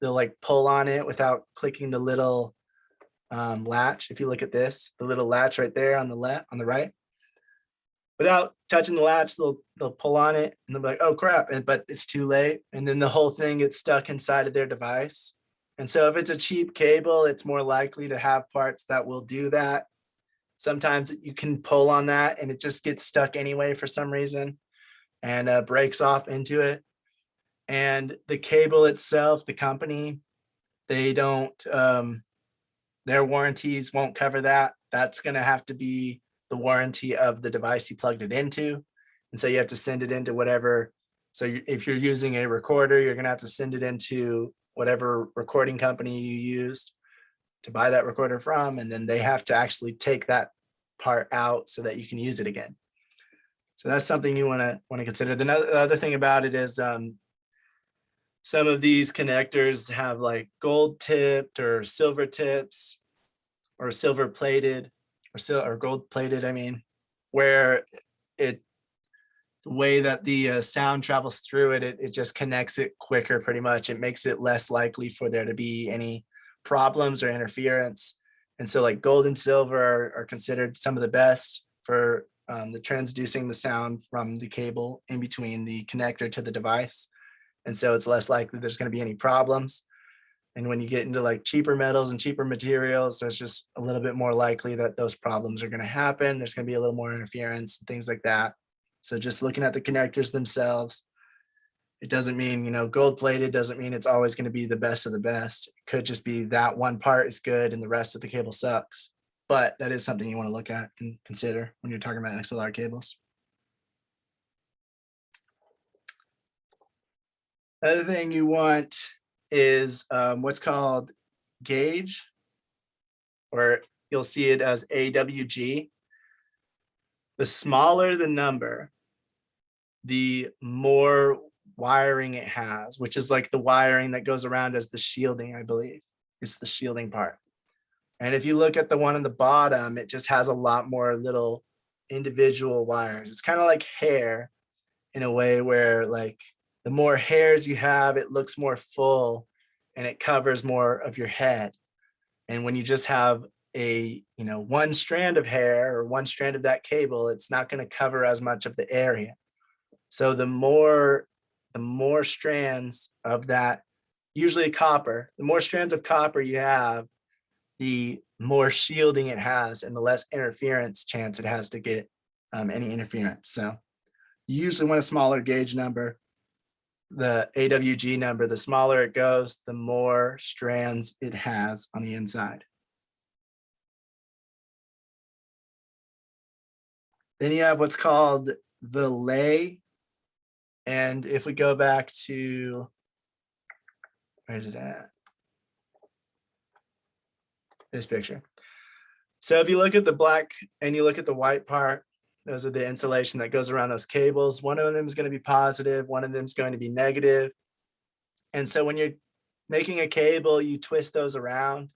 like pull on it without clicking the little latch. If you look at this, the little latch right there on the left, on the right, without touching the latch, they'll pull on it and they'll be like, oh crap, but it's too late. And then the whole thing gets stuck inside of their device. And so if it's a cheap cable, it's more likely to have parts that will do that. Sometimes you can pull on that and it just gets stuck anyway for some reason and breaks off into it. And the cable itself, the company, they don't, their warranties won't cover that. That's going to have to be the warranty of the device you plugged it into. And so you have to send it into whatever. So if you're using a recorder, you're going to have to send it into whatever recording company you used to buy that recorder from. And then they have to actually take that part out so that you can use it again. So that's something you want to consider. The other thing about it is some of these connectors have like gold tipped or silver tips or silver plated or gold plated, I mean, where the way that the sound travels through it, it just connects it quicker pretty much. It makes it less likely for there to be any problems or interference. And so like gold and silver are considered some of the best for the transducing the sound from the cable in between the connector to the device. And so it's less likely there's going to be any problems. And when you get into like cheaper metals and cheaper materials, there's just a little bit more likely that those problems are going to happen. There's going to be a little more interference and things like that. So just looking at the connectors themselves, it doesn't mean, gold plated doesn't mean it's always going to be the best of the best. It could just be that one part is good and the rest of the cable sucks. But that is something you want to look at and consider when you're talking about XLR cables. Another thing you want is what's called gauge, or you'll see it as AWG. The smaller the number, the more wiring it has, which is like the wiring that goes around as the shielding, I believe. It's the shielding part. And if you look at the one on the bottom, it just has a lot more little individual wires. It's kind of like hair in a way where like the more hairs you have, it looks more full and it covers more of your head. And when you just have a, one strand of hair or one strand of that cable, it's not going to cover as much of the area. So the more strands of that, usually copper, the more strands of copper you have, the more shielding it has and the less interference chance it has to get any interference. So you usually want a smaller gauge number. The AWG number, the smaller it goes, the more strands it has on the inside. Then you have what's called the lay. And if we go back to, where's it at? This picture. So if you look at the black and you look at the white part, those are the insulation that goes around those cables. One of them is going to be positive, one of them is going to be negative. And so when you're making a cable, you twist those around,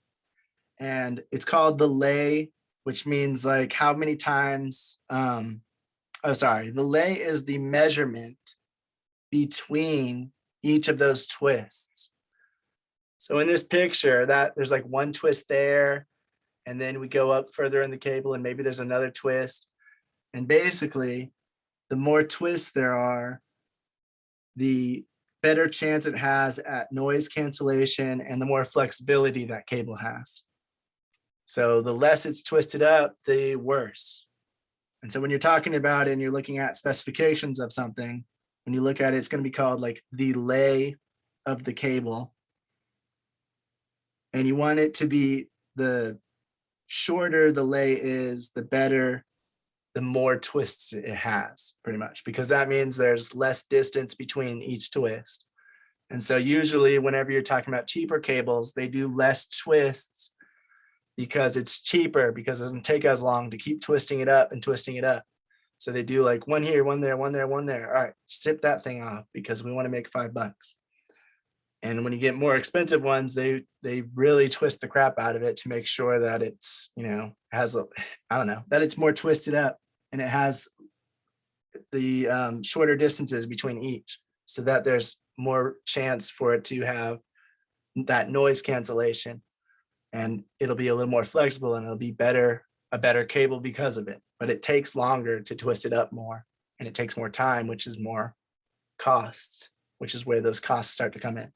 and it's called the lay, which means like how many times, the lay is the measurement between each of those twists. So in this picture, that there's like one twist there, and then we go up further in the cable and maybe there's another twist. And basically, the more twists there are, the better chance it has at noise cancellation and the more flexibility that cable has. So the less it's twisted up, the worse. And so when you're talking about it and you're looking at specifications of something, when you look at it, it's going to be called like the lay of the cable. And you want it to be, the shorter the lay is, the better, the more twists it has, pretty much, because that means there's less distance between each twist. And so usually whenever you're talking about cheaper cables, they do less twists because it's cheaper, because it doesn't take as long to keep twisting it up and twisting it up. So they do like one here, one there, one there, one there. All right, strip that thing off because we want to make $5. And when you get more expensive ones, they really twist the crap out of it to make sure that it's, has that it's more twisted up and it has the shorter distances between each, so that there's more chance for it to have that noise cancellation, and it'll be a little more flexible and it'll be a better cable because of it. But it takes longer to twist it up more, and it takes more time, which is more costs, which is where those costs start to come in.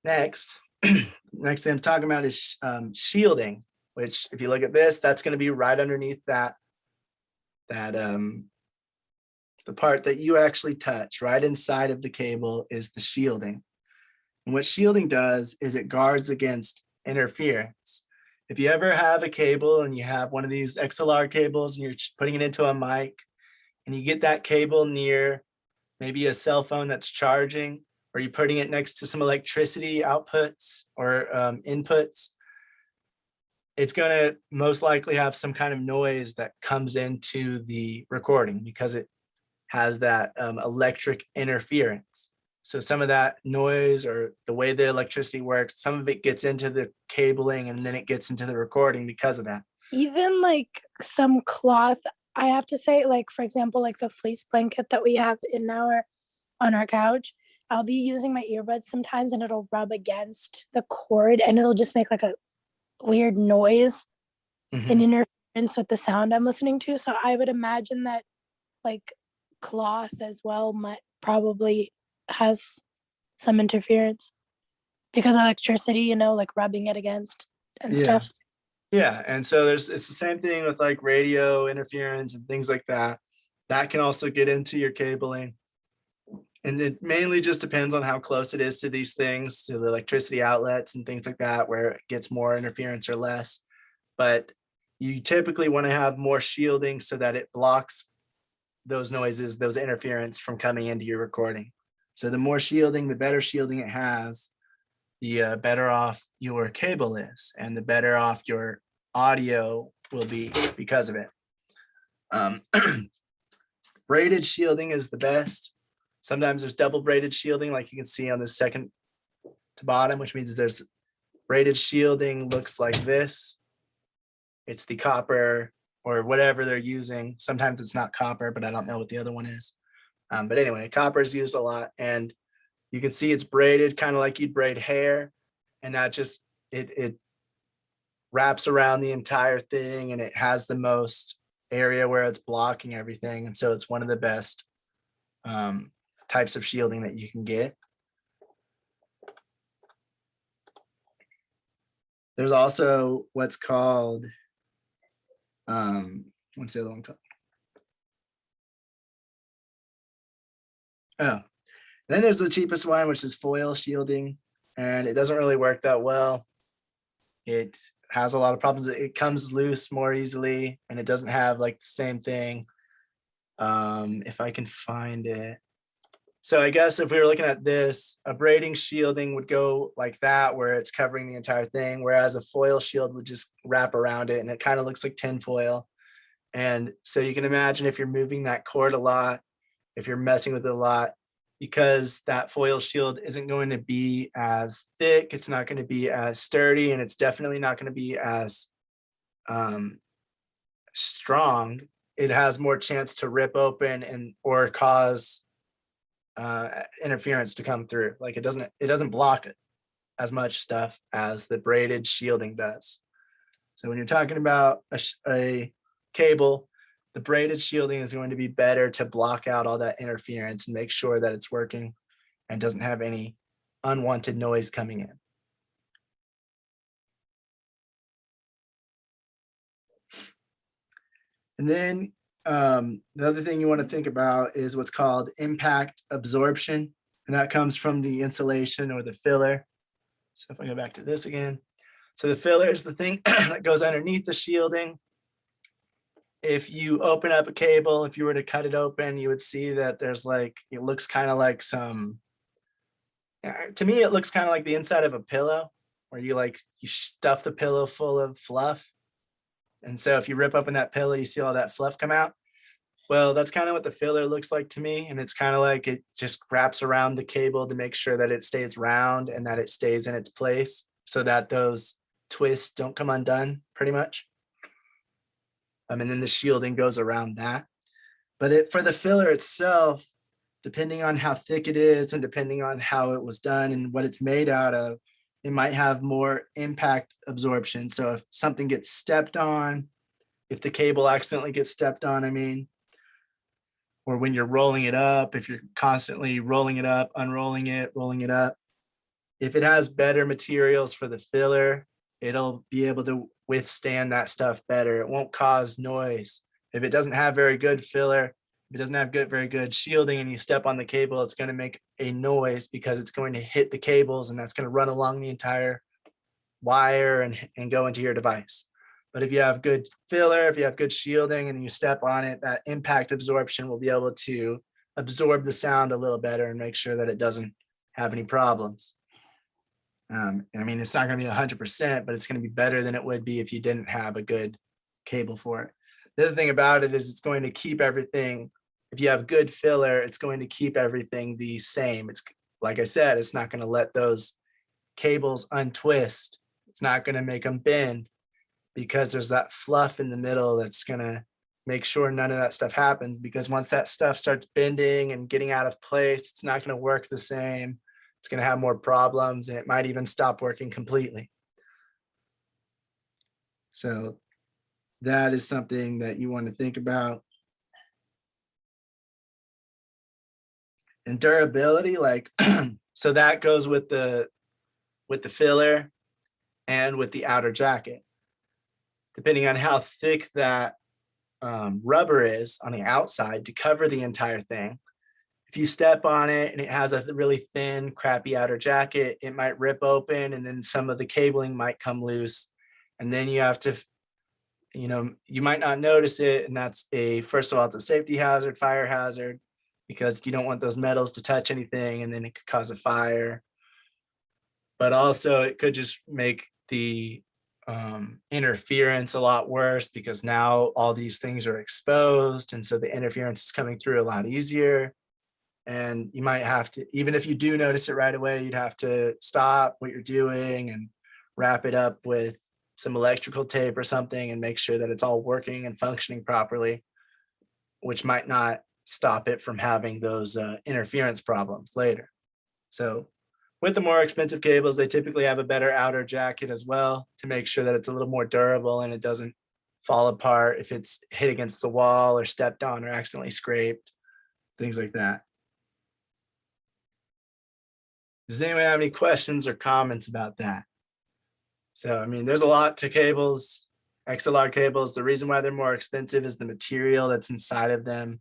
Next thing I'm talking about is shielding, which if you look at this, that's going to be right underneath that the part that you actually touch. Right inside of the cable is the shielding. And what shielding does is it guards against interference. If you ever have a cable and you have one of these XLR cables and you're putting it into a mic and you get that cable near maybe a cell phone that's charging, or you're putting it next to some electricity outputs or inputs, it's going to most likely have some kind of noise that comes into the recording because it has that electric interference. So some of that noise, or the way the electricity works, some of it gets into the cabling and then it gets into the recording because of that. Even like some cloth, I have to say, like, for example, like the fleece blanket that we have on our couch, I'll be using my earbuds sometimes and it'll rub against the cord and it'll just make like a weird noise and interference with the sound I'm listening to. So I would imagine that like cloth as well probably has some interference because electricity, like rubbing it against and stuff. Yeah, and so it's the same thing with like radio interference and things like that. That can also get into your cabling. And it mainly just depends on how close it is to these things, to the electricity outlets and things like that, where it gets more interference or less. But you typically want to have more shielding so that it blocks those noises, those interference from coming into your recording. So the more shielding, the better shielding it has, the better off your cable is, and the better off your audio will be because of it. Braided shielding is the best. Sometimes there's double braided shielding, like you can see on the second to bottom, which means there's braided shielding looks like this. It's the copper or whatever they're using. Sometimes it's not copper, but I don't know what the other one is. But anyway, copper is used a lot, and you can see it's braided kind of like you'd braid hair, and that just it wraps around the entire thing, and it has the most area where it's blocking everything, and so it's one of the best types of shielding that you can get. There's also what's called what's the other one called? Oh, then there's the cheapest one, which is foil shielding, and it doesn't really work that well. It has a lot of problems. It comes loose more easily, and it doesn't have like the same thing. If I can find it. So I guess if we were looking at this, a braiding shielding would go like that, where it's covering the entire thing, whereas a foil shield would just wrap around it, and it kind of looks like tin foil. And so you can imagine if you're moving that cord a lot, if you're messing with it a lot, because that foil shield isn't going to be as thick, it's not going to be as sturdy, and it's definitely not going to be as strong. It has more chance to rip open and or cause interference to come through. Like it doesn't block it as much stuff as the braided shielding does. So when you're talking about a cable, the braided shielding is going to be better to block out all that interference and make sure that it's working and doesn't have any unwanted noise coming in. And then the other thing you want to think about is what's called impact absorption, and that comes from the insulation or the filler. So if I go back to this again, so the filler is the thing that goes underneath the shielding. If you open up a cable, if you were to cut it open, you would see that there's like, it looks kind of like some, to me, it looks kind of like the inside of a pillow, where you stuff the pillow full of fluff. And so if you rip open that pillow, you see all that fluff come out. Well, that's kind of what the filler looks like to me. And it's kind of like it just wraps around the cable to make sure that it stays round and that it stays in its place so that those twists don't come undone pretty much. And then the shielding goes around that. But for the filler itself, depending on how thick it is and depending on how it was done and what it's made out of, it might have more impact absorption. So if something gets stepped on, if the cable accidentally gets stepped on, or when you're rolling it up, if you're constantly rolling it up, unrolling it, rolling it up, if it has better materials for the filler, it'll be able to withstand that stuff better. It won't cause noise. If it doesn't have very good filler, if it doesn't have very good shielding and you step on the cable, it's going to make a noise because it's going to hit the cables and that's going to run along the entire wire and go into your device. But if you have good filler, if you have good shielding and you step on it, that impact absorption will be able to absorb the sound a little better and make sure that it doesn't have any problems. It's not going to be 100%, but it's going to be better than it would be if you didn't have a good cable for it. The other thing about it is it's going to keep everything, if you have good filler, it's going to keep everything the same. It's like I said, it's not going to let those cables untwist. It's not going to make them bend because there's that fluff in the middle that's going to make sure none of that stuff happens, because once that stuff starts bending and getting out of place, it's not going to work the same. It's going to have more problems and it might even stop working completely. So that is something that you want to think about. And durability, so that goes with the filler and with the outer jacket. Depending on how thick that rubber is on the outside to cover the entire thing. If you step on it and it has a really thin, crappy outer jacket, it might rip open and then some of the cabling might come loose. And then you have to, you might not notice it. And that's first of all, it's a safety hazard, fire hazard, because you don't want those metals to touch anything and then it could cause a fire. but also it could just make the interference a lot worse, because now all these things are exposed, and so the interference is coming through a lot easier. And you might have to, even if you do notice it right away, you'd have to stop what you're doing and wrap it up with some electrical tape or something and make sure that it's all working and functioning properly, which might not stop it from having those interference problems later. So with the more expensive cables, they typically have a better outer jacket as well to make sure that it's a little more durable and it doesn't fall apart if it's hit against the wall or stepped on or accidentally scraped, things like that. Does anyone have any questions or comments about that? So, I mean, there's a lot to cables, XLR cables. The reason why they're more expensive is the material that's inside of them.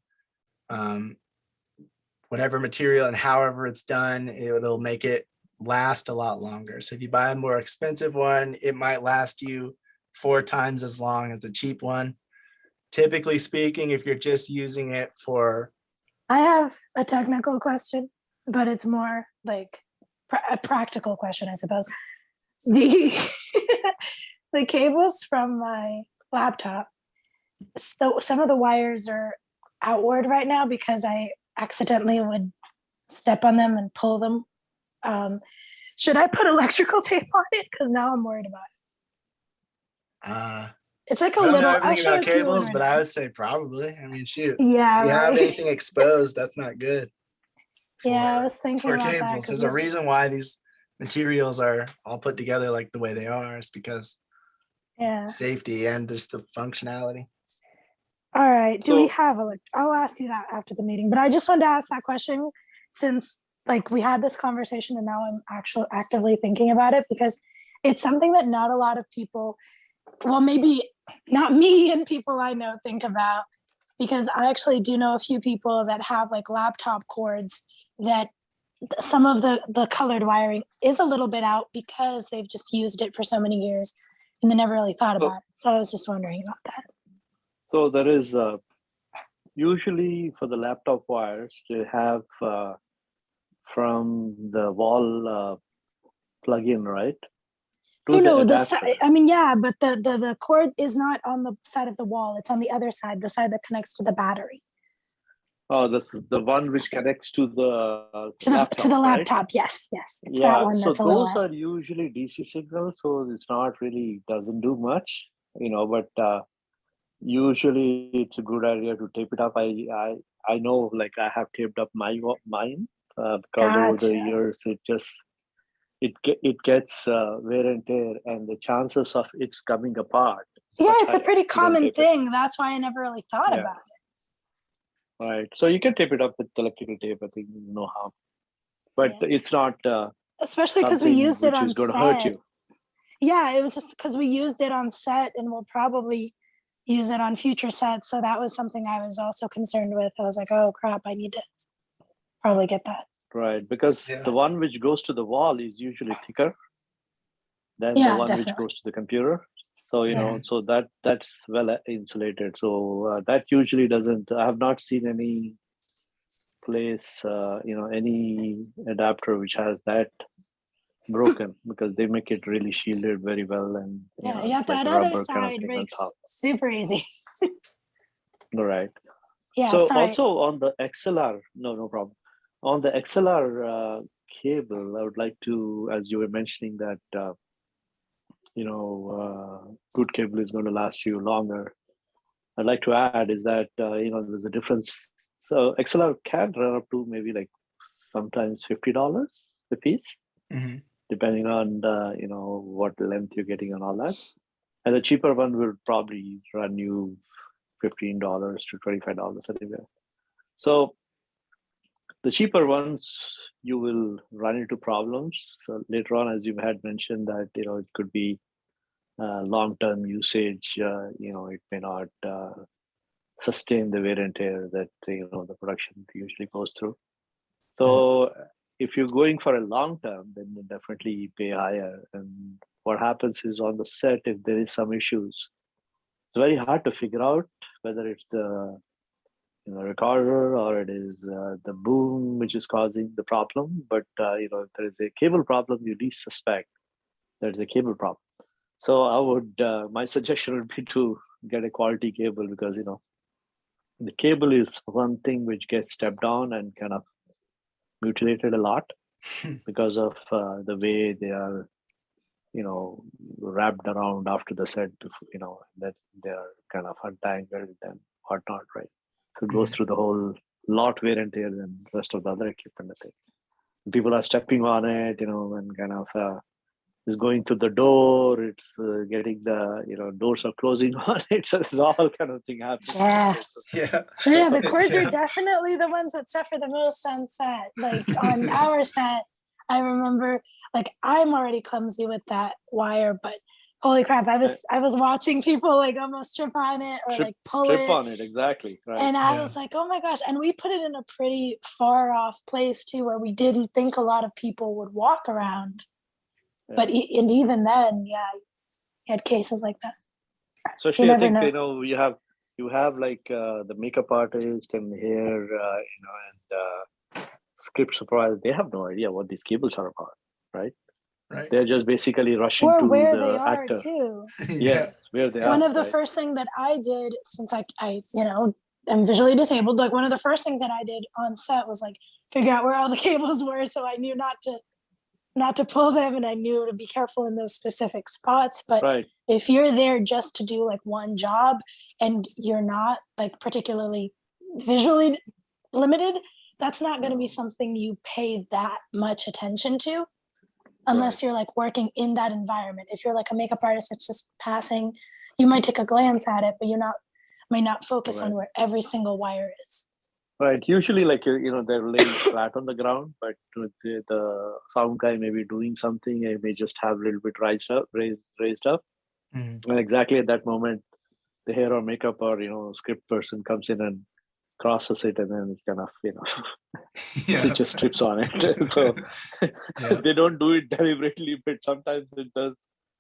Whatever material and however it's done, it'll make it last a lot longer. So if you buy a more expensive one, it might last you 4 times as long as the cheap one. Typically speaking, if you're just using it for... I have a technical question, but it's more like a practical question, I suppose. The the cables from my laptop, so some of the wires are outward right now because I accidentally would step on them and pull them. Should I put electrical tape on it? Because now I'm worried about it. It's like a I don't know little. I'll everything show about it to you when cables, we're but done. I would say probably. I mean, shoot. Yeah, If you have right. anything exposed, that's not good. Yeah, I was thinking For about that cables, there's a reason why these materials are all put together like the way they are. It's because Yeah. safety and just the functionality. All right. Do we So- have I'll ask you that after the meeting, but I just wanted to ask that question since like we had this conversation and now I'm actually actively thinking about it because it's something that not a lot of people, well, maybe not me and people I know think about, because I actually do know a few people that have like laptop cords that some of the colored wiring is a little bit out because they've just used it for so many years and they never really thought about it. So I was just wondering about that. So there is usually for the laptop wires, they have from the wall plug-in, right? To No, the no, adapter. I mean, yeah, but the cord is not on the side of the wall. It's on the other side, the side that connects to the battery. Oh, that's the one which connects to the laptop, to the right? laptop. Yes, yes. It's Yeah, that one so that's a little those out. are usually DC signals, so it's not really doesn't do much, but usually it's a good idea to tape it up. I know, like I have taped up mine because over the Gotcha. years it gets wear and tear, and the chances of it's coming apart. Yeah, much it's a higher pretty if you don't common tape it. thing. That's why I never really thought Yeah. about it. Right. So you can tape it up with electrical tape. I think no harm, but Yeah. it's not Especially because we something used it which on is going to hurt set. you. Yeah, it was just because we used it on set and we'll probably use it on future sets. So that was something I was also concerned with. I was like, oh crap, I need to probably get that. Right, because Yeah. the one which goes to the wall is usually thicker than the Yeah, one which definitely. goes to the computer. So Yeah. so that's well insulated. So that usually doesn't. I have not seen any place, any adapter which has that broken, because they make it really shielded very well, and Yeah, it's like that a other rubber kind of side thing on breaks top. super easy. All right. Yeah, So sorry. also on the XLR, no problem. On the XLR cable, I would like to, as you were mentioning that, good cable is going to last you longer. I'd like to add is that, there's a difference. So XLR can run up to maybe like sometimes $50 a piece, Mhm. depending on, what length you're getting and all that. And the cheaper one will probably run you $15 to $25 anywhere. So the cheaper ones, you will run into problems later on, as you had mentioned that it could be long-term usage. It may not sustain the wear and tear that the production usually goes through. So if you're going for a long term, then you definitely pay higher. And what happens is on the set, if there is some issues, it's very hard to figure out whether it's the recorder, or it is the boom which is causing the problem. But if there is a cable problem, you least suspect there's a cable problem. So I would, my suggestion would be to get a quality cable, because the cable is one thing which gets stepped on and kind of mutilated a lot because of the way they are, wrapped around after the set, that they are kind of untangled and whatnot, right? So it goes through the whole lot wear and tear than the rest of the other equipment, I think. People are stepping on it, and kind of is going through the door. It's getting the, doors are closing on it. So there's all kind of thing happening. Yeah. Yeah. Yeah, the cords Yeah. are definitely the ones that suffer the most on set. Like on our set, I remember, like, I'm already clumsy with that wire, but holy crap, I was watching people like almost trip on it or like pull trip it. on it, exactly. Right. And I Yeah. was like, oh my gosh. And we put it in a pretty far off place too, where we didn't think a lot of people would walk around. Yeah. But and even then, yeah, you had cases like that. Especially, You I never think, know. you have like the makeup artist and hair, and script supervisor. They have no idea what these cables are about, right? Right. They're just basically rushing Or to where the they are actor. too. Yes, where they are. One of the right? first thing that I did, since I am visually disabled, like one of the first things that I did on set was like figure out where all the cables were, so I knew not to pull them, and I knew to be careful in those specific spots. But Right. if you're there just to do like one job and you're not like particularly visually limited, that's not going to be something you pay that much attention to unless Right. you're like working in that environment. If you're like a makeup artist that's just passing, you might take a glance at it, but may not focus on Right. where every single wire is. Right. Usually, like, they're laying flat on the ground, but the sound guy may be doing something. It may just have a little bit raised up. Mhm. And exactly at that moment, the hair or makeup or, script person comes in and crosses it, and then it kind of, Yeah. it just trips on it. So Yeah. they don't do it deliberately, but sometimes it does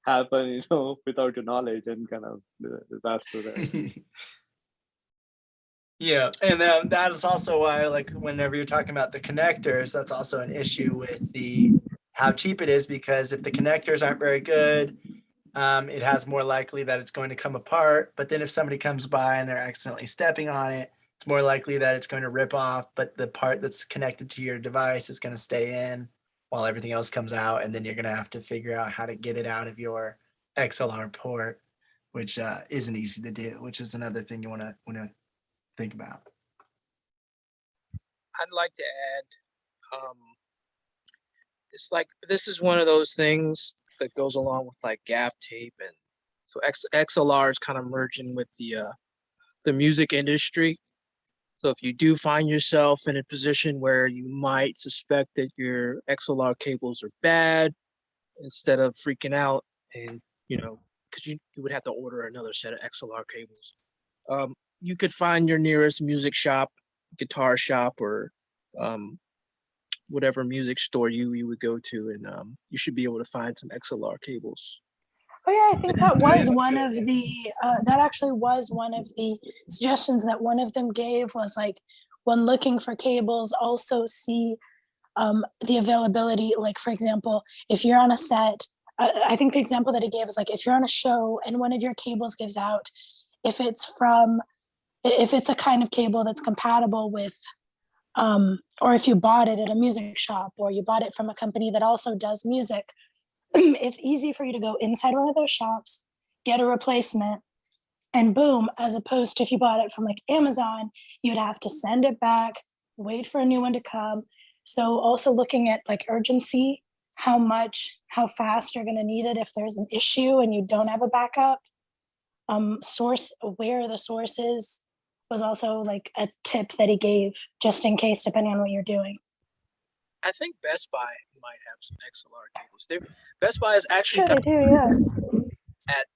happen, without your knowledge, and kind of disaster there. Yeah, and that is also why, like, whenever you're talking about the connectors, that's also an issue with the how cheap it is, because if the connectors aren't very good, it has more likely that it's going to come apart. But then if somebody comes by and they're accidentally stepping on it, it's more likely that it's going to rip off, but the part that's connected to your device is going to stay in while everything else comes out, and then you're going to have to figure out how to get it out of your XLR port, which isn't easy to do, which is another thing you want to think about. I'd like to add, it's like this is one of those things that goes along with like gaff tape, and so XLR is kind of merging with the music industry. So if you do find yourself in a position where you might suspect that your XLR cables are bad, instead of freaking out and because you would have to order another set of XLR cables, you could find your nearest music shop, guitar shop, or whatever music store you would go to, and you should be able to find some XLR cables. Oh yeah, I think that was that's one good, of the that actually was one of the suggestions that one of them gave, was like, when looking for cables, also see the availability. Like, for example, if you're on a set, I think the example that he gave is like, if you're on a show and one of your cables gives out, if it's a kind of cable that's compatible with or if you bought it at a music shop, or you bought it from a company that also does music, it's easy for you to go inside one of those shops, get a replacement, and boom, as opposed to if you bought it from like Amazon, you'd have to send it back, wait for a new one to come. So also looking at like urgency, how fast you're going to need it if there's an issue and you don't have a backup. Source, where the source is, was also like a tip that he gave, just in case, depending on what you're doing. I think Best Buy might have some XLR cables. Best Buy is actually Sure, they do, yeah. at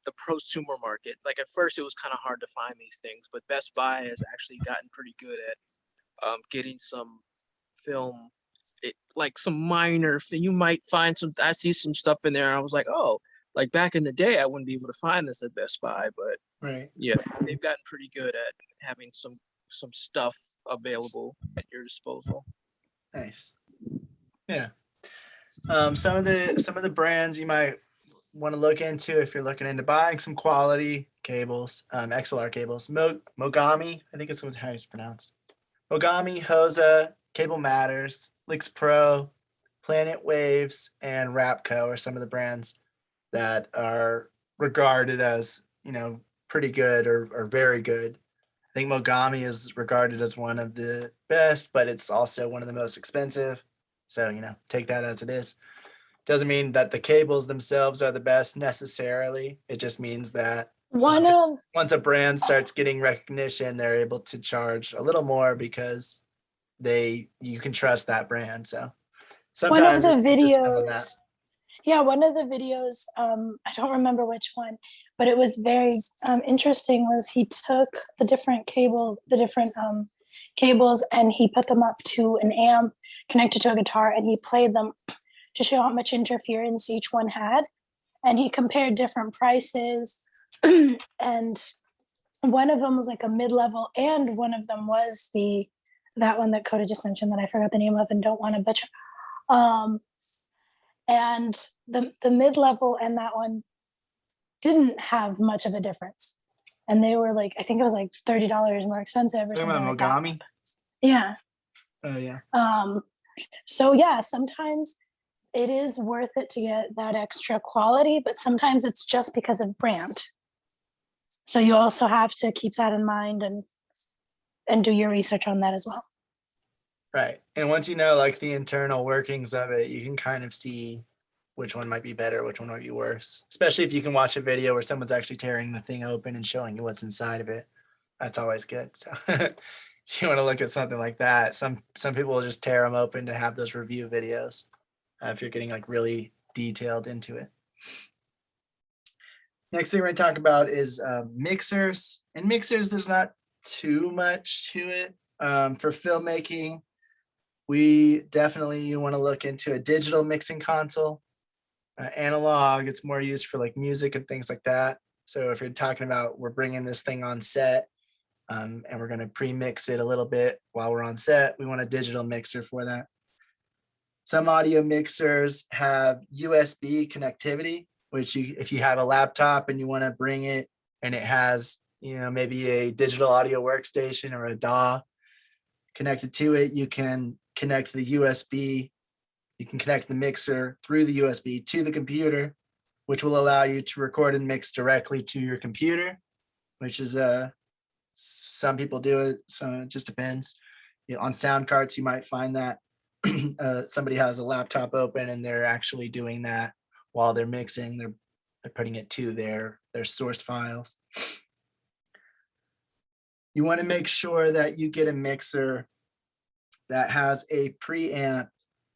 the prosumer market. Like at first, it was kind of hard to find these things, but Best Buy has actually gotten pretty good at getting some film, like some minor. You might find some. I see some stuff in there, and I was like, oh, like back in the day, I wouldn't be able to find this at Best Buy, but right? yeah, they've gotten pretty good at having some stuff available at your disposal. Nice. Yeah. Some of the brands you might want to look into if you're looking into buying some quality cables, XLR cables. Mogami, I think it's how it's pronounced. Mogami, Hosa, Cable Matters, Lix Pro, Planet Waves, and Rapco are some of the brands that are regarded as, pretty good or very good. I think Mogami is regarded as one of the best, but it's also one of the most expensive. So, take that as it is. Doesn't mean that the cables themselves are the best necessarily. It just means that once a brand starts getting recognition, they're able to charge a little more because you can trust that brand. So sometimes one of the it just depends on that. videos, yeah, one of the videos, I don't remember which one, but it was very interesting, was he took the different cables and he put them up to an amp connected to a guitar, and he played them to show how much interference each one had. And he compared different prices and one of them was like a mid-level, and one of them was that one that Coda just mentioned that I forgot the name of and don't want to butcher. And the mid-level and that one didn't have much of a difference. And they were like, I think it was like $30 more expensive or something like that. Mogami? Yeah. Oh yeah. So yeah, sometimes it is worth it to get that extra quality, but sometimes it's just because of brand. So you also have to keep that in mind and do your research on that as well. Right. And once you know like the internal workings of it, you can kind of see which one might be better, which one might be worse. Especially if you can watch a video where someone's actually tearing the thing open and showing you what's inside of it. That's always good. So if you want to look at something like that, some people will just tear them open to have those review videos if you're getting like really detailed into it. Next thing we're going to talk about is mixers. And mixers, there's not too much to it. For filmmaking, we definitely want to look into a digital mixing console. Analog, it's more used for like music and things like that. So if you're talking about we're bringing this thing on set and we're going to pre-mix it a little bit while we're on set, we want a digital mixer for that. Some audio mixers have USB connectivity, which if you have a laptop and you want to bring it and it has, maybe a digital audio workstation or a DAW connected to it, you can connect the USB. You can connect the mixer through the USB to the computer, which will allow you to record and mix directly to your computer, which is some people do it, so it just depends. On sound carts, you might find that somebody has a laptop open and they're actually doing that while they're mixing. They're putting it to their source files. You want to make sure that you get a mixer that has a preamp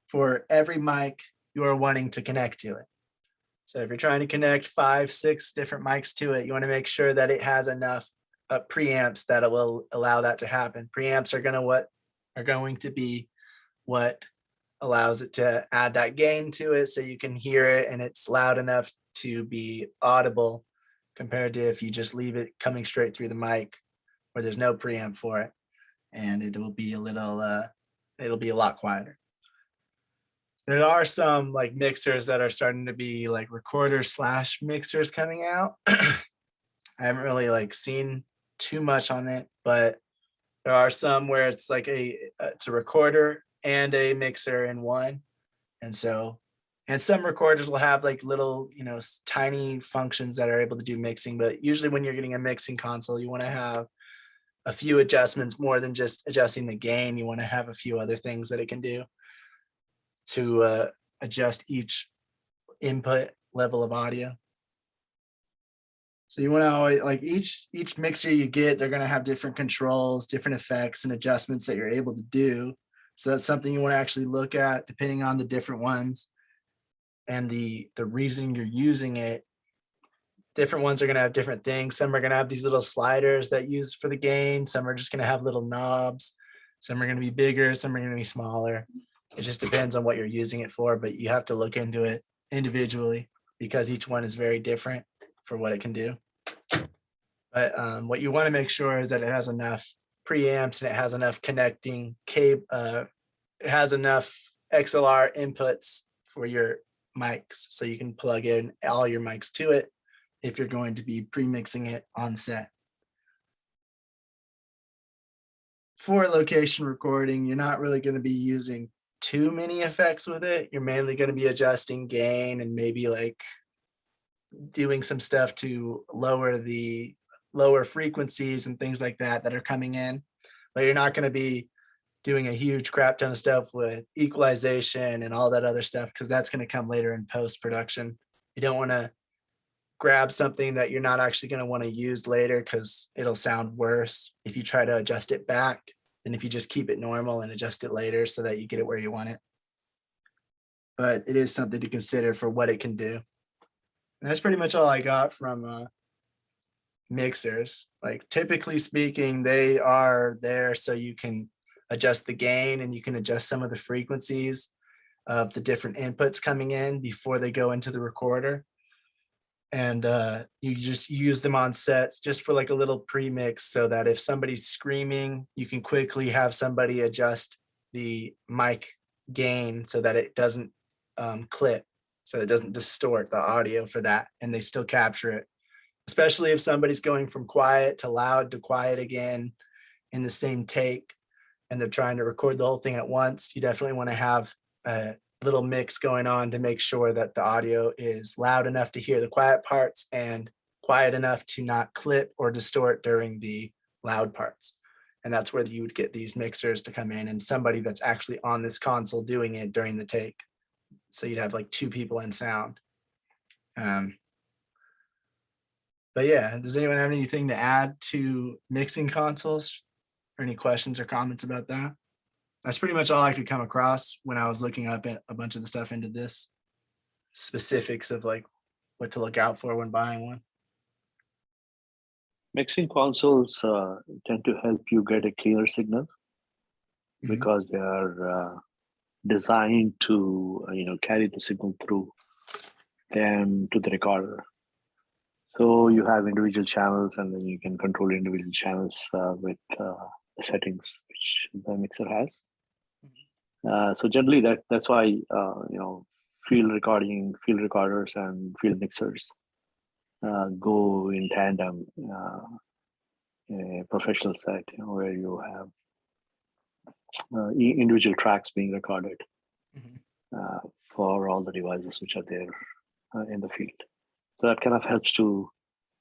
for every mic you are wanting to connect to it. So if you're trying to connect 5, 6 different mics to it, you want to make sure that it has enough preamps that it will allow that to happen. Preamps are going to be what allows it to add that gain to it so you can hear it and it's loud enough to be audible, compared to if you just leave it coming straight through the mic where there's no preamp for it, and it will be it'll be a lot quieter. There are some like mixers that are starting to be like recorder / mixers coming out. I haven't really seen too much on it, but there are some where it's like it's a recorder and a mixer in one. And some recorders will have like little, tiny functions that are able to do mixing, but usually when you're getting a mixing console, you want to have a few adjustments more than just adjusting the gain. You want to have a few other things that it can do to adjust each input level of audio. So you want to always, like each mixer you get, they're going to have different controls, different effects and adjustments that you're able to do. So that's something you want to actually look at depending on the different ones and the reason you're using it. Different ones are going to have different things. Some are going to have these little sliders that use for the gain. Some are just going to have little knobs. Some are going to be bigger. Some are going to be smaller. It just depends on what you're using it for, but you have to look into it individually because each one is very different for what it can do. But what you want to make sure is that it has enough preamps and it has enough connecting cable. It has enough XLR inputs for your mics, so you can plug in all your mics to it if you're going to be pre-mixing it on set. For location recording, you're not really going to be using too many effects with it. You're mainly going to be adjusting gain and maybe like doing some stuff to lower frequencies and things like that are coming in, but you're not going to be doing a huge crap ton of stuff with equalization and all that other stuff, because that's going to come later in post-production. You don't want to grab something that you're not actually going to want to use later, because it'll sound worse if you try to adjust it back than if you just keep it normal and adjust it later so that you get it where you want it. But it is something to consider for what it can do. And that's pretty much all I got from mixers. Like, typically speaking, they are there so you can adjust the gain and you can adjust some of the frequencies of the different inputs coming in before they go into the recorder. And you just use them on sets just for like a little pre-mix, so that if somebody's screaming, you can quickly have somebody adjust the mic gain so that it doesn't clip, so it doesn't distort the audio for that, and they still capture it. Especially if somebody's going from quiet to loud to quiet again in the same take, and they're trying to record the whole thing at once, you definitely want to have a little mix going on to make sure that the audio is loud enough to hear the quiet parts and quiet enough to not clip or distort during the loud parts. And that's where you would get these mixers to come in, and somebody that's actually on this console doing it during the take. So you'd have like two people in sound. But yeah, does anyone have anything to add to mixing consoles, or any questions or comments about that? That's pretty much all I could come across when I was looking up a bunch of the stuff into this, specifics of like what to look out for when buying one. Mixing consoles tend to help you get a clearer signal because they are designed to carry the signal through them to the recorder. So you have individual channels, and then you can control individual channels with the settings which the mixer has. So generally, that's why field recorders and field mixers go in tandem. A professional set, where you have individual tracks being recorded for all the devices which are there in the field. So that kind of helps to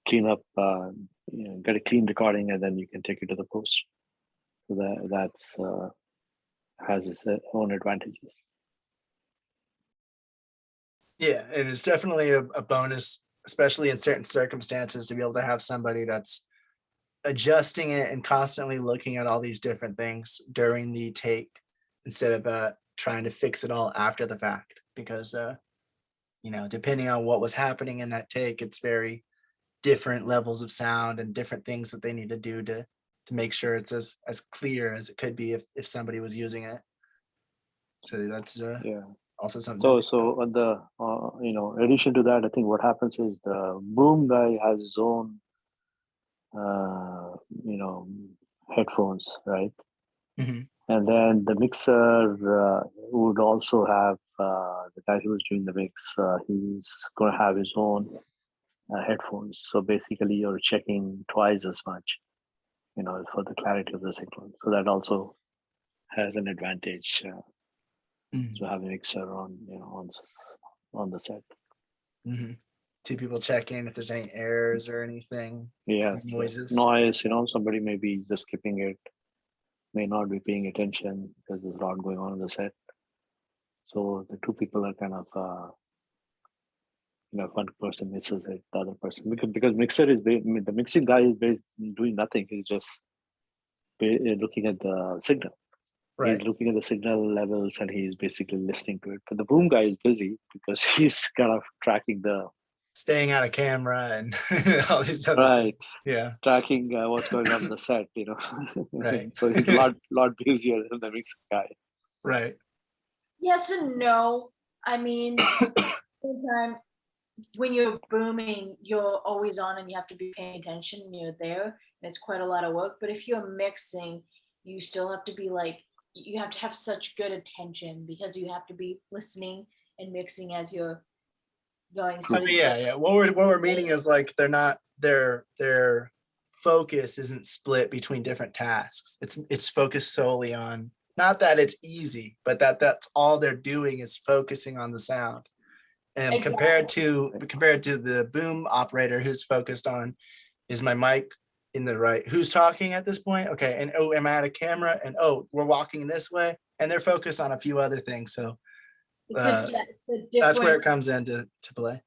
clean up, get a clean recording, and then you can take it to the post. So that's has its own advantages. Yeah, and it's definitely a bonus, especially in certain circumstances, to be able to have somebody that's adjusting it and constantly looking at all these different things during the take, instead of trying to fix it all after the fact. Because depending on what was happening in that take, it's very different levels of sound and different things that they need to do to make sure it's as clear as it could be if somebody was using it. So that's also something. So on the in addition to that, I think what happens is the boom guy has his own headphones, right? And then the mixer would also have the guy who was doing the mix. He's going to have his own headphones. So basically, you're checking twice as much, for the clarity of the signal. So that also has an advantage to have a mixer on the set. Two people checking if there's any errors or anything. Yes, noises. Noise. Somebody may be just skipping it, may not be paying attention because there's a lot going on in the set. So the two people are kind of, if one person misses it, the other person, because mixer is the mixing guy is doing nothing. He's just looking at the signal. Right. He's looking at the signal levels and he's basically listening to it. But the boom guy is busy because he's kind of tracking staying out of camera and all these other right. things. Yeah. Tracking what's going on in the set, Right. So he's a lot busier than the mixing guy. Right. Yes and no. I mean, sometimes when you're booming, you're always on and you have to be paying attention and you're there, and it's quite a lot of work. But if you're mixing, you still have to be like, you have to have such good attention because you have to be listening and mixing as you're going. So it's Yeah. What we're meaning is like they're not their focus isn't split between different tasks. It's focused solely on, not that it's easy, but that's all they're doing is focusing on the sound. And Exactly. compared to the boom operator who's focused on, is my mic in the right? Who's talking at this point? Okay, and oh, am I at a camera? And oh, we're walking this way, and they're focused on a few other things. So Yeah, it's a that's where different, it comes into to play.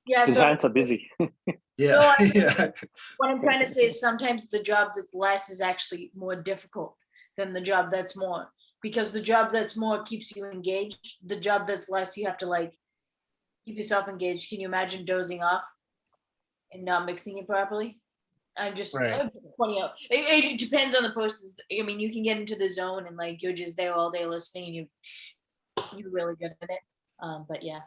yeah. His So hands are busy. Yeah, no, yeah, what I'm trying to say is sometimes the job that's less is actually more difficult than the job that's more, because the job that's more keeps you engaged. The job that's less, you have to like keep yourself engaged. Can you imagine dozing off and not mixing it properly? right. I'm pointing out. It depends on the person's. I mean, you can get into the zone and like you're just there all day listening, and you're really good at it. But yeah.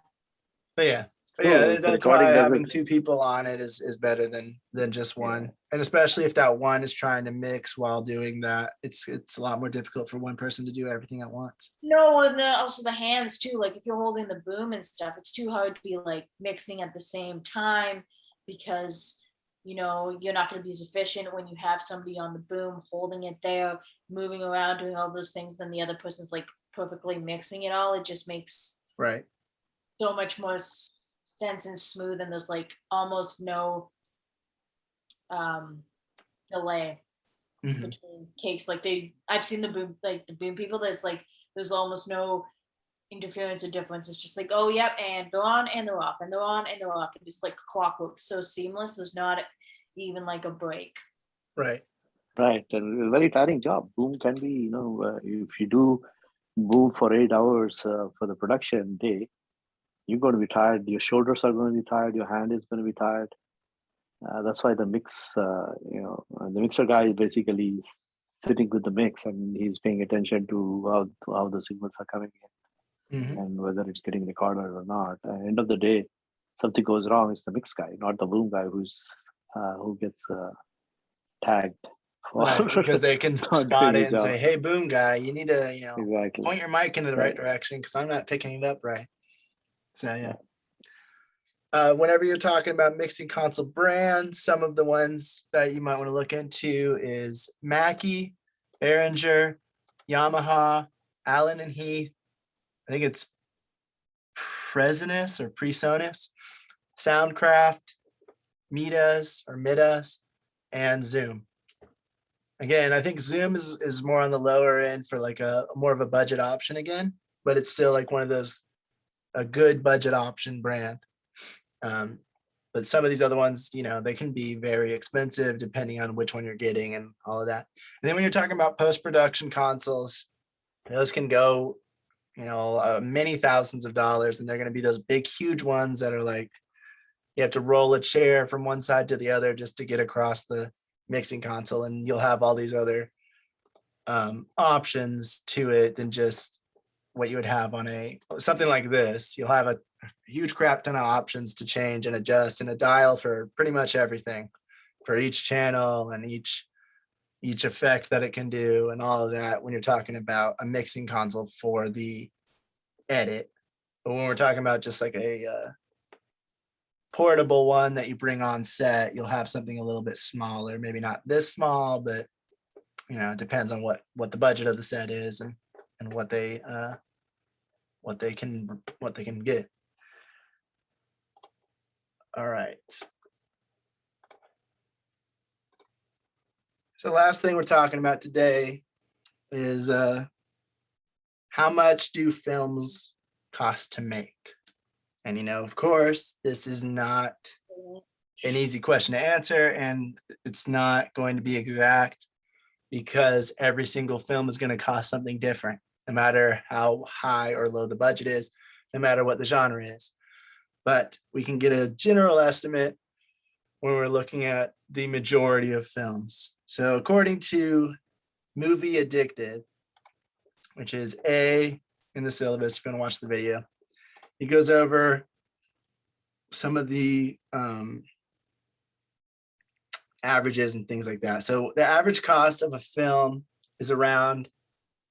But yeah, Cool. If the that's why recording having doesn't, two people on it is better than just yeah. one. And especially if that one is trying to mix while doing that, it's a lot more difficult for one person to do everything at once. No, and also the hands too. Like if you're holding the boom and stuff, it's too hard to be like mixing at the same time because you're not going to be as efficient when you have somebody on the boom holding it there, moving around, doing all those things. Then the other person's like perfectly mixing it all. It just makes Right. so much more sense and smooth, and there's like almost no delay Mhm. between takes. Like I've seen the boom people that's like there's almost no interference or difference. It's just like, oh yep, and they're on and they're off and they're on and they're off. It's like clockwork, so seamless. There's not even like a break. Right. right, and a very tiring job. Boom can be, if you do boom for 8 hours for the production day, you're going to be tired. Your shoulders are going to be tired. Your hand is going to be tired. That's why the mix, the mixer guy is basically sitting with the mix and he's paying attention to how the signals are coming in Mhm. and whether it's getting recorded or not. At the end of the day, something goes wrong, it's the mix guy, not the boom guy who gets tagged for Right, because they can not spot doing it his and job. say, "Hey, boom guy, you need to, Exactly. point your mic into the right Right. direction because I'm not picking it up right." So yeah. Yeah. Whenever you're talking about mixing console brands, some of the ones that you might want to look into is Mackie, Behringer, Yamaha, Allen and Heath. I think it's Presonus or Presonus, Soundcraft, Midas, and Zoom. Again, I think Zoom is more on the lower end for like a more of a budget option again, but it's still like one of those a good budget option brand. But some of these other ones, they can be very expensive depending on which one you're getting and all of that. And then when you're talking about post-production consoles, those can go, many thousands of dollars, and they're going to be those big, huge ones that are like you have to roll a chair from one side to the other just to get across the mixing console, and you'll have all these other options to it than just what you would have on something like this. You'll have a huge crap ton of options to change and adjust and a dial for pretty much everything for each channel and each effect that it can do and all of that when you're talking about a mixing console for the edit. But when we're talking about just like a portable one that you bring on set, you'll have something a little bit smaller, maybe not this small, but it depends on what the budget of the set is and what they can get. All right. So last thing we're talking about today is how much do films cost to make? And of course, this is not an easy question to answer, and it's not going to be exact because every single film is going to cost something different, no matter how high or low the budget is, no matter what the genre is. But we can get a general estimate when we're looking at the majority of films. So according to Movie Addicted, which is A in the syllabus, if you want to watch the video, he goes over some of the averages and things like that. So the average cost of a film is around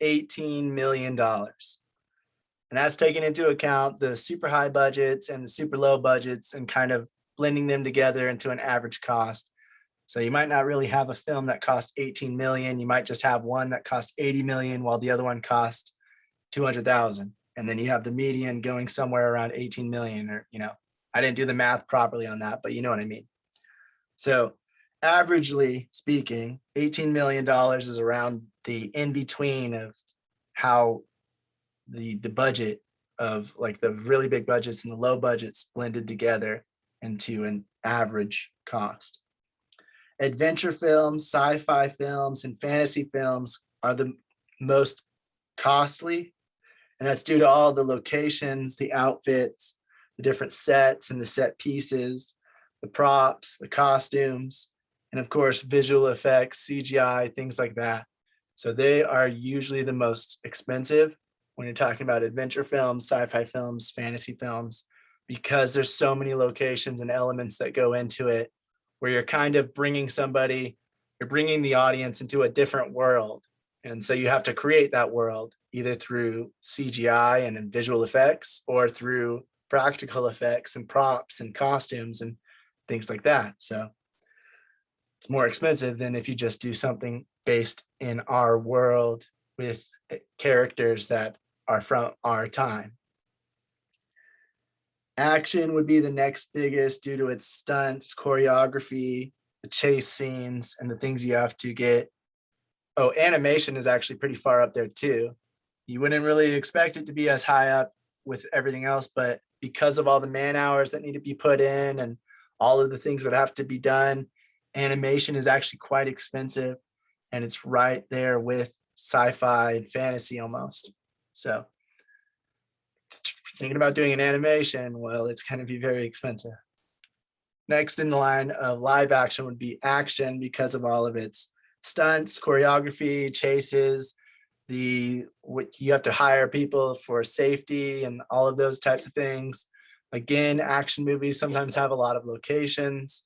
$18 million. And that's taking into account the super high budgets and the super low budgets and kind of blending them together into an average cost. So you might not really have a film that cost 18 million. You might just have one that cost 80 million while the other one cost 200,000. And then you have the median going somewhere around 18 million, or, I didn't do the math properly on that, but you know what I mean. So averagely speaking, $18 million is around the in between of how the budget of like the really big budgets and the low budgets blended together into an average cost. Adventure films, sci-fi films, and fantasy films are the most costly, and that's due to all the locations, the outfits, the different sets and the set pieces, the props, the costumes, and of course, visual effects, CGI, things like that. So they are usually the most expensive when you're talking about adventure films, sci-fi films, fantasy films, because there's so many locations and elements that go into it, where you're kind of bringing the audience into a different world. And so you have to create that world either through CGI and visual effects or through practical effects and props and costumes and things like that. So it's more expensive than if you just do something based in our world with characters that are from our time. Action would be the next biggest due to its stunts, choreography, the chase scenes, and the things you have to get. Oh, animation is actually pretty far up there too. You wouldn't really expect it to be as high up with everything else, but because of all the man hours that need to be put in and all of the things that have to be done, animation is actually quite expensive, and it's right there with sci-fi and fantasy almost. So thinking about doing an animation, well, it's going to be very expensive. Next in the line of live action would be action, because of all of its stunts, choreography, chases, you have to hire people for safety and all of those types of things. Again, action movies sometimes have a lot of locations,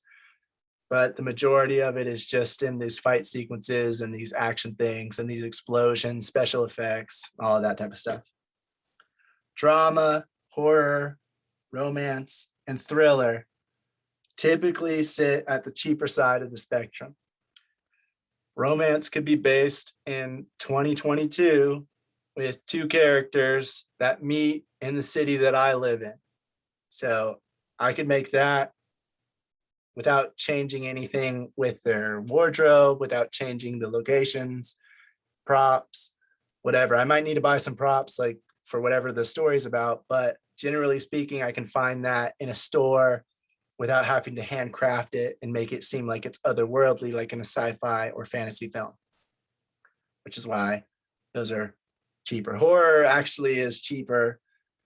but the majority of it is just in these fight sequences and these action things and these explosions, special effects, all of that type of stuff. Drama, horror, romance, and thriller typically sit at the cheaper side of the spectrum. Romance could be based in 2022 with two characters that meet in the city that I live in. So I could make that without changing anything with their wardrobe, without changing the locations, props, whatever. I might need to buy some props like for whatever the story's about, but generally speaking, I can find that in a store without having to handcraft it and make it seem like it's otherworldly, like in a sci-fi or fantasy film, which is why those are cheaper. Horror actually is cheaper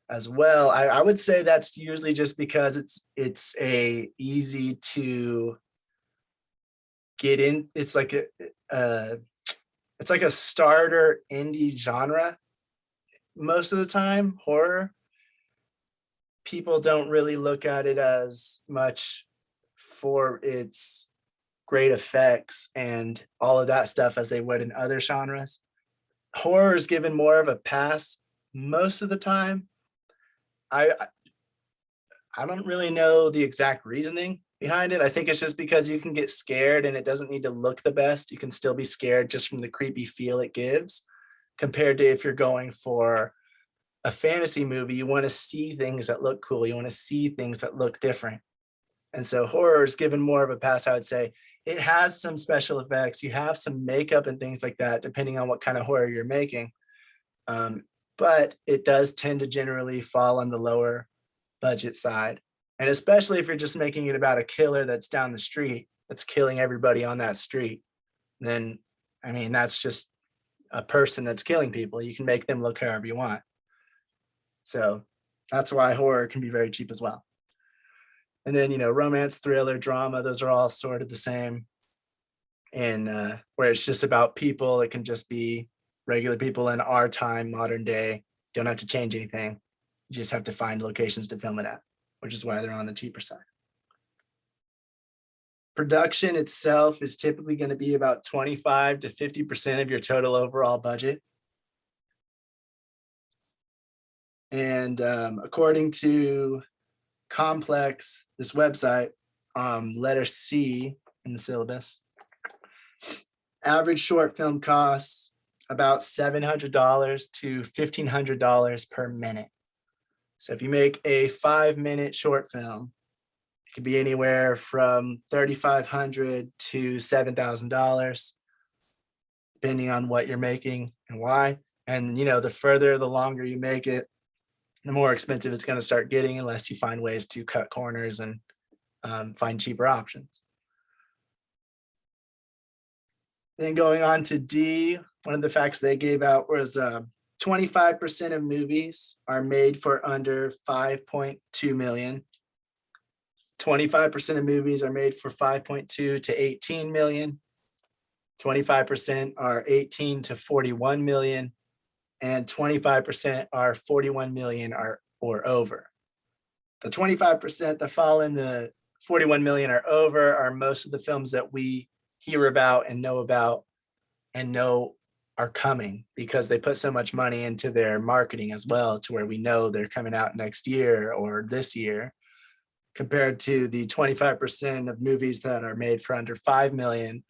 as well. I would say that's usually just because it's a easy to get in. It's like a starter indie genre. Most of the time, horror, people don't really look at it as much for its great effects and all of that stuff as they would in other genres. Horror is given more of a pass most of the time. I don't really know the exact reasoning behind it. I think it's just because you can get scared and it doesn't need to look the best. You can still be scared just from the creepy feel it gives, compared to if you're going for a fantasy movie, you want to see things that look cool. You want to see things that look different. And so horror is given more of a pass, I would say. It has some special effects. You have some makeup and things like that, depending on what kind of horror you're making. But it does tend to generally fall on the lower budget side. And especially if you're just making it about a killer that's down the street, that's killing everybody on that street, then, I mean, that's just a person that's killing people. You can make them look however you want. So that's why horror can be very cheap as well. And then, romance, thriller, drama, those are all sort of the same. And where it's just about people, it can just be regular people in our time, modern day. Don't have to change anything. You just have to find locations to film it at, which is why they're on the cheaper side. Production itself is typically going to be about 25 to 50% of your total overall budget. And according to Complex, this website, letter C in the syllabus, average short film costs about $700 to $1,500 per minute. So if you make a 5-minute short film, it could be anywhere from $3,500 to $7,000, depending on what you're making and why. And the further, the longer you make it, the more expensive it's going to start getting, unless you find ways to cut corners and find cheaper options. Then going on to D, one of the facts they gave out was 25% of movies are made for under 5.2 million. 25% of movies are made for 5.2 to 18 million. 25% are 18 to 41 million. And 25% are 41 million or over. The 25% that fall in the 41 million or over are most of the films that we hear about and know are coming, because they put so much money into their marketing as well, to where we know they're coming out next year or this year, compared to the 25% of movies that are made for under 5 million,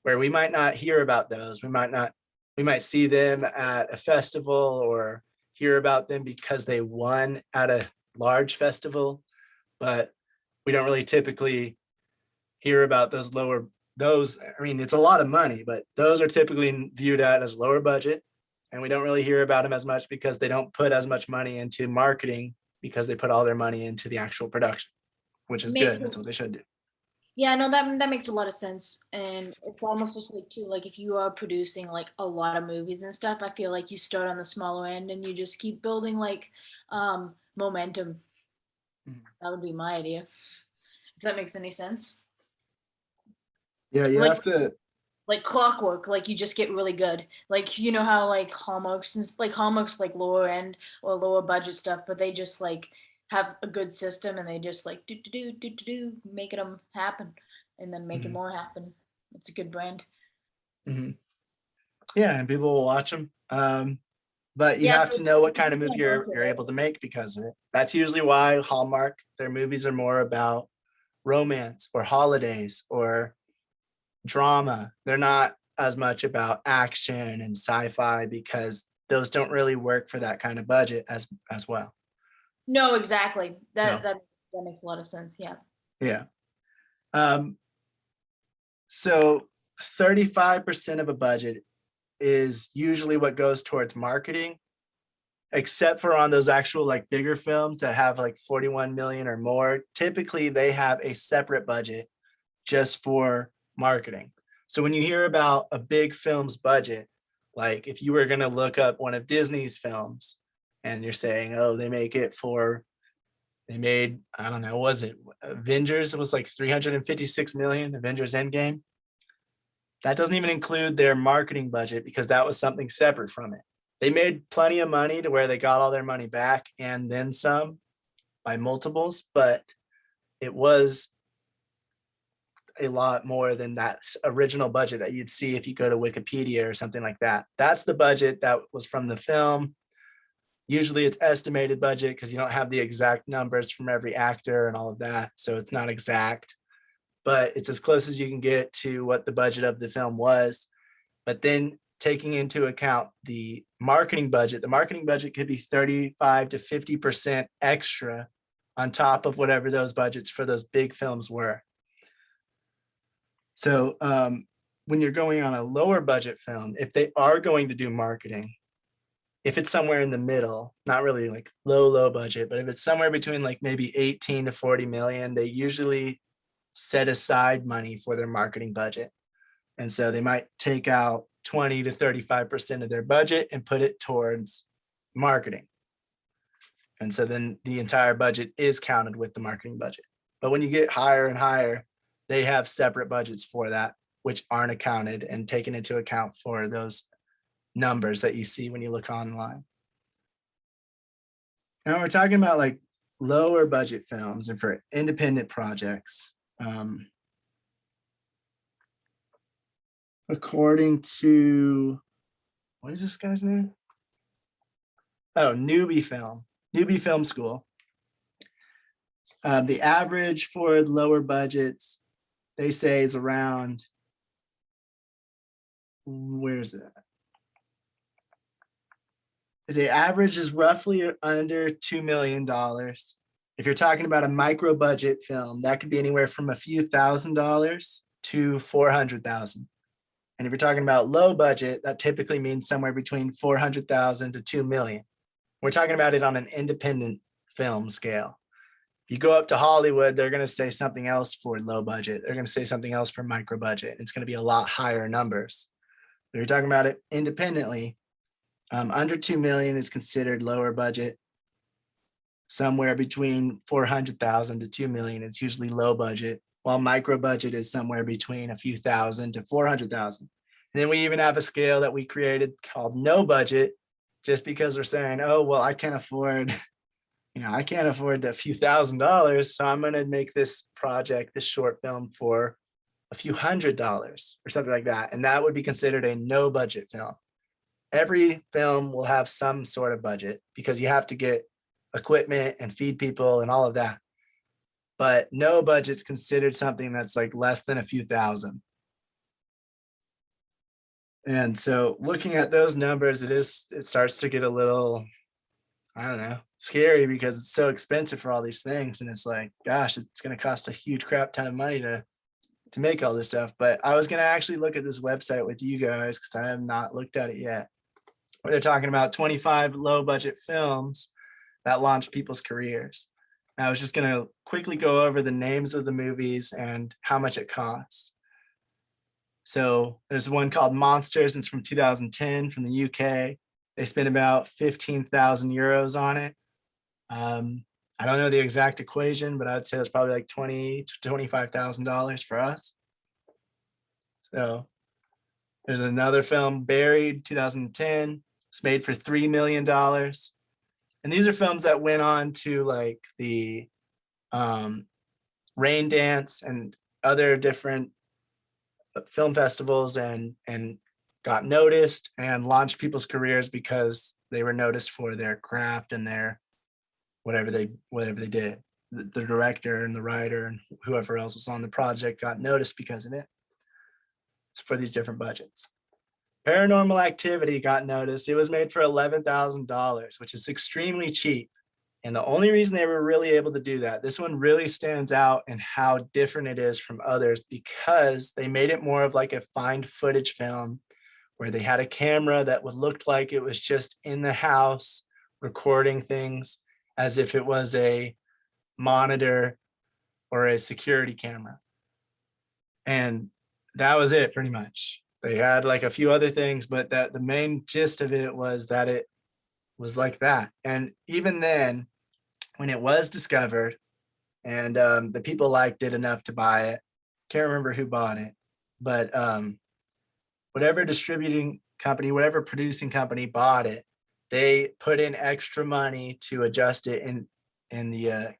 where we might not hear about those. We might see them at a festival or hear about them because they won at a large festival, but we don't really typically hear about those. It's a lot of money, but those are typically viewed at as lower budget, and we don't really hear about them as much because they don't put as much money into marketing, because they put all their money into the actual production, which is good. That's what they should do. Yeah, no, that makes a lot of sense. And it's almost just like too, like if you are producing like a lot of movies and stuff, I feel like you start on the smaller end and you just keep building like momentum. That would be my idea. If that makes any sense. Yeah, you Like- have to. Like clockwork, like you just get really good. Like you know how like Hallmark's like lower end or lower budget stuff, but they just like have a good system and they just like do making them happen and then making more happen. It's a good brand. Yeah, and people will watch them. But you have to know what kind of movie you're able to make because of it. That's usually why Hallmark, their movies are more about romance or holidays or drama. They're not as much about action and sci-fi, because those don't really work for that kind of budget as well. No, exactly. That makes a lot of sense. Yeah. Yeah. So 35% of a budget is usually what goes towards marketing, except for on those actual like bigger films that have like 41 million or more. Typically they have a separate budget just for marketing. So when you hear about a big film's budget, like if you were going to look up one of Disney's films and you're saying, oh, they made, I don't know, was it Avengers? It was like 356 million, Avengers Endgame. That doesn't even include their marketing budget, because that was something separate from it. They made plenty of money to where they got all their money back and then some by multiples, but it was a lot more than that original budget that you'd see if you go to Wikipedia or something like that. That's the budget that was from the film. Usually it's estimated budget because you don't have the exact numbers from every actor and all of that. So it's not exact, but it's as close as you can get to what the budget of the film was. But then taking into account the marketing budget could be 35 to 50% extra on top of whatever those budgets for those big films were. So when you're going on a lower budget film, if they are going to do marketing, if it's somewhere in the middle, not really like low budget, but if it's somewhere between like maybe 18 to 40 million, they usually set aside money for their marketing budget. And so they might take out 20 to 35% of their budget and put it towards marketing. And so then the entire budget is counted with the marketing budget. But when you get higher and higher, they have separate budgets for that, which aren't accounted and taken into account for those numbers that you see when you look online. Now we're talking about like lower budget films and for independent projects, according to, what is this guy's name? Oh, Newbie Film School. The average for lower budgets, they say, is around, where's it? The average is roughly under $2 million. If you're talking about a micro budget film, that could be anywhere from a few $1,000s to 400,000. And if you're talking about low budget, that typically means somewhere between 400,000 to 2 million. We're talking about it on an independent film scale. If you go up to Hollywood, they're going to say something else for low budget. They're going to say something else for micro budget. It's going to be a lot higher numbers. If you're talking about it independently, under 2 million is considered lower budget. Somewhere between 400,000 to 2 million, it's usually low budget, while micro budget is somewhere between a few thousand to 400,000. And then we even have a scale that we created called no budget, just because we're saying, oh, well, I can't afford, I can't afford a few $1,000s. So I'm going to make this project, this short film, for a few $100s or something like that. And that would be considered a no budget film. Every film will have some sort of budget because you have to get equipment and feed people and all of that. But no budget's considered something that's like less than a few thousand. And so looking at those numbers, it starts to get a little, I don't know, scary because it's so expensive for all these things. And it's like, gosh, it's going to cost a huge crap ton of money to make all this stuff. But I was going to actually look at this website with you guys because I have not looked at it yet. Where they're talking about 25 low budget films that launch people's careers. And I was just going to quickly go over the names of the movies and how much it costs. So there's one called Monsters. It's from 2010 from the UK. They spent about 15,000 euros on it. I don't know the exact equation, but I'd say it's probably like $20,000 to $25,000 for us. So there's another film, Buried, 2010. It's made for $3 million. And these are films that went on to like the Rain Dance and other different film festivals and got noticed and launched people's careers because they were noticed for their craft and their whatever they did. The director and the writer and whoever else was on the project got noticed because of it for these different budgets. Paranormal Activity got noticed. It was made for $11,000, which is extremely cheap. And the only reason they were really able to do that, this one really stands out in how different it is from others because they made it more of like a find footage film where they had a camera that looked like it was just in the house recording things as if it was a monitor or a security camera. And that was it pretty much. They had like a few other things, but that the main gist of it was that it was like that. And even then, when it was discovered and the people liked it enough to buy it, can't remember who bought it, but whatever distributing company, whatever producing company bought it, they put in extra money to adjust it in the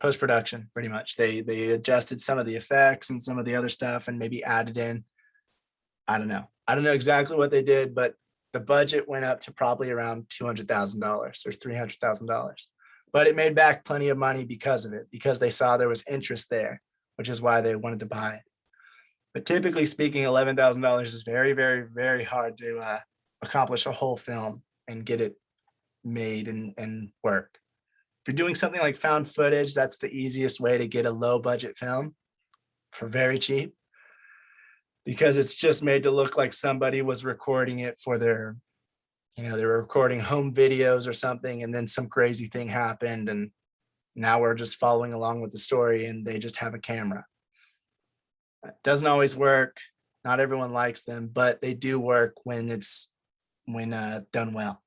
post-production, pretty much. They adjusted some of the effects and some of the other stuff and maybe added in, I don't know exactly what they did, but the budget went up to probably around $200,000 or $300,000. But it made back plenty of money because of it, because they saw there was interest there, which is why they wanted to buy it. But typically speaking, $11,000 is very, very, very hard to accomplish a whole film and get it made and work. If you're doing something like found footage, that's the easiest way to get a low budget film for very cheap, because it's just made to look like somebody was recording it for their, they were recording home videos or something, and then some crazy thing happened, and now we're just following along with the story, and they just have a camera. It doesn't always work. Not everyone likes them, but they do work when done well.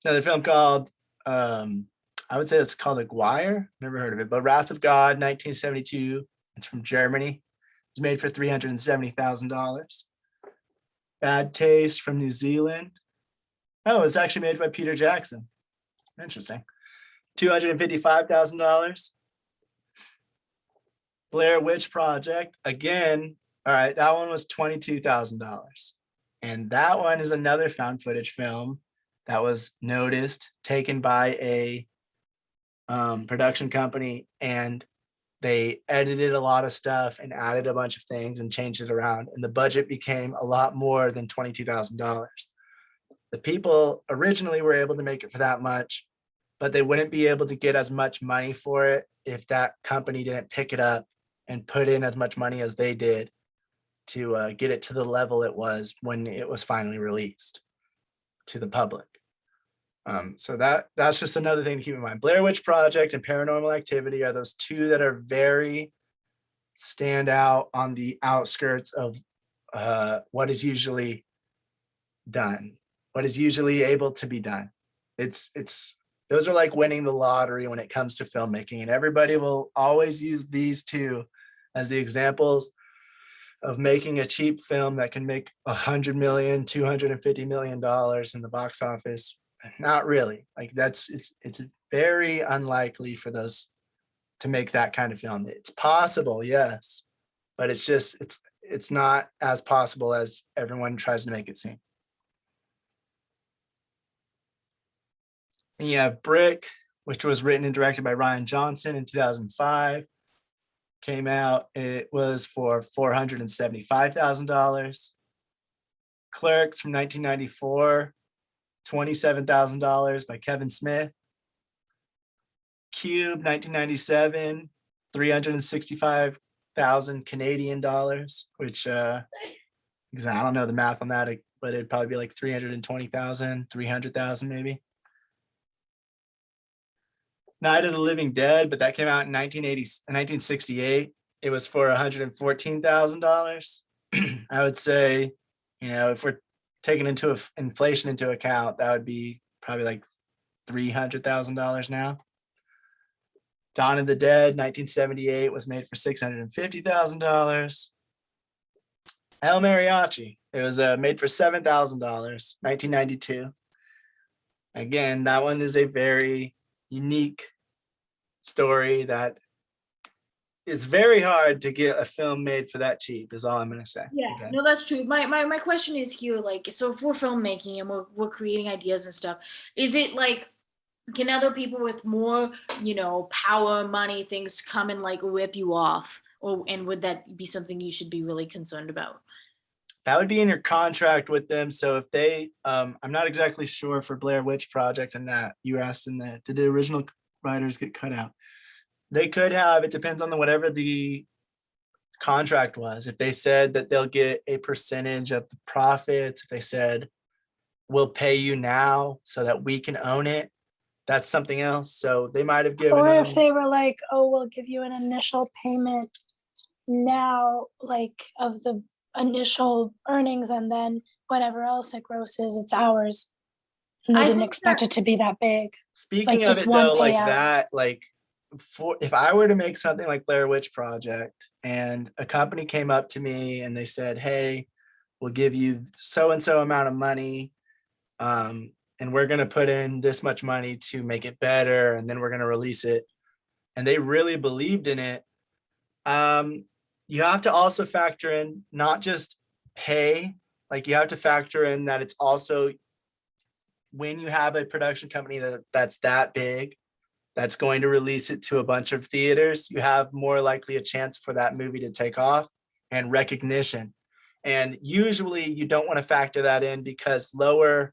Another film called, I would say it's called Aguirre. Never heard of it, but Wrath of God, 1972. It's from Germany. It's made for $370,000. Bad Taste from New Zealand. Oh, it's actually made by Peter Jackson. Interesting. $255,000. Blair Witch Project, again, all right, that one was $22,000. And that one is another found footage film that was noticed, taken by a production company, and they edited a lot of stuff and added a bunch of things and changed it around. And the budget became a lot more than $22,000. The people originally were able to make it for that much, but they wouldn't be able to get as much money for it if that company didn't pick it up and put in as much money as they did to get it to the level it was when it was finally released to the public. So that's just another thing to keep in mind. Blair Witch Project and Paranormal Activity are those two that are very stand out on the outskirts of what is usually done, what is usually able to be done. It's those are like winning the lottery when it comes to filmmaking, and everybody will always use these two as the examples of making a cheap film that can make $100 million, $250 million in the box office. Not really. Like it's very unlikely for those to make that kind of film. It's possible, yes, but it's not as possible as everyone tries to make it seem. And you have Brick, which was written and directed by Ryan Johnson in 2005. Came out, it was for $475,000. Clerks from 1994, $27,000 by Kevin Smith. Cube, 1997, 365,000 Canadian dollars, which because I don't know the math on that, but it'd probably be like 320,000, 300,000 maybe. Night of the Living Dead, but that came out in 1968. It was for $114,000. I would say, if we're taking inflation into account, that would be probably like $300,000 now. Dawn of the Dead, 1978, was made for $650,000. El Mariachi, it was made for $7,000, 1992. Again, that one is a very unique story that is very hard to get a film made for that cheap, is all I'm going to say. Yeah, Okay. no, that's true. My question is here, like, so if we're filmmaking and we're creating ideas and stuff, is it like, can other people with more, power, money, things come and like rip you off? And would that be something you should be really concerned about? That would be in your contract with them. So if they, I'm not exactly sure for Blair Witch Project and that you asked in that, did the original writers get cut out? They could have, it depends on whatever the contract was. If they said that they'll get a percentage of the profits, if they said, we'll pay you now so that we can own it, that's something else. So they might have given Or them, if they were like, oh, we'll give you an initial payment now, like of the initial earnings, and then whatever else it grosses, it's ours. And they I didn't think expect it to be that big. speaking of just it one though, like payout. that, like if I were to make something like Blair Witch Project and a company came up to me and they said, hey, we'll give you so and so amount of money, and we're going to put in this much money to make it better, and then we're going to release it, and they really believed in it, you have to also factor in not just pay, like you have to factor in that it's also, when you have a production company that's that big, that's going to release it to a bunch of theaters, you have more likely a chance for that movie to take off and recognition. And usually you don't want to factor that in because lower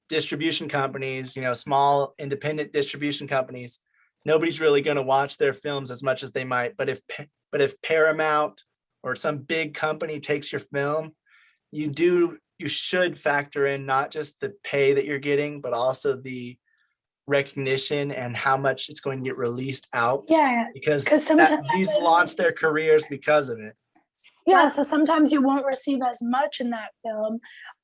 distribution companies, small independent distribution companies, nobody's really going to watch their films as much as they might. But if Paramount or some big company takes your film, you should factor in not just the pay that you're getting, but also the recognition and how much it's going to get released out. Yeah, because sometimes these launched their careers because of it. Yeah, so sometimes you won't receive as much in that film,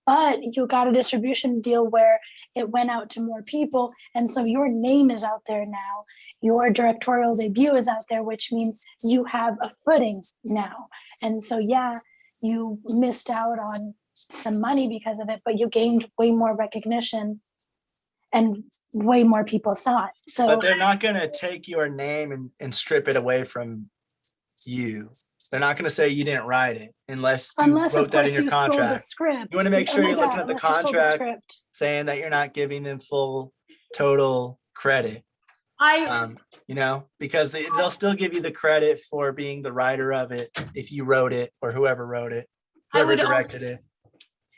but you got a distribution deal where it went out to more people. And so your name is out there now. Your directorial debut is out there, which means you have a footing now. And so, yeah, you missed out on some money because of it, but you gained way more recognition. and way more people saw it. So But they're not going to take your name and strip it away from you. They're not going to say you didn't write it unless you unless wrote of that in course your you fill the contract. script. You want to make sure you're Unless- looking at the unless you fill the contract script. saying that you're not giving them full total credit. You know, because they'll still give you the credit for being the writer of it if you wrote it or whoever wrote it, I whoever would directed it.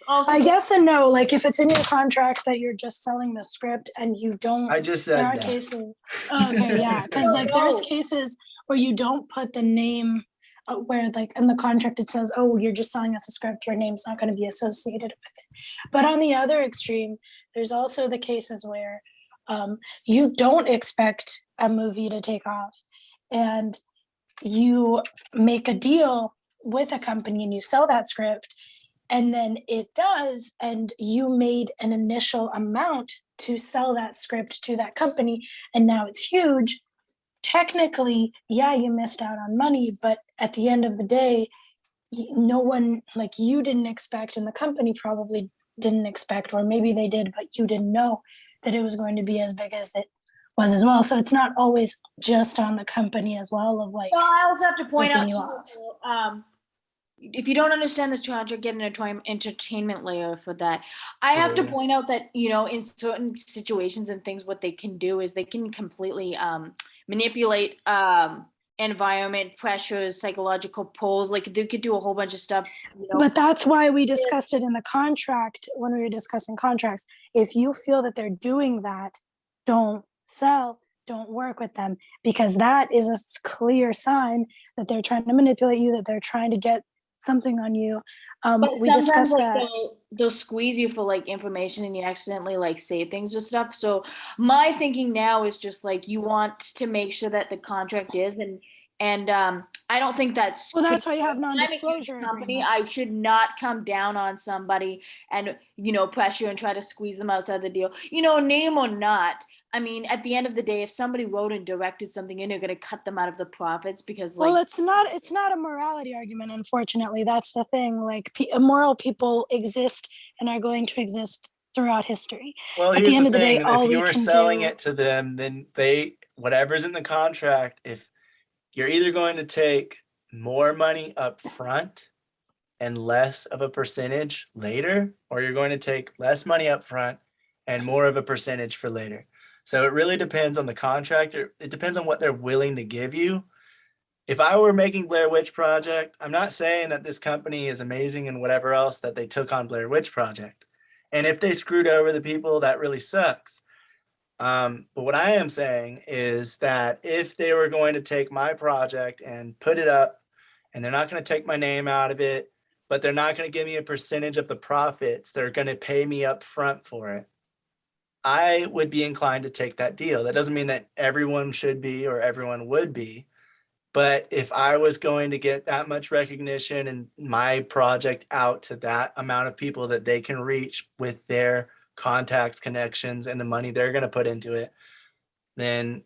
also, I guess and no, like if it's in your contract that you're just selling the script and you don't, I just there said are that. cases. Okay, yeah, because like there's cases where you don't put the name where like in the contract it says, oh, you're just selling us a script, your name's not going to be associated with it. But on the other extreme, there's also the cases where you don't expect a movie to take off and you make a deal with a company and you sell that script and then it does and you made an initial amount to sell that script to that company and now it's huge. Technically, yeah, you missed out on money, but at the end of the day, no one, like you didn't expect and the company probably didn't expect, or maybe they did but you didn't know that it was going to be as big as it was as well. So it's not always just on the company as well of like, well, I also have to point out ripping you too, off. if you don't understand the contract, get an entertainment layer for that. I have to Yeah. point out that, you know, in certain situations and things, what they can do is they can completely manipulate environment pressures, psychological pulls. Like they could do a whole bunch of stuff. You know, But that's why we discussed it in the contract when we were discussing contracts. If you feel that they're doing that, don't sell, don't work with them, because that is a clear sign that they're trying to manipulate you, that they're trying to get something on you. but We sometimes discussed like that. they'll squeeze you for like information and you accidentally like say things or stuff. So my thinking now is just like you want to make sure that the contract is and I don't think that's Well, that's why you have I'm a huge non-disclosure company. I agreements. should not come down on somebody and you know pressure and try to squeeze them outside the deal. You know, name or not. I mean, at the end of the day, if somebody wrote and directed something in, you're going to cut them out of the profits because, like, Well, it's not a morality argument, unfortunately. That's the thing. Like immoral people exist and are going to exist throughout history. Well, At here's the end the of the day, thing. all If you we were can selling do. it to them, then whatever's in the contract, if you're either going to take more money up front and less of a percentage later, or you're going to take less money up front and more of a percentage for later. So it really depends on the contractor. It depends on what they're willing to give you. If I were making Blair Witch Project, I'm not saying that this company is amazing and whatever else that they took on Blair Witch Project. And if they screwed over the people, that really sucks. But what I am saying is that if they were going to take my project and put it up, and they're not going to take my name out of it, but they're not going to give me a percentage of the profits, they're going to pay me up front for it, I would be inclined to take that deal. That doesn't mean that everyone should be or everyone would be. But if I was going to get that much recognition and my project out to that amount of people that they can reach with their contacts, connections, and the money they're going to put into it, then,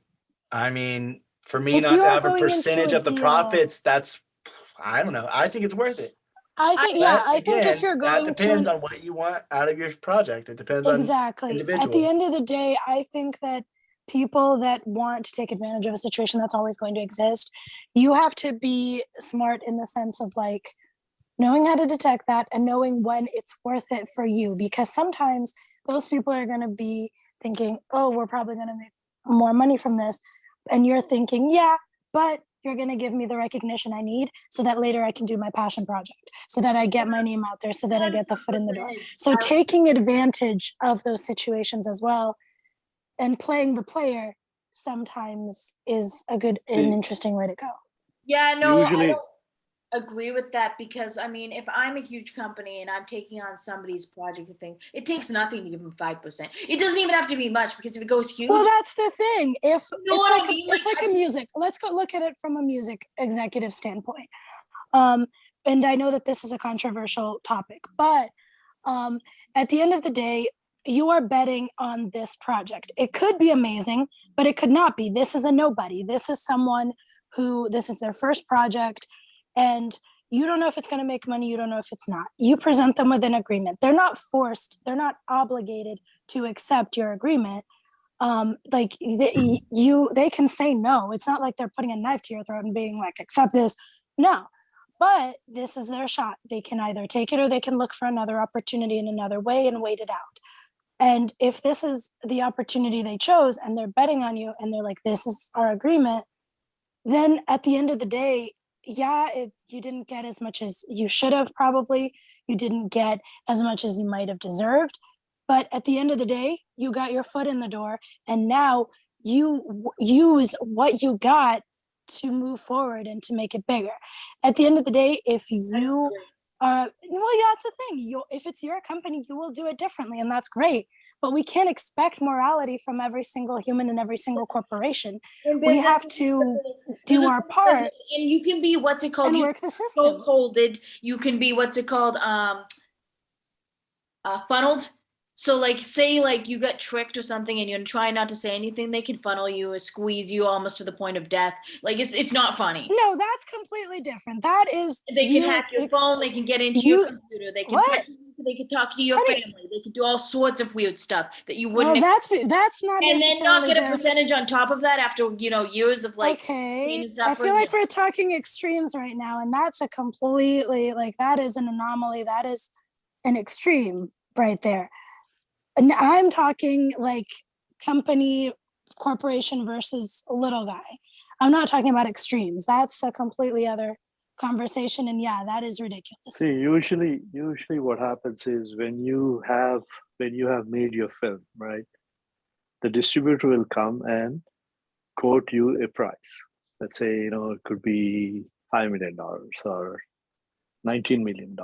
I mean, for me If not you to are have a going into percentage a of the deal, profits, I don't know. I think it's worth it. I think, But I think if again, you're that going to depends on what you want out of your project. It depends on exactly. At the individual. end of the day, I think that people that want to take advantage of a situation that's always going to exist, you have to be smart in the sense of like knowing how to detect that and knowing when it's worth it for you. Because sometimes those people are going to be thinking, oh, we're probably going to make more money from this. And you're thinking, yeah, but you're going to give me the recognition I need so that later I can do my passion project, so that I get my name out there, so that I get the foot in the door. So taking advantage of those situations as well and playing the player sometimes is a good and interesting way to go. Yeah, no, I Usually, don't agree with that because I mean, if I'm a huge company and I'm taking on somebody's project thing, it takes nothing to give them 5%. It doesn't even have to be much because if it goes huge, Well, that's the thing. If you know what I mean? it's like a music, let's go look at it from a music executive standpoint. And I know that this is a controversial topic, but at the end of the day, you are betting on this project. It could be amazing, but it could not be. This is a nobody. This is someone who this is their first project, and You don't know if it's going to make money. You don't know if it's not. You present them with an agreement. They're not forced. They're not obligated to accept your agreement. Like they can say no. It's not like they're putting a knife to your throat and being like, accept this. No, but this is their shot. They can either take it or they can look for another opportunity in another way and wait it out. And if this is the opportunity they chose and they're betting on you and they're like, this is our agreement, then at the end of the day, yeah, you didn't get as much as you should have probably. You didn't get as much as you might have deserved. But at the end of the day, you got your foot in the door, and now you use what you got to move forward and to make it bigger. At the end of the day, if you are, well, yeah, that's the thing. If it's your company, you will do it differently, and that's great. But we can't expect morality from every single human and every single corporation. We have to do our part, and you can be what's it called? and You work the system. chokeholded. You can be what's it called? Funneled. So like, say like you got tricked or something and you're trying not to say anything, they can funnel you or squeeze you almost to the point of death. Like it's not funny. No, that's completely different. That is, They can hack your phone, they can get into your computer, they can what? they can talk to your Honey. family, they can do all sorts of weird stuff that you Well, wouldn't that's not and then not necessarily get a their. percentage on top of that after years of like Okay, pain and I feel suffering. like we're talking extremes right now, and that's a completely, like, that is an anomaly. That is an extreme right there. And I'm talking like company, corporation versus little guy. I'm not talking about extremes. That's a completely other conversation, and yeah, that is ridiculous. See, usually what happens is when you have made your film, right? The distributor will come and quote you a price. Let's say, it could be $5 million or $19 million.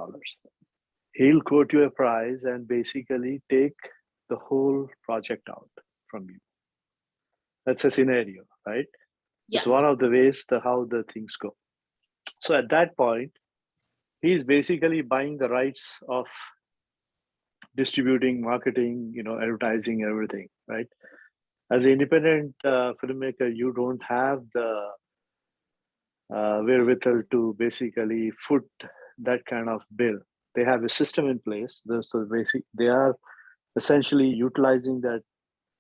He'll quote you a price and basically take the whole project out from you. That's a scenario, right? Yeah. It's one of the ways how the things go. So at that point, he's basically buying the rights of distributing, marketing, advertising, everything, right? As an independent filmmaker, you don't have the wherewithal to basically foot that kind of bill. They have a system in place. So they are essentially utilizing that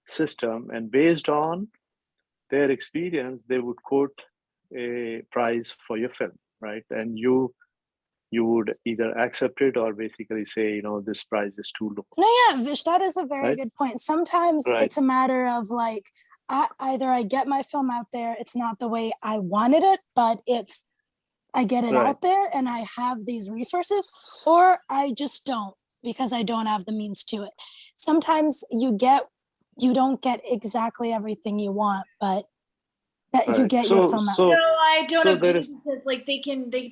system, and based on their experience, they would quote a price for your film, right? And you would either accept it or basically say, this price is too low. No, yeah, Vish, that is a very good point. Sometimes it's a matter of like, either I get my film out there, it's not the way I wanted it, but I get it out there and I have these resources, or I just don't because I don't have the means to it. Sometimes you don't get exactly everything you want, but that you get your film out. No, I don't agree. Because like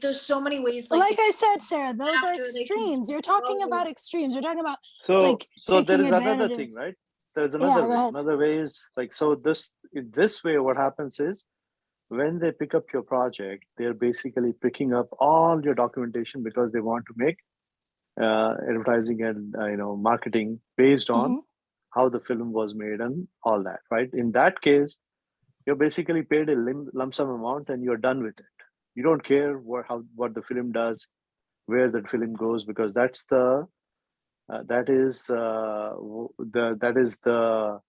there's so many ways. Like I said, Sarah, those are extremes. You're talking about extremes. You're talking about so there is another thing, right? There's another way. Another way is like, so in this way, what happens is when they pick up your project, they're basically picking up all your documentation because they want to make advertising and marketing based on how the film was made and all that, right? In that case, you're basically paid a lump sum amount and you're done with it. You don't care what the film does, where that film goes, because that is the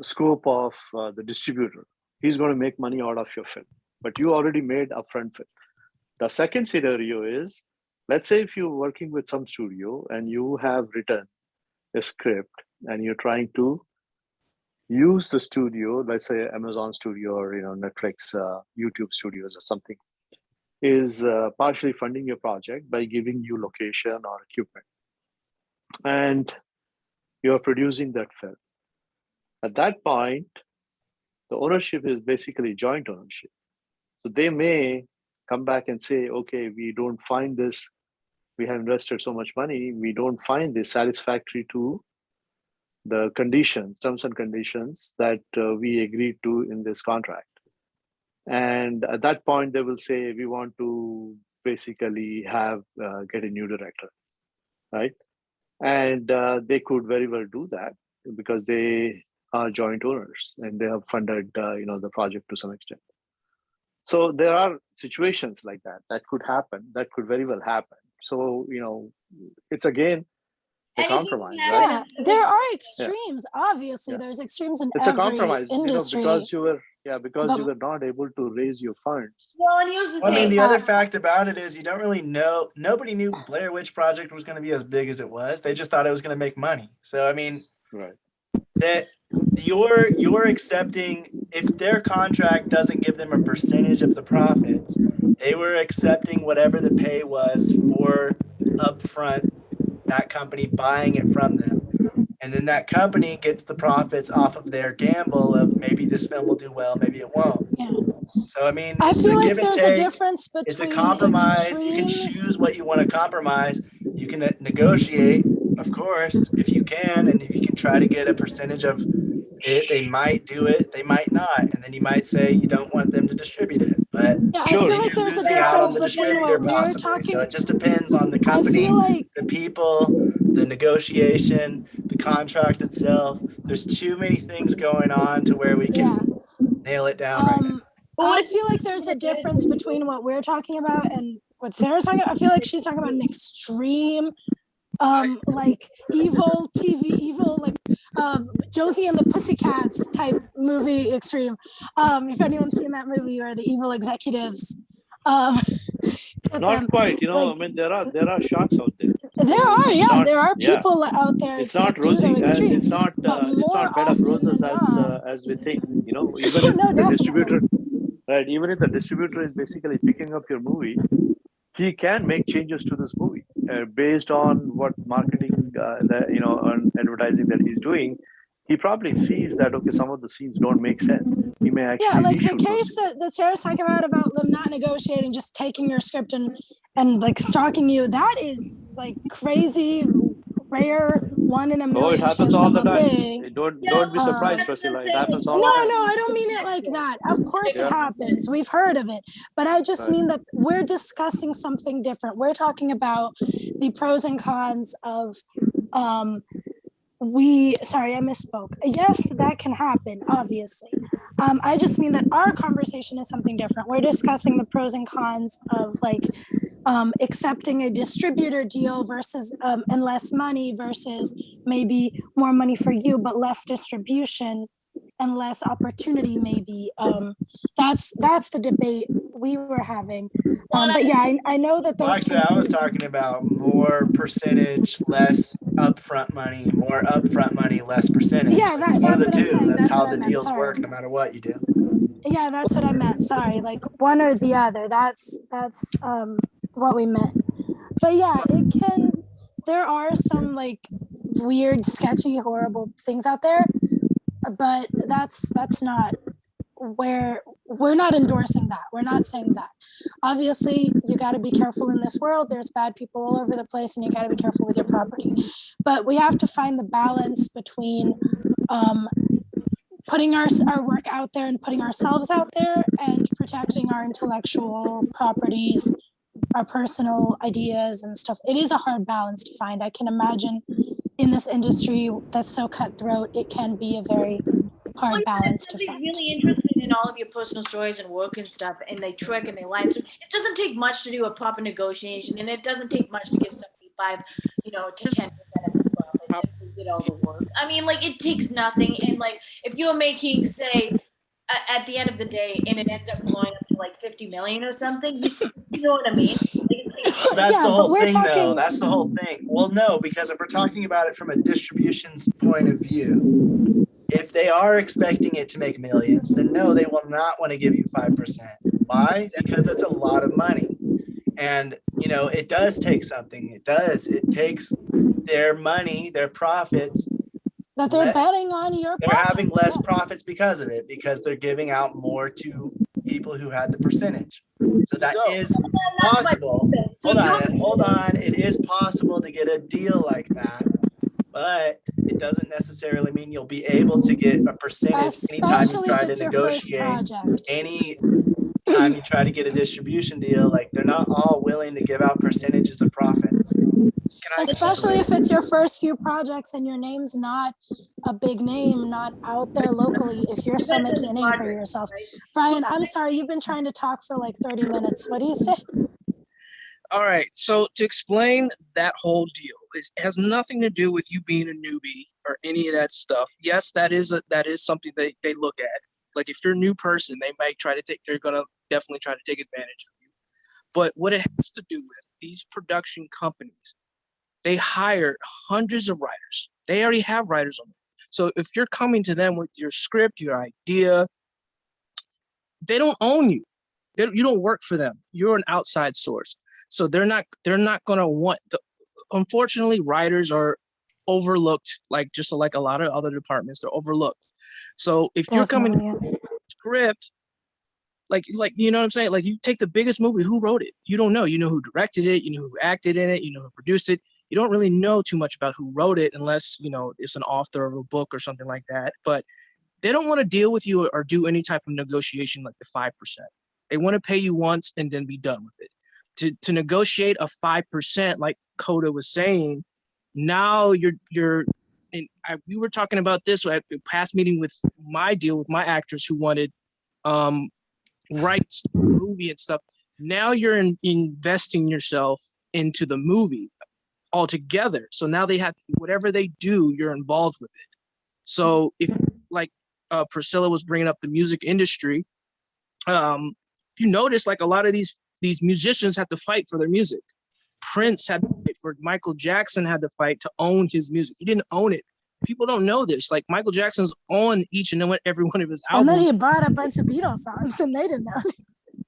scope of the distributor. He's going to make money out of your film, but you already made upfront film. The second scenario is, let's say if you're working with some studio and you have written a script and you're trying to use the studio, let's say Amazon Studio or Netflix, YouTube Studios or something, is partially funding your project by giving you location or equipment, and you're producing that film. At that point, the ownership is basically joint ownership. So they may come back and say, okay, we don't find this, we have invested so much money, we don't find this satisfactory to the terms and conditions that we agreed to in this contract. And at that point, they will say, we want to basically get a new director, right? And they could very well do that because they are joint owners and they have funded the project to some extent. So there are situations like that could happen, that could very well happen. So, it's again a Anything compromise, can right? Yeah, happen. there are Yeah. extremes. Obviously, Yeah. there's extremes in It's a every compromise, industry. because you were But not able to raise your funds. Well, and here's the I mean, thing. the other fact about it is you don't really know. Nobody knew Blair Witch Project was going to be as big as it was. They just thought it was going to make money. So I mean, Right. that you're accepting if their contract doesn't give them a percentage of the profits, they were accepting whatever the pay was for upfront that company buying it from them. And then that company gets the profits off of their gamble of maybe this film will do well, maybe it won't. yeah, So I mean, I it's feel a like give and there's a take. difference It's a between compromise. You can extremes. choose what you want to compromise. You can negotiate, of course, if you can, and if you can try to get a percentage of it. They might do it, they might not, and then you might say you don't want them to distribute it. But Yeah, I Sure. feel then like you're there's a losing out on difference the between distributor what we're possibly. So talking. it just depends on the I company, feel like the people, the negotiation, the contract itself. There's too many things going on to where we yeah. can nail it down right now. But what I if feel like there's a difference between what we're talking about and what Sarah's talking about. I feel like she's talking about an extreme, like evil TV, evil like Josie and the Pussycats type movie extreme. If anyone's seen that movie, or the evil executives, get Not them. quite. Like, I mean, there are shots out there. there So are, it's yeah, not. there are Yeah. people out there It's that not do the rosy. extremes, but It's more not bed of often roses than not, as we think. Even if no, the definitely. distributor, right? Even if the distributor is basically picking up your movie, he can make changes to this movie based on what marketing, on advertising that he's doing. He probably sees that okay, some of the scenes don't make sense. He may Yeah, actually like the reshoot those case scenes. that Sarah's talking about them not negotiating, just taking your script and like stalking you. That is like crazy, rare, one in a Oh, it million happens chance all of the a time. thing. Don't be surprised, that's what I'm Priscilla. It saying. Like, happens No, all no, the time. I don't mean it like that. Of course it Yeah. happens. We've heard of it. But I just Right. mean that we're discussing something different. We're talking about the pros and cons of sorry, I misspoke. Yes, that can happen, obviously. I just mean that our conversation is something different. We're discussing the pros and cons of like accepting a distributor deal versus and less money versus maybe more money for you but less distribution and less opportunity maybe. That's the debate we were having. But yeah, I know that those Actually, I was cases. talking about more percentage, less upfront money, more upfront money, less percentage. Yeah, Like, one of that's the what I'm two. saying. That's That's what how I the meant. deals Sorry. work, no matter what you do. Yeah, that's what I meant. Sorry, like one or the other. That's what we meant. But yeah, it can. There are some like weird, sketchy, horrible things out there, but that's not where we're not endorsing that. We're not saying that. Obviously, you got to be careful in this world. There's bad people all over the place, and you got to be careful with your property. But we have to find the balance between putting our work out there and putting ourselves out there and protecting our intellectual properties, our personal ideas and stuff. It is a hard balance to find. I can imagine in this industry that's so cutthroat, it can be a very hard balance to find. Really interested in all of your personal stories and work and stuff, and they trick and they lie. So it doesn't take much to do a proper negotiation, and it doesn't take much to give somebody 5, to 10% of the profits if they did all the work. I mean, like, it takes nothing. And like, if you're making, say, at the end of the day, and it ends up blowing up to like 50 million or something, you know what I mean? Like, That's Yeah, the but whole we're thing, though. talking- That's the whole thing. Well, no, because if we're talking about it from a distribution's point of view, if they are expecting it to make millions, then no, they will not want to give you 5%. Why? Because that's a lot of money. And, it does take something. It does. It takes their money, their profits. that they're betting on your They're project. having less Yeah. profits because of it, because they're giving out more to people who had the percentage. So that is possible. Hold on. It is possible to get a deal like that, but it doesn't necessarily mean you'll be able to get a percentage anytime you Especially try if to it's your first negotiate. project. Any time you try to get a distribution deal, like, they're not all willing to give out percentages of profits. Especially if it's your first few projects and your name's not a big name not out there locally if you're still making a name for yourself. Brian, I'm sorry, you've been trying to talk for like 30 minutes. What do you say? All right. So to explain that whole deal, it has nothing to do with you being a newbie or any of that stuff. Yes, that is something they look at. Like if you're a new person, they're gonna definitely try to take advantage of you. But what it has to do with these production companies, they hire hundreds of writers. They already have writers on it. So if you're coming to them with your script, your idea, they don't own you. You don't work for them. You're an outside source. So they're not gonna want the. Unfortunately, writers are overlooked, like a lot of other departments. They're overlooked. So if you're coming to script, like you know what I'm saying? Like you take the biggest movie, who wrote it? You don't know. You know who directed it, you know who acted in it, you know who produced it. You don't really know too much about who wrote it unless, you know, it's an author of a book or something like that. But they don't want to deal with you or do any type of negotiation like the 5%. They want to pay you once and then be done with it. To negotiate a 5%, like Coda was saying, now we were talking about this at the past meeting with my deal with my actors who wanted rights to the movie and stuff. Now you're investing yourself into the movie altogether. So now they have whatever they do, you're involved with it. So if like Priscilla was bringing up the music industry, you notice like a lot of these musicians had to fight for their music. Prince had to fight for it. Michael Jackson had to fight to own his music. He didn't own it. People don't know this. Like Michael Jackson's on each and every one of his albums. And then he bought a bunch of Beatles songs and they didn't know.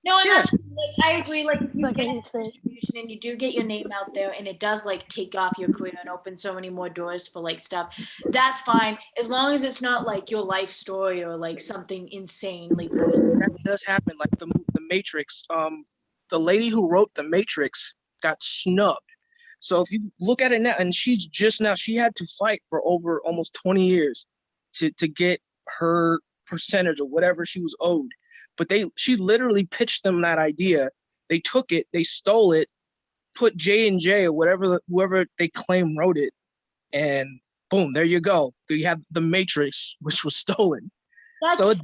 No, and Yeah. that's like I agree. Like if you Like get a huge thing. distribution and you do get your name out there, and it does like take off your career and open so many more doors for like stuff. That's fine as long as it's not like your life story or like something insanely. That does happen. Like the Matrix. The lady who wrote the Matrix got snubbed. So if you look at it now, and she had to fight for over almost 20 years to get her percentage of whatever she was owed. But she literally pitched them that idea. They took it, they stole it, put J&J or whoever they claim wrote it, and boom, there you go. So you have the Matrix, which was stolen. So it's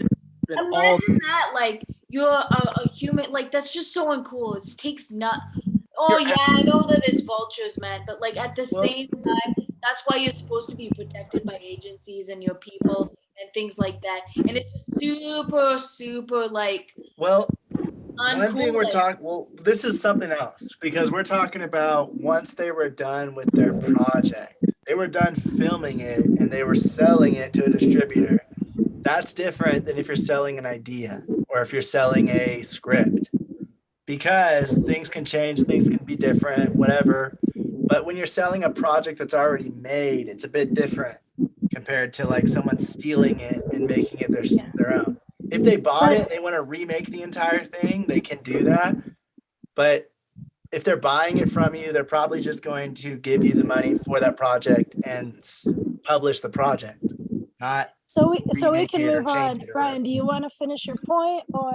been all that, like you're a human, like that's just so uncool. It takes not. Oh yeah, I know that it's vultures, man, but like at the same time, that's why you're supposed to be protected by agencies and your people and things like that. And it's just super, super like Well, uncool. one thing we're talking, well, this is something else because we're talking about once they were done with their project, they were done filming it and they were selling it to a distributor. That's different than if you're selling an idea or if you're selling a script, because things can change, things can be different, whatever. But when you're selling a project that's already made, it's a bit different compared to like someone stealing it and making it their own. If they bought it and they want to remake the entire thing, they can do that. But if they're buying it from you, they're probably just going to give you the money for that project and publish the project. Not So we can remake it or move on. change it or Brian, do you want to finish your point or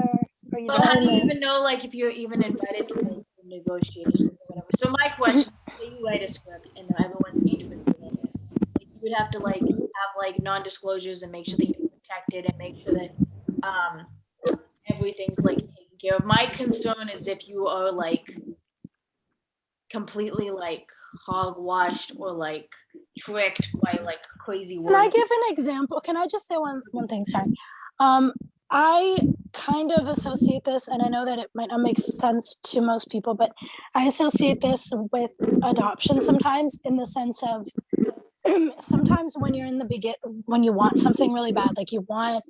are you But how do you done? even know like if you're even invited to like, negotiations or whatever? So my question: say you write a script and everyone's interested in it, like, you would have to like have like non-disclosures and make sure that you're protected and make sure that everything's like taken care of. My concern is if you are like completely like hogwashed or like tricked by like crazy words. Can I give an example? Can I just say one thing? Sorry. I kind of associate this, and I know that it might not make sense to most people, but I associate this with adoption sometimes, in the sense of sometimes when you're in the when you want something really bad, like you want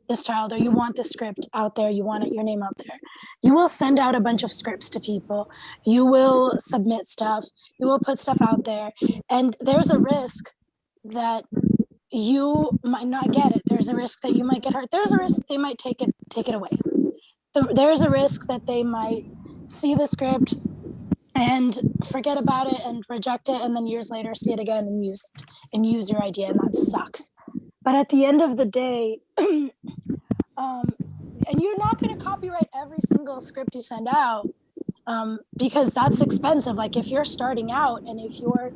this child or you want this script out there, you want your name out there, you will send out a bunch of scripts to people, you will submit stuff, you will put stuff out there, and there's a risk that you might not get it. There's a risk that you might get hurt. There's a risk that they might take it away. There's a risk that they might see the script and forget about it and reject it, and then years later see it again and use your idea, and that sucks. But at the end of the day, and you're not going to copyright every single script you send out, because that's expensive. Like if you're starting out and if you're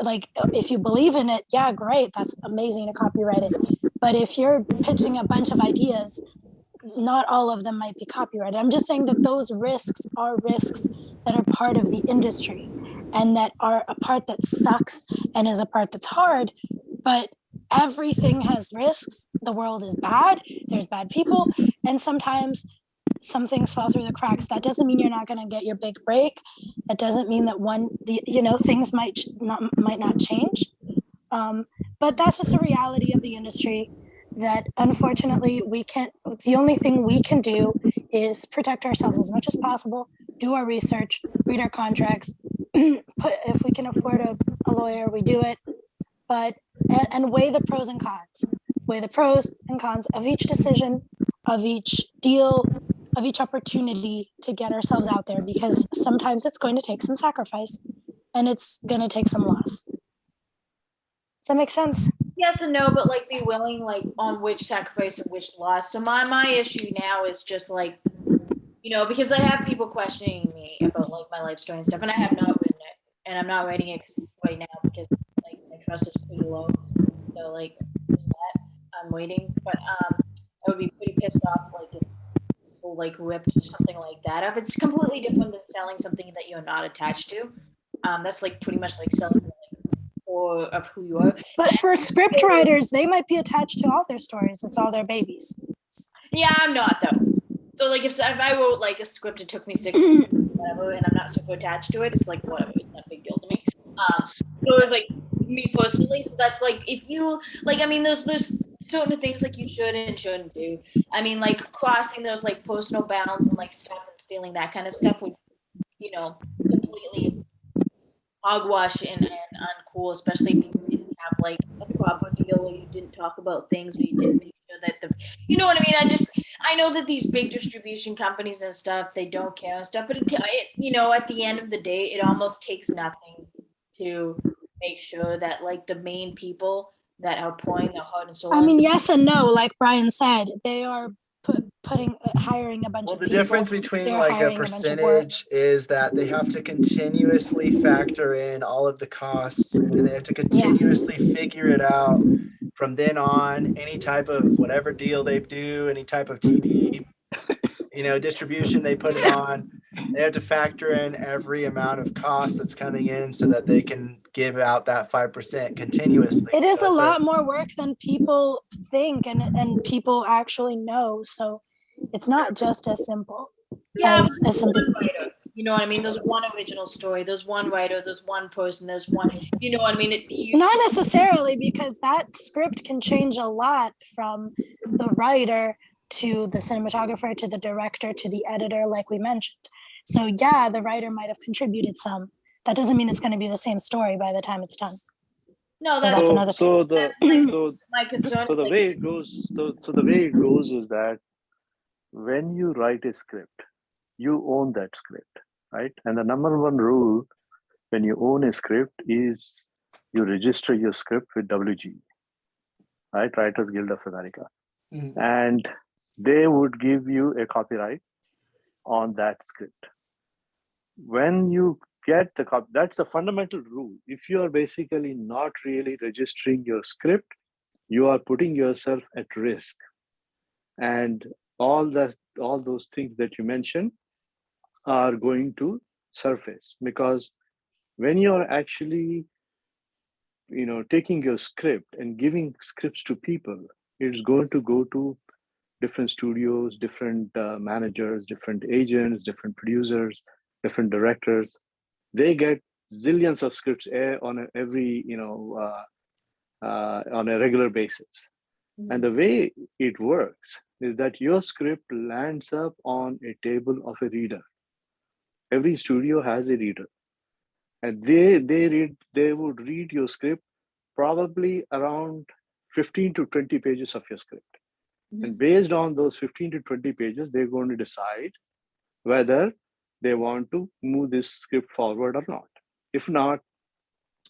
like, if you believe in it, yeah, great, that's amazing to copyright it. But if you're pitching a bunch of ideas, not all of them might be copyrighted. I'm just saying that those risks are risks that are part of the industry, and that are a part that sucks and is a part that's hard. But everything has risks. The world is bad. There's bad people. And sometimes some things fall through the cracks. That doesn't mean you're not going to get your big break. That doesn't mean that things might not change. But that's just a reality of the industry that unfortunately we can't. The only thing we can do is protect ourselves as much as possible, do our research, read our contracts, if we can afford a lawyer, we do it, but and weigh the pros and cons, weigh the pros and cons of each decision, of each deal, of each opportunity to get ourselves out there, because sometimes it's going to take some sacrifice and it's going to take some loss. Does that make sense? Yes and no, but like be willing, like on which sacrifice and which loss. So my issue now is just like, because I have people questioning me about like my life story and stuff, and I have not written it, and I'm not writing it right now because like my trust is pretty low. So like there's that. I'm waiting, but I would be pretty pissed off like if people like ripped something like that up. It's completely different than selling something that you're not attached to. That's like pretty much like selling or of who you are. But for script writers, they might be attached to all their stories. It's all their babies. Yeah, I'm not though. So like if I wrote like a script, it took me 6 months, whatever, and I'm not super attached to it, it's like whatever, it's not a big deal to me. So it's like me personally. So that's like if you like, I mean, there's certain things like you should and shouldn't do. I mean, like crossing those like personal bounds and like stuff and stealing that kind of stuff would, completely hogwash and uncool, especially if you didn't have like a proper deal or you didn't talk about things or you didn't make sure that you know what I mean? I know that these big distribution companies and stuff, they don't care and stuff, but at the end of the day, it almost takes nothing to make sure that like the main people that are pouring their heart and soul. I mean, yes and no. Like Brian said, they are hiring a bunch Well, of the people. difference between They're like a hiring bunch of work. percentage is that they have to continuously factor in all of the costs, and they have to continuously figure it out from then on. Any type of whatever deal they do, any type of TV, distribution they put it on, they have to factor in every amount of cost that's coming in so that they can give out that 5% continuously. It is So a lot more work than people think and people actually know. So it's not just as simple as some people think. You know what I mean? There's one original story, there's one writer, there's one person, there's one, you know what I mean? Not necessarily, because that script can change a lot from the writer to the cinematographer to the director to the editor, like we mentioned. So yeah, the writer might have contributed some. That doesn't mean it's going to be the same story by the time it's done. No, so that's another thing. My concern. So the way it goes, so the way it goes is that when you write a script, you own that script, right? And the number one rule when you own a script is you register your script with WG, right? Writers Guild of America. Mhm. And they would give you a copyright on that script. When you get the copy, that's the fundamental rule. If you are basically not really registering your script, you are putting yourself at risk. And all those things that you mentioned are going to surface, because when you're actually taking your script and giving scripts to people, it's going to go to different studios, different managers, different agents, different producers, different directors. They get zillions of scripts on a regular basis. Mm-hmm. And the way it works is that your script lands up on a table of a reader. Every studio has a reader, and they would read your script, probably around 15 to 20 pages of your script. Mm-hmm. And based on those 15 to 20 pages, they're going to decide whether they want to move this script forward or not. If not,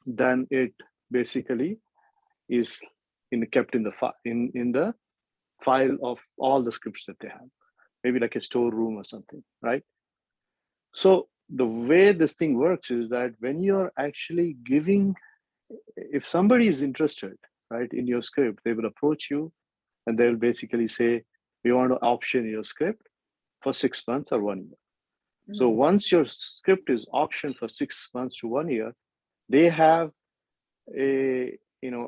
then it basically is kept in the file of all the scripts that they have, maybe like a storeroom or something, right? So the way this thing works is that when you're actually giving if somebody is interested, right, in your script, they will approach you and they'll basically say, we want to option your script for 6 months or 1 year. So once your script is optioned for 6 months to 1 year, they have a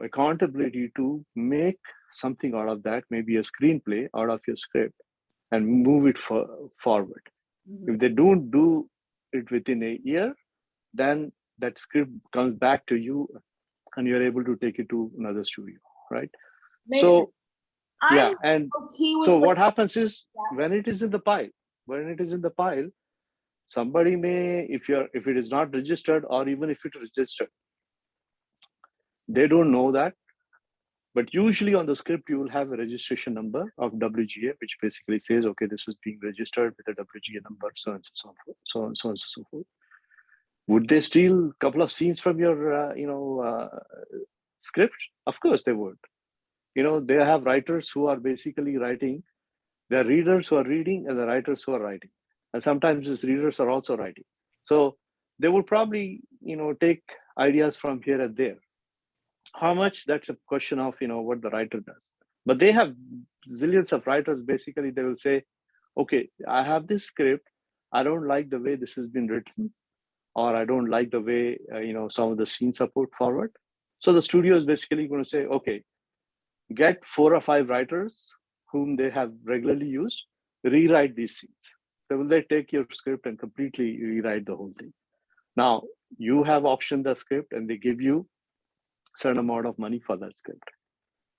accountability to make something out of that, maybe a screenplay out of your script, and move it forward. If they don't do it within a year, then that script comes back to you and you're able to take it to another studio, right? Makes So sense. I'm and okay with so like- what happens is Yeah. when it is in the pile, somebody may, if it is not registered, or even if it is registered, they don't know that. But usually on the script, you will have a registration number of WGA, which basically says, okay, this is being registered with a WGA number, so and so forth, so and so forth. Would they steal a couple of scenes from your, script? Of course they would. They have writers who are basically writing. There are readers who are reading and the writers who are writing. And sometimes these readers are also writing. So they will probably, take ideas from here and there. How much, that's a question of, what the writer does. But they have zillions of writers. Basically, they will say, okay, I have this script. I don't like the way this has been written, or I don't like the way, some of the scenes are put forward. So the studio is basically going to say, okay, get 4 or 5 writers whom they have regularly used, rewrite these scenes. So will they take your script and completely rewrite the whole thing? Now, you have optioned the script and they give you a certain amount of money for that script.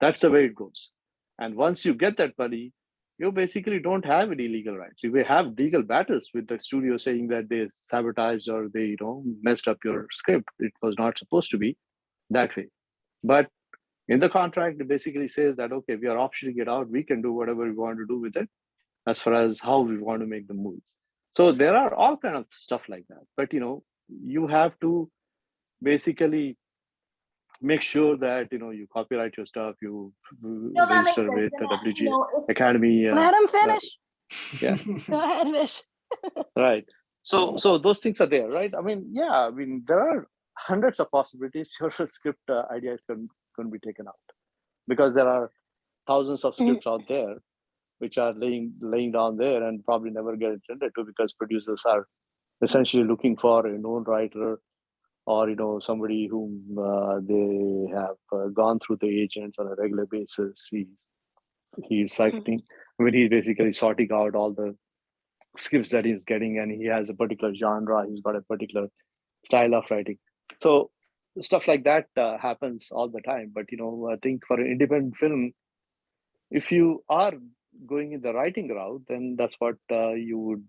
That's the way it goes. And once you get that money, you basically don't have any legal rights. You may have legal battles with the studio saying that they sabotaged or they, messed up your script. It was not supposed to be that way. But in the contract, it basically says that, okay, we are optioning it out. We can do whatever we want to do with it as far as how we want to make the movies. So there are all kind of stuff like that. But, you have to basically make sure that, you copyright your stuff, you No, that makes register sense. with the And, WGA Academy. Let him finish. Yeah. Go ahead, Vish. Right. So those things are there, right? There are hundreds of possibilities your script ideas can be taken out, because there are thousands of scripts out there which are laying down there and probably never get intended to, because producers are essentially looking for a known writer, or somebody whom they have gone through the agents on a regular basis. He's citing. He's basically sorting out all the scripts that he's getting, and he has a particular genre. He's got a particular style of writing. So stuff like that happens all the time. But I think for an independent film, if you are going in the writing route, then that's what you would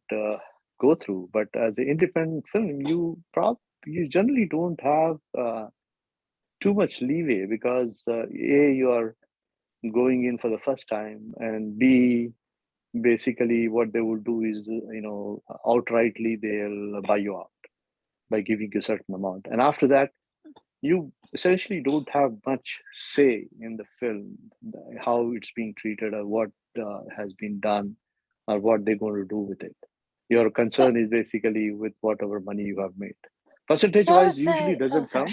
go through. But as an independent film, you generally don't have too much leeway, because A, you are going in for the first time, and B, basically what they will do is, outrightly they'll buy you out by giving you a certain amount. And after that, you essentially don't have much say in the film, how it's being treated, or what has been done, or what they're going to do with it. Your concern is basically with whatever money you have made. Percentage wise usually doesn't come.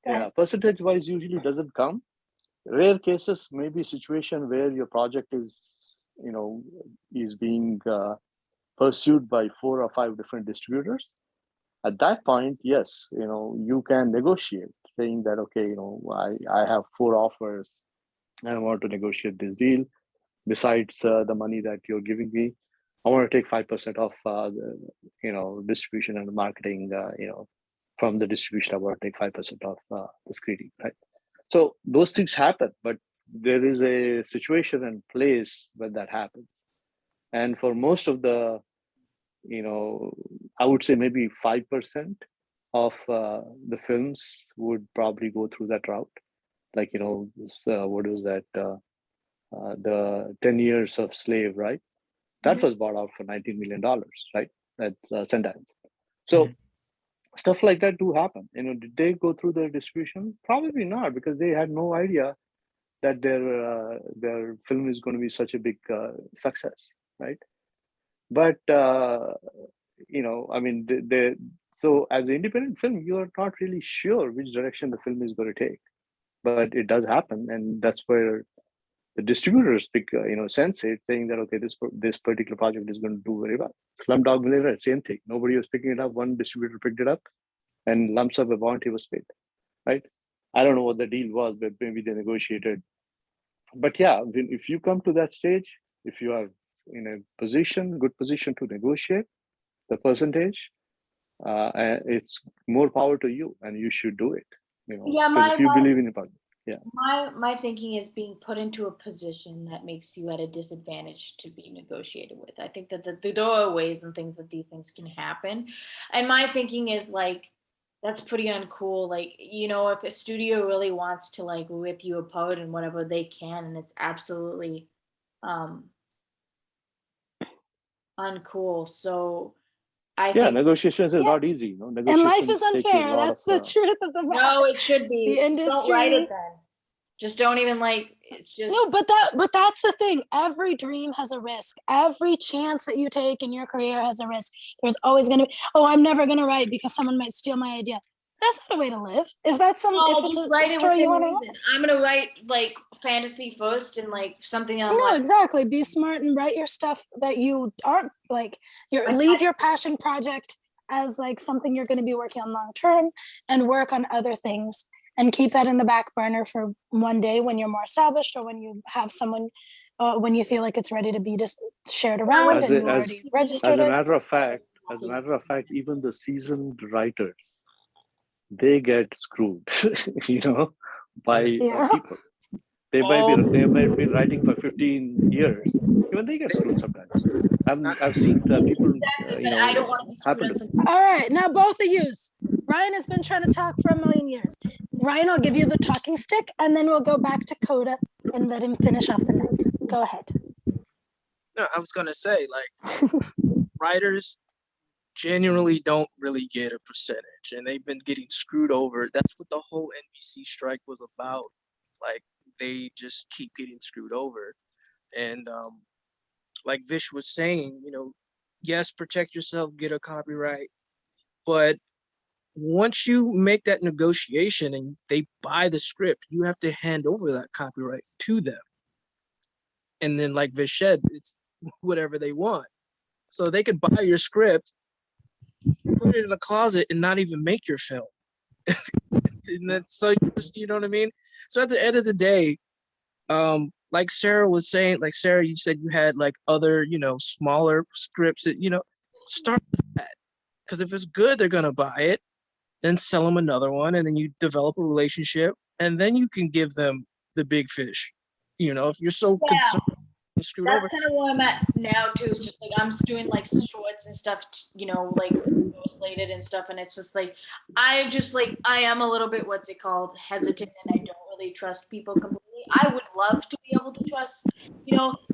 Yeah, percentage wise usually doesn't come. Rare cases, maybe a situation where your project is, is being pursued by 4 or 5 different distributors. At that point, yes, you can negotiate, saying that, okay, I have 4 offers and I want to negotiate this deal. Besides the money that you're giving me, I want to take 5% off the, distribution and marketing, from the distribution. I want to take 5% off the screening, right? So those things happen, but there is a situation and place when that happens. And for most of the, I would say maybe 5% of the films would probably go through that route. Like, what was that? The 10 Years of Slave, right? That was bought out for $19 million, right? That's Sundance. So stuff like that do happen. Did they go through the distribution? Probably not, because they had no idea that their film is going to be such a big success, right? But they So as an independent film, you're not really sure which direction the film is going to take, but it does happen, and that's where the distributors pick, sense it, saying that okay, this particular project is going to do very well. Slumdog Millionaire, same thing. Nobody was picking it up. One distributor picked it up, and lumps of a bounty was paid. Right? I don't know what the deal was, but maybe they negotiated. But yeah, if you come to that stage, if you are in a good position to negotiate the percentage, it's more power to you, and you should do it. Yeah, because if you believe in the project. Yeah. My thinking is being put into a position that makes you at a disadvantage to be negotiated with. I think that there are ways and things that these things can happen. And my thinking is like, that's pretty uncool. Like, if a studio really wants to like rip you apart and whatever they can, and it's absolutely uncool. So I think negotiations is Yeah. not easy. And life is Negotiations take you a unfair. lot That's of, the truth of the matter. no, it should be. The Don't write industry. it then. Just don't even like. It's just No, but that's the thing. Every dream has a risk. Every chance that you take in your career has a risk. There's always going to be, oh, I'm never going to write because someone might steal my idea. That's not a way to live. If that's No, if it's just a write it story you within want to reason. I'm gonna write like fantasy first and like something else. No, exactly. Be smart and write your stuff that you aren't like. Leave your passion project as like something you're going to be working on long term, and work on other things, and keep that in the back burner for one day when you're more established, or when you have someone, when you feel like it's ready to be just shared around and you already registered as a it. matter of fact, even the seasoned writers, they get screwed, by Yeah. people. They might be writing for 15 years. Even they get screwed sometimes. I've seen people, But I don't want to be happen to screwed. All right, now both of you. Ryan has been trying to talk for a million years. Ryan, I'll give you the talking stick, and then we'll go back to Coda and let him finish off the night. Go ahead. No, I was gonna say, like, writers genuinely don't really get a percentage, and they've been getting screwed over. That's what the whole NBC strike was about. Like, they just keep getting screwed over. And like Vish was saying, yes, protect yourself, get a copyright, but once you make that negotiation and they buy the script, you have to hand over that copyright to them. And then, like Vish said, it's whatever they want. So they could buy your script, put it in a closet, and not even make your film. And then, so you know what I mean? So at the end of the day, like Sarah was saying, like Sarah, you said you had like other, smaller scripts that, start with that. Because if it's good, they're gonna buy it, then sell them another one, and then you develop a relationship, and then you can give them the big fish. If you're so concerned, screwed over. That's kind of where I'm at now too. It's just like I'm doing like shorts and stuff, like slated and stuff, and it's just like I am a little bit hesitant, and I don't really trust people completely. I would love to be able to trust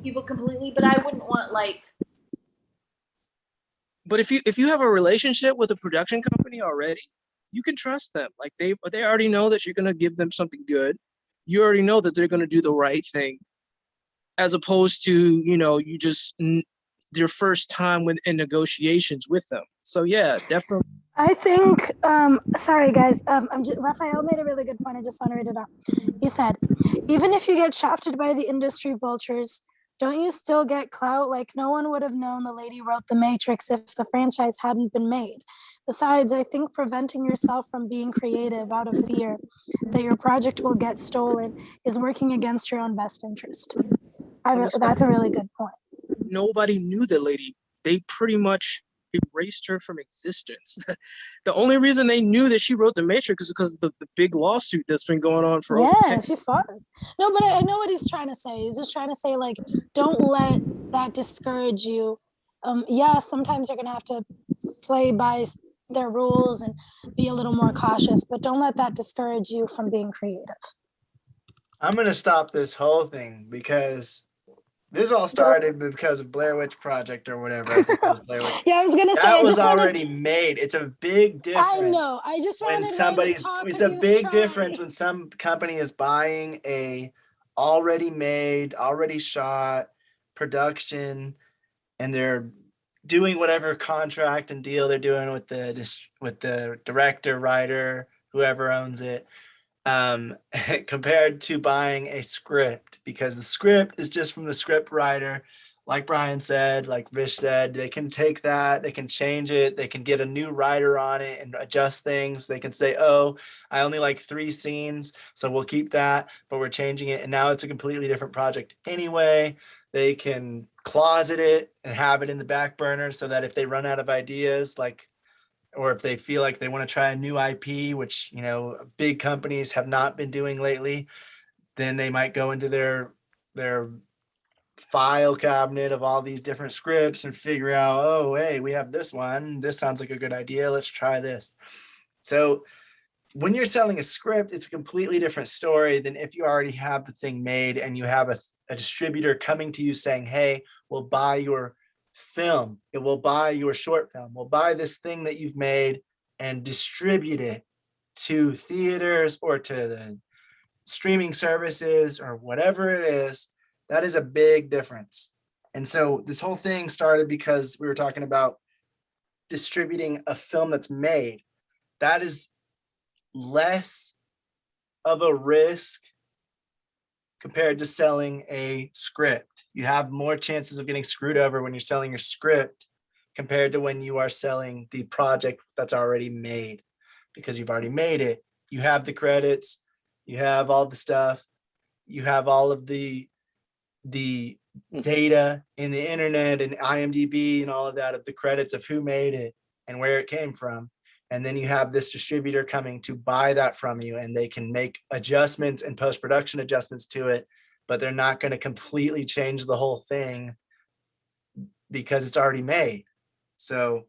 people completely, but I wouldn't want like. But if you have a relationship with a production company already, you can trust them. Like they already know that you're gonna give them something good. You already know that they're gonna do the right thing, as opposed to you just your first time in negotiations with them. So yeah, definitely. I think, sorry guys, Raphael made a really good point. I just want to read it out. He said, even if you get shafted by the industry vultures, don't you still get clout? Like no one would have known the lady wrote The Matrix if the franchise hadn't been made. Besides, I think preventing yourself from being creative out of fear that your project will get stolen is working against your own best interest. That's a really good point. Nobody knew the lady. They pretty much erased her from existence. The only reason they knew that she wrote The Matrix is because of the big lawsuit that's been going on for she fought. No, but I know what he's trying to say. He's just trying to say, like, don't let that discourage you. Sometimes you're gonna have to play by their rules and be a little more cautious, but don't let that discourage you from being creative. I'm gonna stop this whole thing because this all started because of Blair Witch Project or whatever. I think it was Blair Witch. Yeah, I was gonna say that was already made. It's a big difference. I know. I just wanted somebody's. It's a big difference when some company is buying a already made, already shot production, and they're doing whatever contract and deal they're doing with the director, writer, whoever owns it, compared to buying a script, because the script is just from the script writer. Like Brian said, like Vish said, they can take that, they can change it, they can get a new writer on it and adjust things. They can say, oh, I only like 3 scenes, so we'll keep that, but we're changing it. And now it's a completely different project anyway. They can closet it and have it in the back burner so that if they run out of ideas, like, or if they feel like they want to try a new IP, which, you know, big companies have not been doing lately, then they might go into their file cabinet of all these different scripts and figure out, oh, hey, we have this one. This sounds like a good idea. Let's try this. So when you're selling a script, it's a completely different story than if you already have the thing made and you have a distributor coming to you saying, hey, we'll buy your film. It will buy your short film. We'll buy this thing that you've made and distribute it to theaters or to the streaming services or whatever it is. That is a big difference. And so this whole thing started because we were talking about distributing a film that's made. That is less of a risk compared to selling a script. You have more chances of getting screwed over when you're selling your script compared to when you are selling the project that's already made, because you've already made it. You have the credits, you have all the stuff, you have all of the data in the internet and IMDb and all of that of the credits of who made it and where it came from. And then you have this distributor coming to buy that from you, and they can make adjustments and post-production adjustments to it, but they're not going to completely change the whole thing because it's already made. So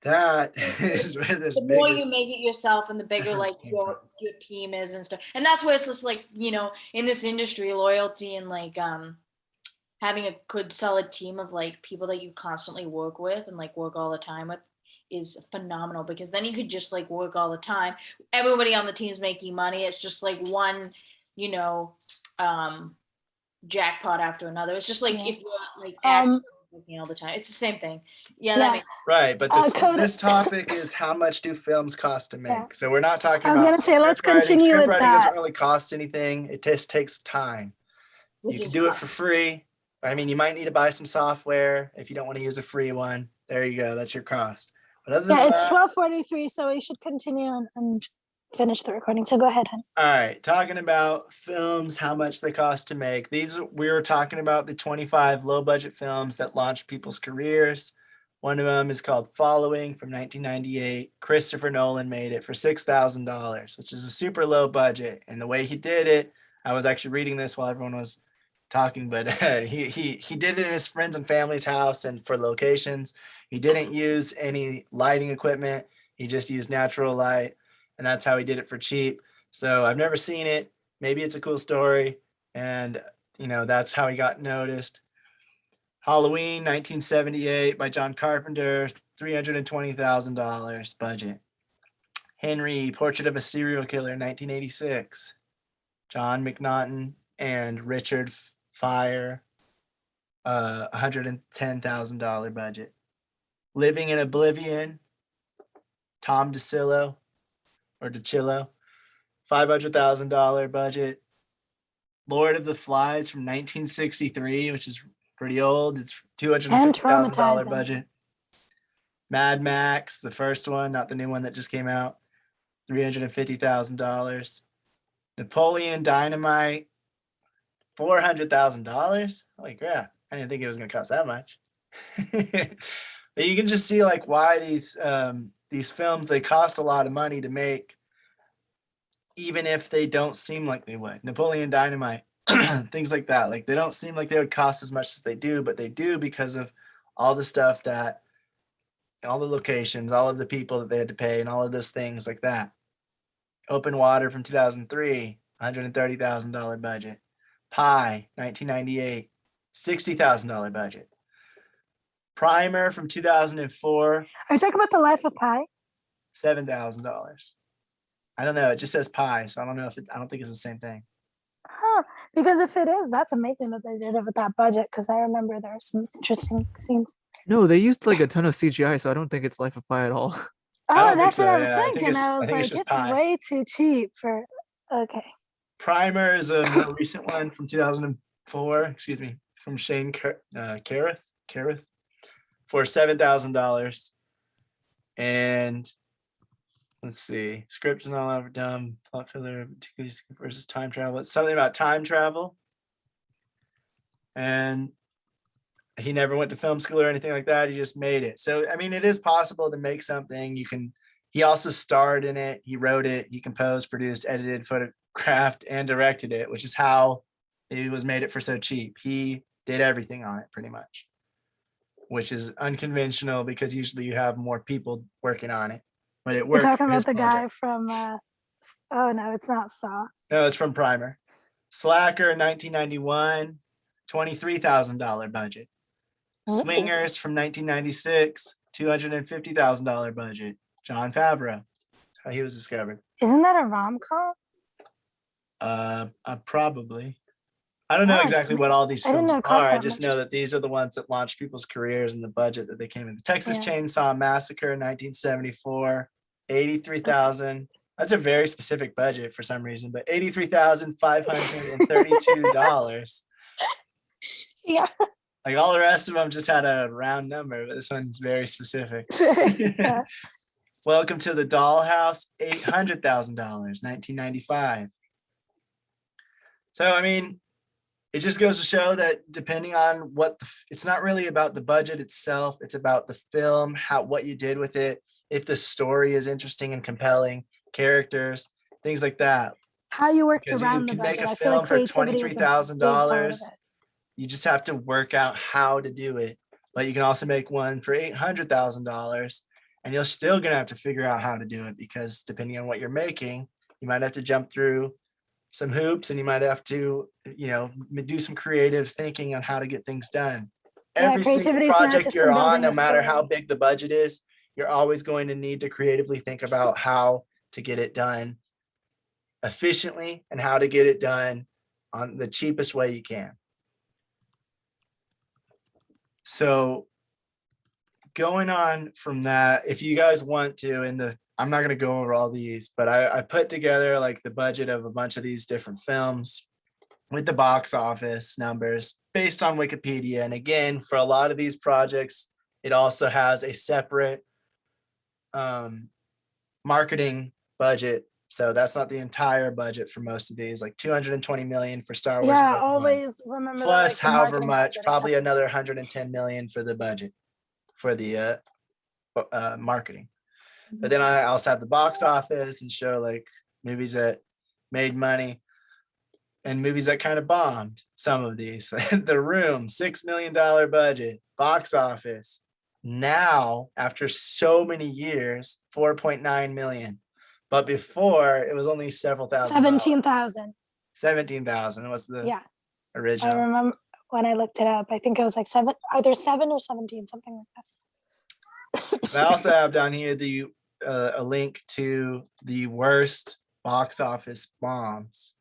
that is where this The more biggest you make it yourself and the bigger like difference came from. your team is and stuff. And that's where it's just like, you know, in this industry, loyalty and like having a good solid team of like people that you constantly work with and like work all the time with is phenomenal, because then you could just like work all the time. Everybody on the team's making money. It's just like one, you know, jackpot after another. It's just like Yeah. if you're like acting working all the time, it's the same thing. Yeah, that Yeah. makes Right, but Coda- this topic is how much do films cost to make? Yeah. So we're not talking I was about gonna say, let's script writing. continue Script with writing that. doesn't really cost anything. It just takes time. which You can is do it fun. for free. I mean, you might need to buy some software if you don't want to use a free one. There you go. That's your cost. But other than Yeah, it's that, 12:43, so we should continue and finish the recording. So go ahead, hon. all right, talking about films, how much they cost to make. We were talking about the 25 low budget films that launched people's careers. One of them is called Following from 1998. Christopher Nolan made it for $6,000, which is a super low budget. And the way he did it, I was actually reading this while everyone was talking, but he did it in his friends and family's house and for locations. He didn't use any lighting equipment. He just used natural light, and that's how he did it for cheap. So I've never seen it. Maybe it's a cool story, and you know, that's how he got noticed. Halloween 1978 by John Carpenter, $320,000 budget. Henry, Portrait of a Serial Killer 1986. John McNaughton and Richard Fire, $110,000 budget. Living in Oblivion, Tom DeCillo, $500,000 budget. Lord of the Flies from 1963, which is pretty old. It's $250,000 traumatizing. budget. Mad Max, the first one, not the new one that just came out, $350,000. Napoleon Dynamite, $400,000. Holy crap! I didn't think it was going to cost that much. But you can just see like why these films, they cost a lot of money to make, even if they don't seem like they would. Napoleon Dynamite, things like that. Like they don't seem like they would cost as much as they do, but they do because of all the stuff that, all the locations, all of the people that they had to pay, and all of those things like that. Open Water from 2003, $130,000 budget. Pi, 1998, $60,000 budget. Primer from 2004, Are you talking about The Life of Pi? $7,000. I don't know. It just says Pi, so I don't know if I don't think it's the same thing. Huh. Because if it is, that's amazing that they did it with that budget, because I remember there are some interesting scenes. No, they used like a ton of CGI, so I don't think it's Life of Pi at all. I Oh, don't think that's what so. I was Yeah, I think thinking. I I was think it's like, just it's Pi. way too cheap for. Okay. Primer is a more recent one from 2004. Excuse me, from Shane Carruth for $7,000. And let's see, scripts and all overdone, plot filler, particularly versus time travel. It's something about time travel. And he never went to film school or anything like that. He just made it. So, I mean, it is possible to make something. He also starred in it. He wrote it. He composed, produced, edited, photographed, and directed it, which is how it was made it for so cheap. He did everything on it pretty much, which is unconventional because usually you have more people working on it, but it We're worked talking for his about the guy project. from. Oh no, it's not Saw. No, it's from Primer. Slacker, 1991, $23,000 budget. Ooh. Swingers from 1996, $250,000 budget. Jon Favreau. That's how he was discovered. Isn't that a rom com? Probably. I don't know Oh, exactly what all these I didn't films know it cost are. I that just much. know that these are the ones that launched people's careers and the budget that they came in. The Texas Yeah. Chainsaw Massacre, 1974, 83,000. That's a very specific budget for some reason, but $83,532. Yeah. Like all the rest of them just had a round number, but this one's very specific. Yeah. Welcome to the Dollhouse, $800,000, 1995. So, I mean, it just goes to show that depending on it's not really about the budget itself. It's about the film, what you did with it. If the story is interesting and compelling, characters, things like that. How you worked Because you around the can budget. make a I feel like film for creativity is a big part of $23,000. it. You just have to work out how to do it. But you can also make one for $800,000, and you're still gonna have to figure out how to do it because depending on what you're making, you might have to jump through some hoops, and you might have to, do some creative thinking on how to get things done. Yeah, Every single creativity is not project just you're in on, building no a matter how story. big the budget is, you're always going to need to creatively think about how to get it done efficiently and how to get it done on the cheapest way you can. So going on from that, if you guys want to, I'm not going to go over all these, but I put together like the budget of a bunch of these different films with the box office numbers based on Wikipedia. And again, for a lot of these projects, it also has a separate marketing budget. So that's not the entire budget for most of these, like 220 million for Star Wars. Yeah, Rogue One. always remember Plus that, like, the however marketing much, budget is probably separate. another 110 million for the budget for the marketing. But then I also have the box office and show like movies that made money and movies that kind of bombed. Some of these, The Room, $6 million budget, box office. Now, after so many years, 4.9 million. But before it was only several thousand. 17,000. 17,000 was the original. I remember when I looked it up. I think it was like either 7 or 17, something like that. I also have down here a link to the worst box office bombs.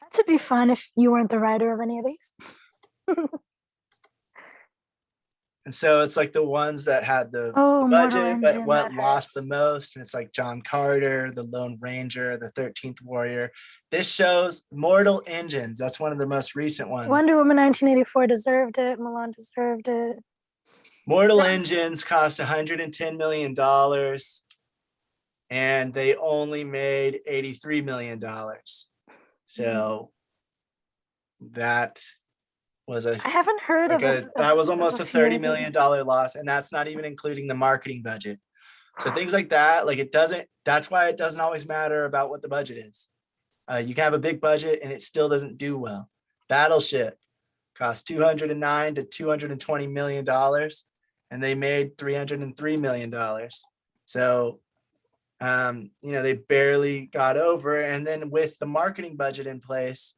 That would be fun if you weren't the writer of any of these. And so it's like the ones that had the Oh, Mortal budget, but Engine, what that lost the hurts. most. And it's like John Carter, The Lone Ranger, The 13th Warrior. This shows Mortal Engines. That's one of the most recent ones. Wonder Woman 1984 deserved it. Milan deserved it. Mortal Engines cost $110 million. And they only made $83 million. So that was I haven't heard like of that was almost of a few of $30 million these. loss, and that's not even including the marketing budget. So things like that, like that's why it doesn't always matter about what the budget is. You can have a big budget and it still doesn't do well. Battleship cost $209 to $220 million, and they made $303 million. So they barely got over, and then with the marketing budget in place,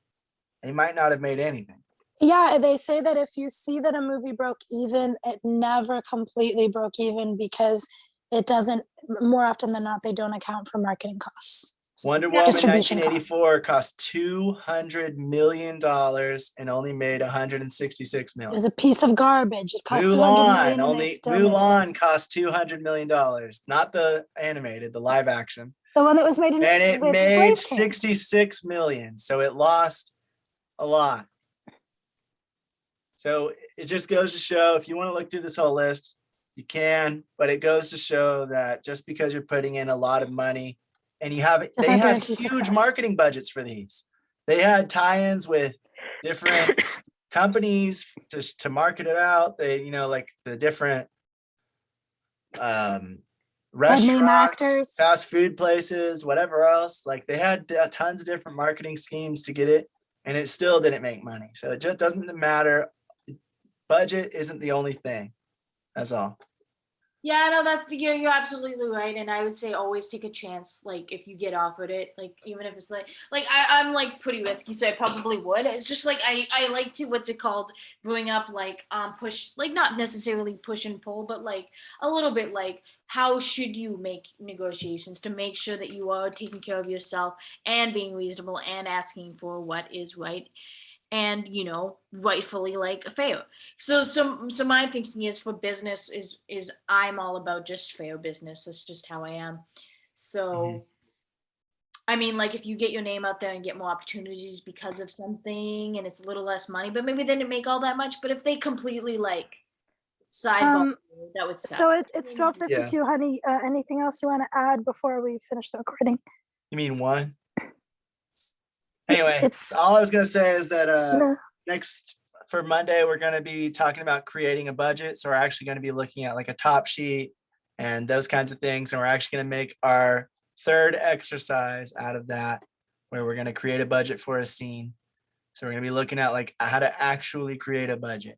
they might not have made anything. Yeah, they say that if you see that a movie broke even, it never completely broke even because it doesn't, more often than not, they don't account for marketing costs. Wonder Woman Distribution costs. 1984 cost $200 million and only made 166 It million. was a piece of garbage. It cost 200 million and they still made Mulan it. cost $200 million, not the animated, the live action. The one that was made in And it with made slave camps. 66 million. So it lost a lot. So it just goes to show, if you want to look through this whole list, you can, but it goes to show that just because you're putting in a lot of money and they had guarantee huge success. marketing budgets for these. They had tie-ins with different companies to market it out. They, like the different restaurants, actors. fast food places, whatever else. Like they had tons of different marketing schemes to get it, and it still didn't make money. So it just doesn't matter. Budget isn't the only thing. That's all. Yeah, no, you're absolutely right. And I would say always take a chance. Like if you get offered it, like even if it's like I'm like pretty risky, so I probably would. It's just like I like to, what's it called, growing up, like push, like not necessarily push and pull, but like a little bit like how should you make negotiations to make sure that you are taking care of yourself and being reasonable and asking for what is right and rightfully like fair. So my thinking is for business is I'm all about just fair business. That's just how I am. So I mean, like if you get your name out there and get more opportunities because of something and it's a little less money, but maybe they didn't make all that much, but if they completely like sidebar, that would suck. So it's 12:52, honey. Anything else you want to add before we finish the recording? You mean one? Anyway, It's all I was going to say is that no. next for Monday, we're going to be talking about creating a budget. So we're actually going to be looking at like a top sheet and those kinds of things. And we're actually going to make our third exercise out of that, where we're going to create a budget for a scene. So we're going to be looking at like how to actually create a budget.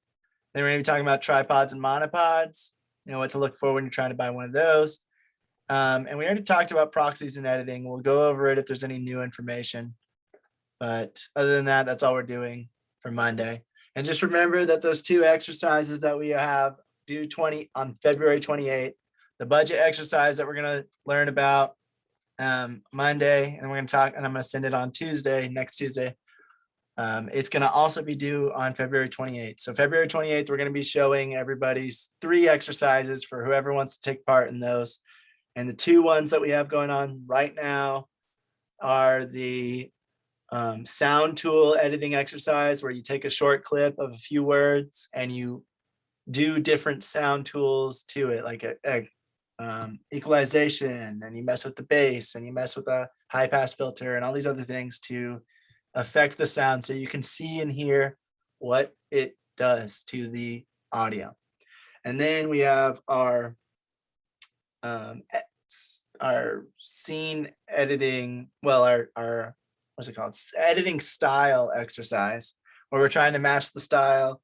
Then we're going to be talking about tripods and monopods, what to look for when you're trying to buy one of those. And we already talked about proxies and editing. We'll go over it if there's any new information. But other than that, that's all we're doing for Monday. And just remember that those two exercises that we have due on February 28th, the budget exercise that we're going to learn about Monday, and we're going to talk, and I'm going to send it on next Tuesday. It's going to also be due on February 28th. So February 28th, we're going to be showing everybody's 3 exercises for whoever wants to take part in those. And the 2 ones that we have going on right now are the sound tool editing exercise, where you take a short clip of a few words and you do different sound tools to it, like equalization, and you mess with the bass and you mess with a high pass filter and all these other things to affect the sound so you can see and hear what it does to the audio. And then we have our scene editing, our what's it called? Editing style exercise, where we're trying to match the style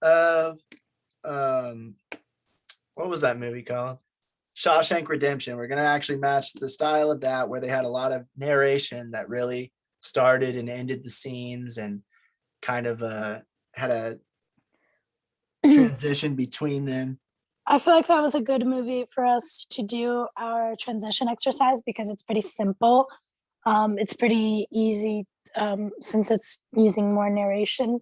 of what was that movie called? Shawshank Redemption. We're going to actually match the style of that, where they had a lot of narration that really started and ended the scenes and kind of had a transition between them. I feel like that was a good movie for us to do our transition exercise because it's pretty simple. It's pretty easy since it's using more narration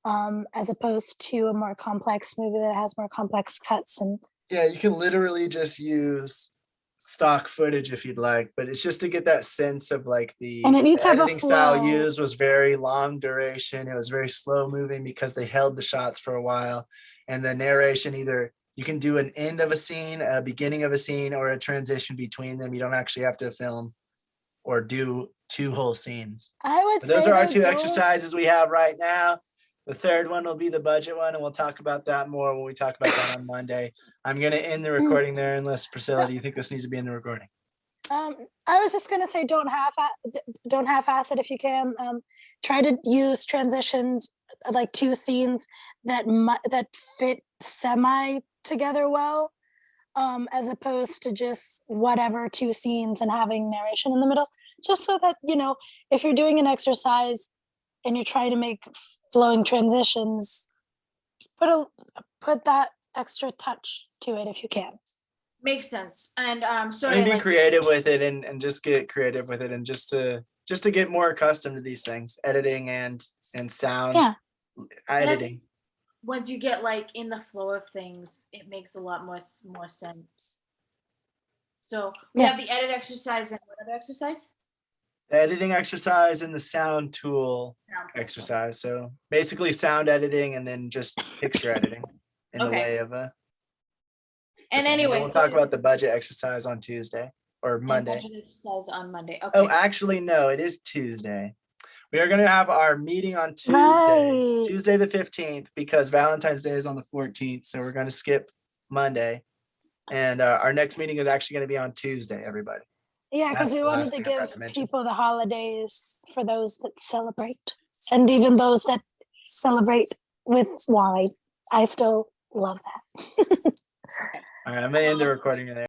as opposed to a more complex movie that has more complex cuts. And yeah, you can literally just use stock footage if you'd like, but it's just to get that sense of like the editing style used was very long duration. It was very slow moving because they held the shots for a while, and the narration, either you can do an end of a scene, a beginning of a scene, or a transition between them. You don't actually have to film or do 2 whole scenes. I would say those are our 2 exercises we have right now. The third one will be the budget one, and we'll talk about that more when we talk about that on Monday. I'm going to end the recording there, unless, Priscilla, do you think this needs to be in the recording? I was just going to say, don't half-ass it if you can. Try to use transitions, like 2 scenes that fit semi together well, as opposed to just whatever 2 scenes and having narration in the middle, just so that, if you're doing an exercise and you're trying to make flowing transitions, put that extra touch to it if you can. Makes sense. And sorry, Maybe be like, creative with it and just get creative with it and just to get more accustomed to these things, editing and sound Yeah. editing. once you get like in the flow of things, it makes a lot more sense. So we Yeah. have the edit exercise and what other exercise? The editing exercise and the sound tool Sound. exercise. So basically sound editing and then just picture editing in the Okay. way of And then anyway, we'll talk about the budget exercise on Tuesday or and Monday. budget exercise on Monday. Okay. Oh, actually, no, it is Tuesday. We are going to have our meeting on Tuesday, Right. Tuesday the 15th, because Valentine's Day is on the 14th. So we're going to skip Monday. And our next meeting is actually going to be on Tuesday, everybody. Yeah, because That's we the wanted last to thing I give forgot to mention. people the holidays for those that celebrate. And even those that celebrate with wine. I still love that. All right, I'm going to end the recording there.